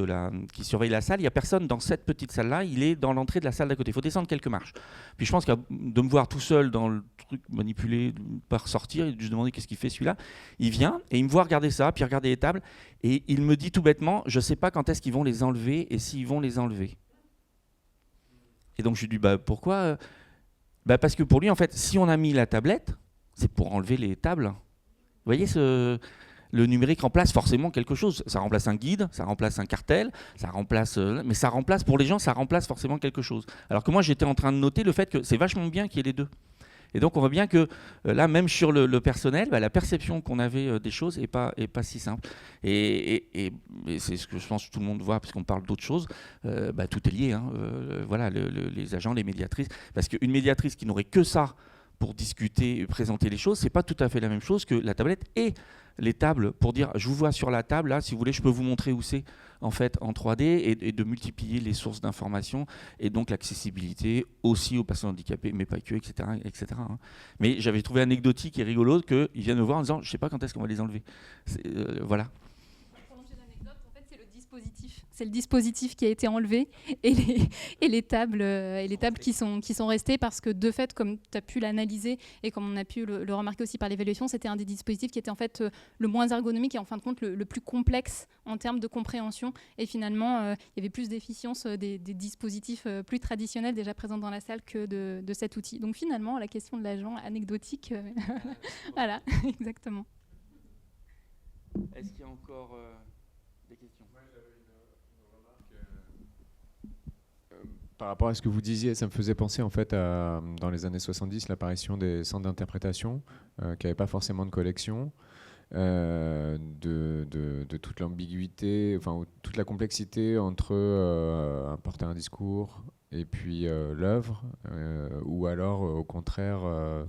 qui surveille la salle, il n'y a personne dans cette petite salle-là. Il est dans l'entrée de la salle d'à côté. Il faut descendre quelques marches. Puis je pense que de me voir tout seul dans le truc manipulé, pas ressortir, et de lui demander qu'est-ce qu'il fait celui-là, il vient et il me voit regarder ça, puis regarder les tables. Et il me dit tout bêtement, je ne sais pas quand est-ce qu'ils vont les enlever et s'ils vont les enlever. Et donc je lui dis, pourquoi ? Parce que pour lui, en fait, si on a mis la tablette, c'est pour enlever les tables. Vous voyez, le numérique remplace forcément quelque chose. Ça remplace un guide, ça remplace un cartel, mais ça remplace, pour les gens, ça remplace forcément quelque chose. Alors que moi, j'étais en train de noter le fait que c'est vachement bien qu'il y ait les deux. Et donc, on voit bien que là, même sur le personnel, la perception qu'on avait des choses n'est pas si simple. Et c'est ce que je pense que tout le monde voit, parce qu'on parle d'autres choses. Tout est lié. Hein. Voilà, les agents, les médiatrices. Parce qu'une médiatrice qui n'aurait que ça pour discuter et présenter les choses, c'est pas tout à fait la même chose que la tablette et les tables pour dire je vous vois sur la table, là, si vous voulez, je peux vous montrer où c'est en fait en 3D et de multiplier les sources d'informations et donc l'accessibilité aussi aux personnes handicapées, mais pas que, etc. Hein. Mais j'avais trouvé anecdotique et rigolo qu'ils viennent me voir en disant je sais pas quand est-ce qu'on va les enlever. Voilà. C'est le dispositif qui a été enlevé et les tables qui sont restées parce que de fait, comme tu as pi l'analyser et comme on a pu le remarquer aussi par l'évaluation, c'était un des dispositifs qui était en fait le moins ergonomique et en fin de compte le plus complexe en termes de compréhension. Et finalement, il y avait plus d'efficience des dispositifs plus traditionnels déjà présents dans la salle que de cet outil. Donc finalement, la question de l'agent anecdotique, voilà, exactement. Est-ce qu'il y a encore des questions ? Par rapport à ce que vous disiez, ça me faisait penser en fait à, dans les années 70, l'apparition des centres d'interprétation qui n'avaient pas forcément de collection, de toute l'ambiguïté, enfin toute la complexité entre porter un discours et puis l'œuvre, ou alors au contraire,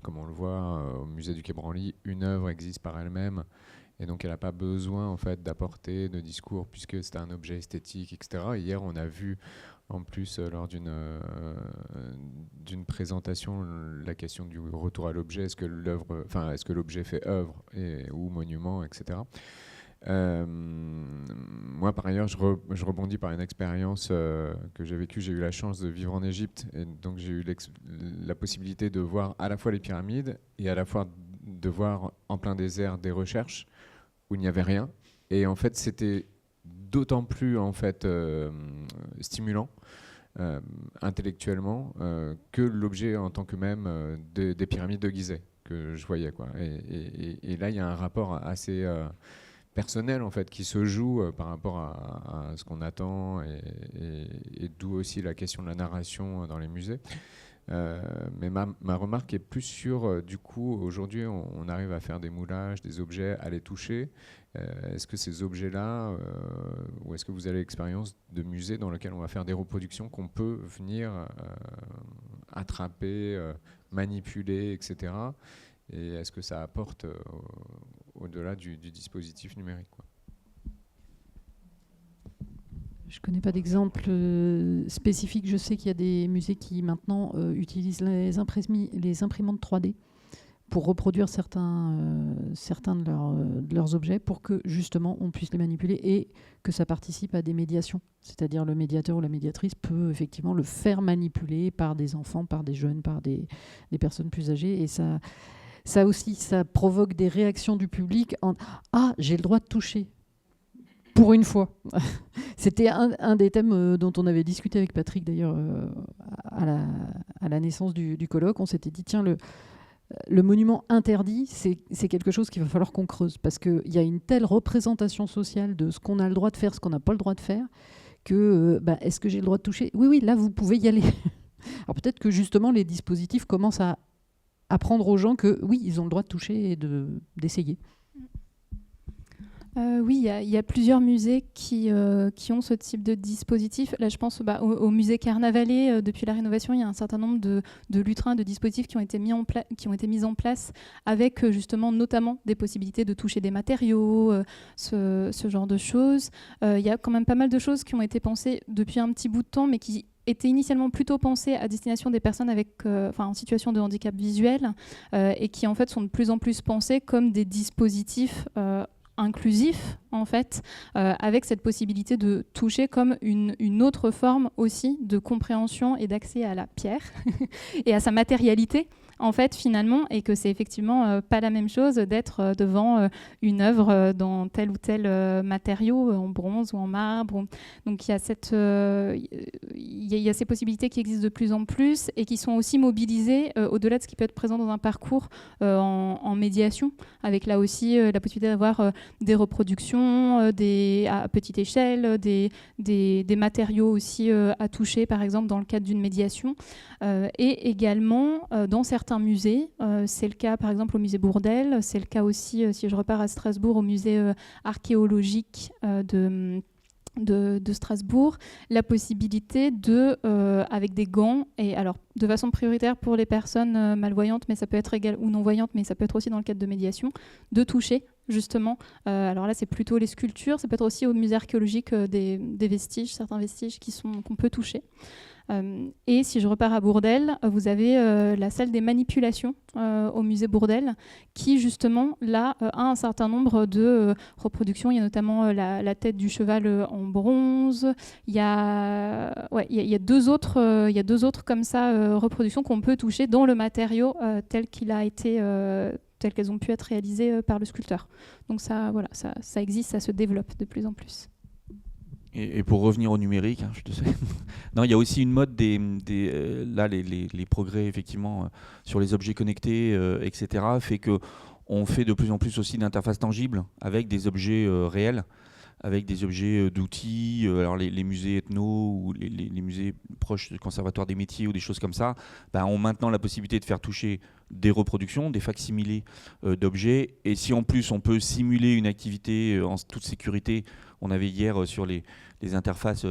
comme on le voit au musée du Quai Branly, une œuvre existe par elle-même. Et donc, elle n'a pas besoin en fait, d'apporter de discours puisque c'est un objet esthétique, etc. Et hier, on a vu en plus, lors d'une présentation, la question du retour à l'objet, est-ce que l'objet fait œuvre ou monument, etc. Moi, par ailleurs, je rebondis par une expérience que j'ai vécue. J'ai eu la chance de vivre en Égypte, et donc j'ai eu la possibilité de voir à la fois les pyramides et à la fois de voir en plein désert des recherches où il n'y avait rien. Et en fait, c'était d'autant plus en fait stimulant intellectuellement que l'objet en tant que même des pyramides de Gizeh que je voyais, quoi. Et là, il y a un rapport assez personnel en fait qui se joue par rapport à ce qu'on attend et d'où aussi la question de la narration dans les musées. Mais ma remarque est plus sur, du coup, aujourd'hui, on arrive à faire des moulages, des objets, à les toucher. Est-ce que ces objets-là, ou est-ce que vous avez l'expérience de musées dans lesquels on va faire des reproductions qu'on peut venir attraper, manipuler, etc. Et est-ce que ça apporte au-delà du dispositif numérique, quoi? Je ne connais pas d'exemple spécifique. Je sais qu'il y a des musées qui maintenant utilisent les imprimantes 3D pour reproduire certains de leurs objets pour que justement on puisse les manipuler et que ça participe à des médiations. C'est-à-dire le médiateur ou la médiatrice peut effectivement le faire manipuler par des enfants, par des jeunes, par des personnes plus âgées. Et ça aussi, ça provoque des réactions du public en « Ah, j'ai le droit de toucher ». Pour une fois. C'était un des thèmes dont on avait discuté avec Patrick, d'ailleurs, à la naissance du colloque. On s'était dit, tiens, le monument interdit, c'est quelque chose qu'il va falloir qu'on creuse, parce qu'il y a une telle représentation sociale de ce qu'on a le droit de faire, ce qu'on n'a pas le droit de faire, que est-ce que j'ai le droit de toucher ? Oui, là, vous pouvez y aller. Alors peut-être que justement, les dispositifs commencent à apprendre aux gens que oui, ils ont le droit de toucher et d'essayer. Oui, il y a plusieurs musées qui ont ce type de dispositif. Là, je pense au musée Carnavalet. Depuis la rénovation, il y a un certain nombre de lutrins, de dispositifs qui ont été mis en place avec justement notamment des possibilités de toucher des matériaux, ce genre de choses. Il y a quand même pas mal de choses qui ont été pensées depuis un petit bout de temps, mais qui étaient initialement plutôt pensées à destination des personnes en situation de handicap visuel et qui en fait sont de plus en plus pensées comme des dispositifs inclusif en fait, avec cette possibilité de toucher comme une autre forme aussi de compréhension et d'accès à la pierre et à sa matérialité en fait finalement, et que c'est effectivement pas la même chose d'être devant une œuvre dans tel ou tel matériau, en bronze ou en marbre. Donc il y a ces possibilités qui existent de plus en plus et qui sont aussi mobilisées au-delà de ce qui peut être présent dans un parcours en médiation, avec là aussi la possibilité d'avoir des reproductions à petite échelle, des matériaux aussi à toucher, par exemple, dans le cadre d'une médiation. Et également, dans certains musées, c'est le cas, par exemple, au musée Bourdelle, c'est le cas aussi, si je repars à Strasbourg, au musée archéologique de Strasbourg, la possibilité avec des gants, et alors de façon prioritaire pour les personnes malvoyantes, mais ça peut être ou non-voyantes, mais ça peut être aussi dans le cadre de médiation, de toucher justement. Alors là, c'est plutôt les sculptures, ça peut être aussi au musée archéologique des vestiges, certains vestiges qu'on peut toucher. Et si je repars à Bourdelle, vous avez la salle des manipulations au musée Bourdelle qui justement là a un certain nombre de reproductions. Il y a notamment la tête du cheval en bronze. Il y a deux autres comme ça reproductions qu'on peut toucher dans le matériau tel qu'il a été telles qu'elles ont pu être réalisées par le sculpteur. Donc ça existe, ça se développe de plus en plus. Et pour revenir au numérique, je te sais. Non, il y a aussi une mode là les progrès effectivement sur les objets connectés, etc. fait que on fait de plus en plus aussi d'interfaces tangibles avec des objets réels, avec des objets d'outils. Alors les musées ethno ou les musées proches du conservatoire des métiers ou des choses comme ça, ont maintenant la possibilité de faire toucher des reproductions, des facsimilés d'objets. Et si en plus on peut simuler une activité en toute sécurité, on avait hier sur les interfaces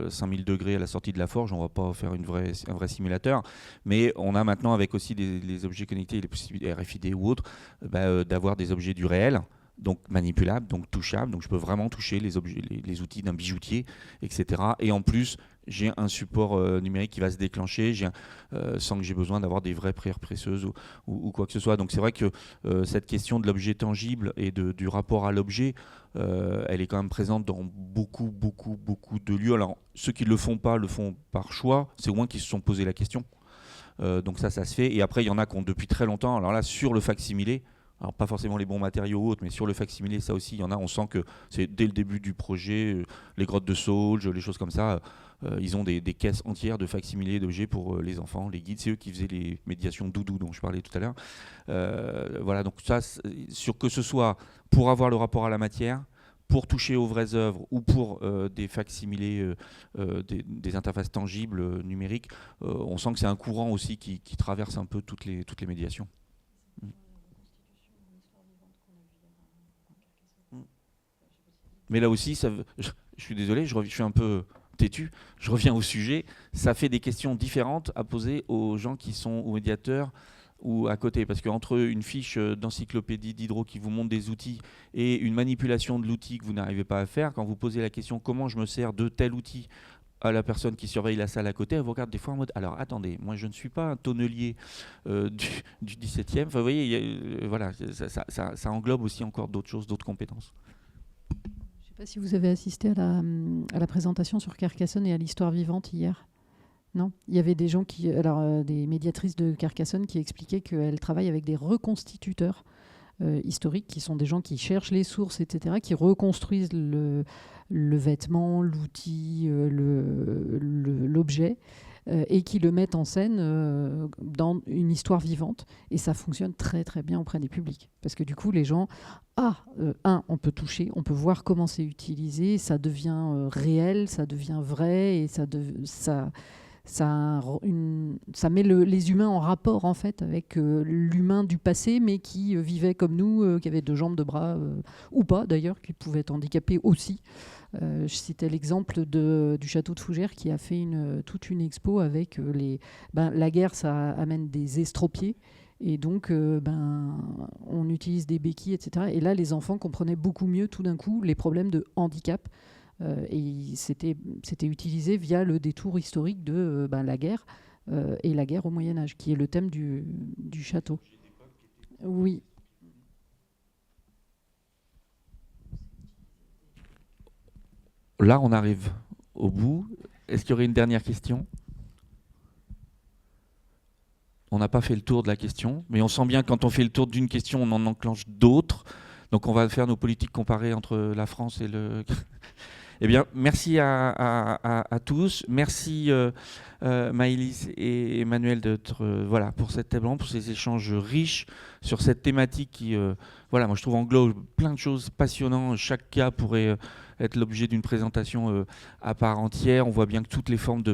5000 degrés à la sortie de la forge, on ne va pas faire un vrai simulateur, mais on a maintenant avec aussi les objets connectés, les possibilités RFID ou autres, d'avoir des objets du réel, donc manipulables, donc touchables, donc je peux vraiment toucher les objets, les outils d'un bijoutier, etc. Et en plus, j'ai un support numérique qui va se déclencher sans que j'ai besoin d'avoir des vraies pierres précieuses ou quoi que ce soit. Donc c'est vrai que cette question de l'objet tangible et du rapport à l'objet, elle est quand même présente dans beaucoup de lieux. Alors ceux qui ne le font pas par choix, c'est au moins qu'ils se sont posé la question. Donc ça se fait. Et après, il y en a qui ont depuis très longtemps, alors là, sur le facsimilé, alors pas forcément les bons matériaux ou autres, mais sur le facsimilé, ça aussi, il y en a, on sent que c'est dès le début du projet, les grottes de Saulges, les choses comme ça, ils ont des caisses entières de facsimilés d'objets pour les enfants, les guides, c'est eux qui faisaient les médiations doudou dont je parlais tout à l'heure. Voilà, donc ça, que ce soit pour avoir le rapport à la matière, pour toucher aux vraies œuvres ou pour des facsimilés, des interfaces tangibles numériques, on sent que c'est un courant aussi qui traverse un peu toutes les médiations. Mais là aussi, je suis désolé, je suis un peu têtu, je reviens au sujet, ça fait des questions différentes à poser aux gens qui sont aux médiateurs ou à côté, parce qu'entre une fiche d'encyclopédie d'hydro qui vous montre des outils et une manipulation de l'outil que vous n'arrivez pas à faire, quand vous posez la question comment je me sers de tel outil à la personne qui surveille la salle à côté, elle vous regarde des fois en mode alors attendez, moi je ne suis pas un tonnelier du 17e, enfin vous voyez, voilà, ça englobe aussi encore d'autres choses, d'autres compétences. Je ne sais pas si vous avez assisté à la présentation sur Carcassonne et à l'histoire vivante hier. Non, il y avait des gens des médiatrices de Carcassonne qui expliquaient qu'elles travaillent avec des reconstituteurs historiques, qui sont des gens qui cherchent les sources, etc., qui reconstruisent le vêtement, l'outil, l'objet, et qui le mettent en scène dans une histoire vivante. Et ça fonctionne très très bien auprès des publics. Parce que du coup, les gens, on peut toucher, on peut voir comment c'est utilisé, ça devient réel, ça devient vrai, et ça met les humains en rapport en fait avec l'humain du passé, mais qui vivait comme nous, qui avait 2 jambes, 2 bras, ou pas d'ailleurs, qui pouvait être handicapé aussi. Je citais l'exemple du château de Fougères qui a fait toute une expo avec la guerre, ça amène des estropiés. Et donc, on utilise des béquilles, etc. Et là, les enfants comprenaient beaucoup mieux tout d'un coup les problèmes de handicap. Et c'était utilisé via le détour historique de la guerre et la guerre au Moyen-Âge, qui est le thème du château. Oui. Là, on arrive au bout. Est-ce qu'il y aurait une dernière question ? On n'a pas fait le tour de la question, mais on sent bien que quand on fait le tour d'une question, on en enclenche d'autres. Donc on va faire nos politiques comparées entre la France et le... Eh bien, merci à tous. Merci Maëlys et Emmanuel pour cette table ronde, pour ces échanges riches sur cette thématique qui, moi je trouve englobe plein de choses passionnantes. Chaque cas pourrait être l'objet d'une présentation à part entière. On voit bien que toutes les formes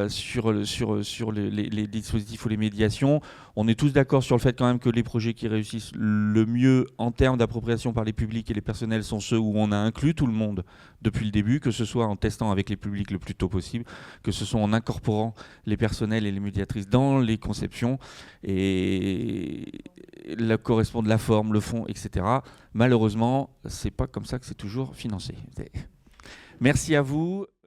sur les dispositifs ou les médiations. On est tous d'accord sur le fait quand même que les projets qui réussissent le mieux en termes d'appropriation par les publics et les personnels sont ceux où on a inclus tout le monde depuis le début, que ce soit en testant avec les publics le plus tôt possible, que ce soit en incorporant les personnels et les médiatrices dans les conceptions, et la correspond de la forme, le fond, etc. Malheureusement, c'est pas comme ça que c'est toujours financé. Merci à vous.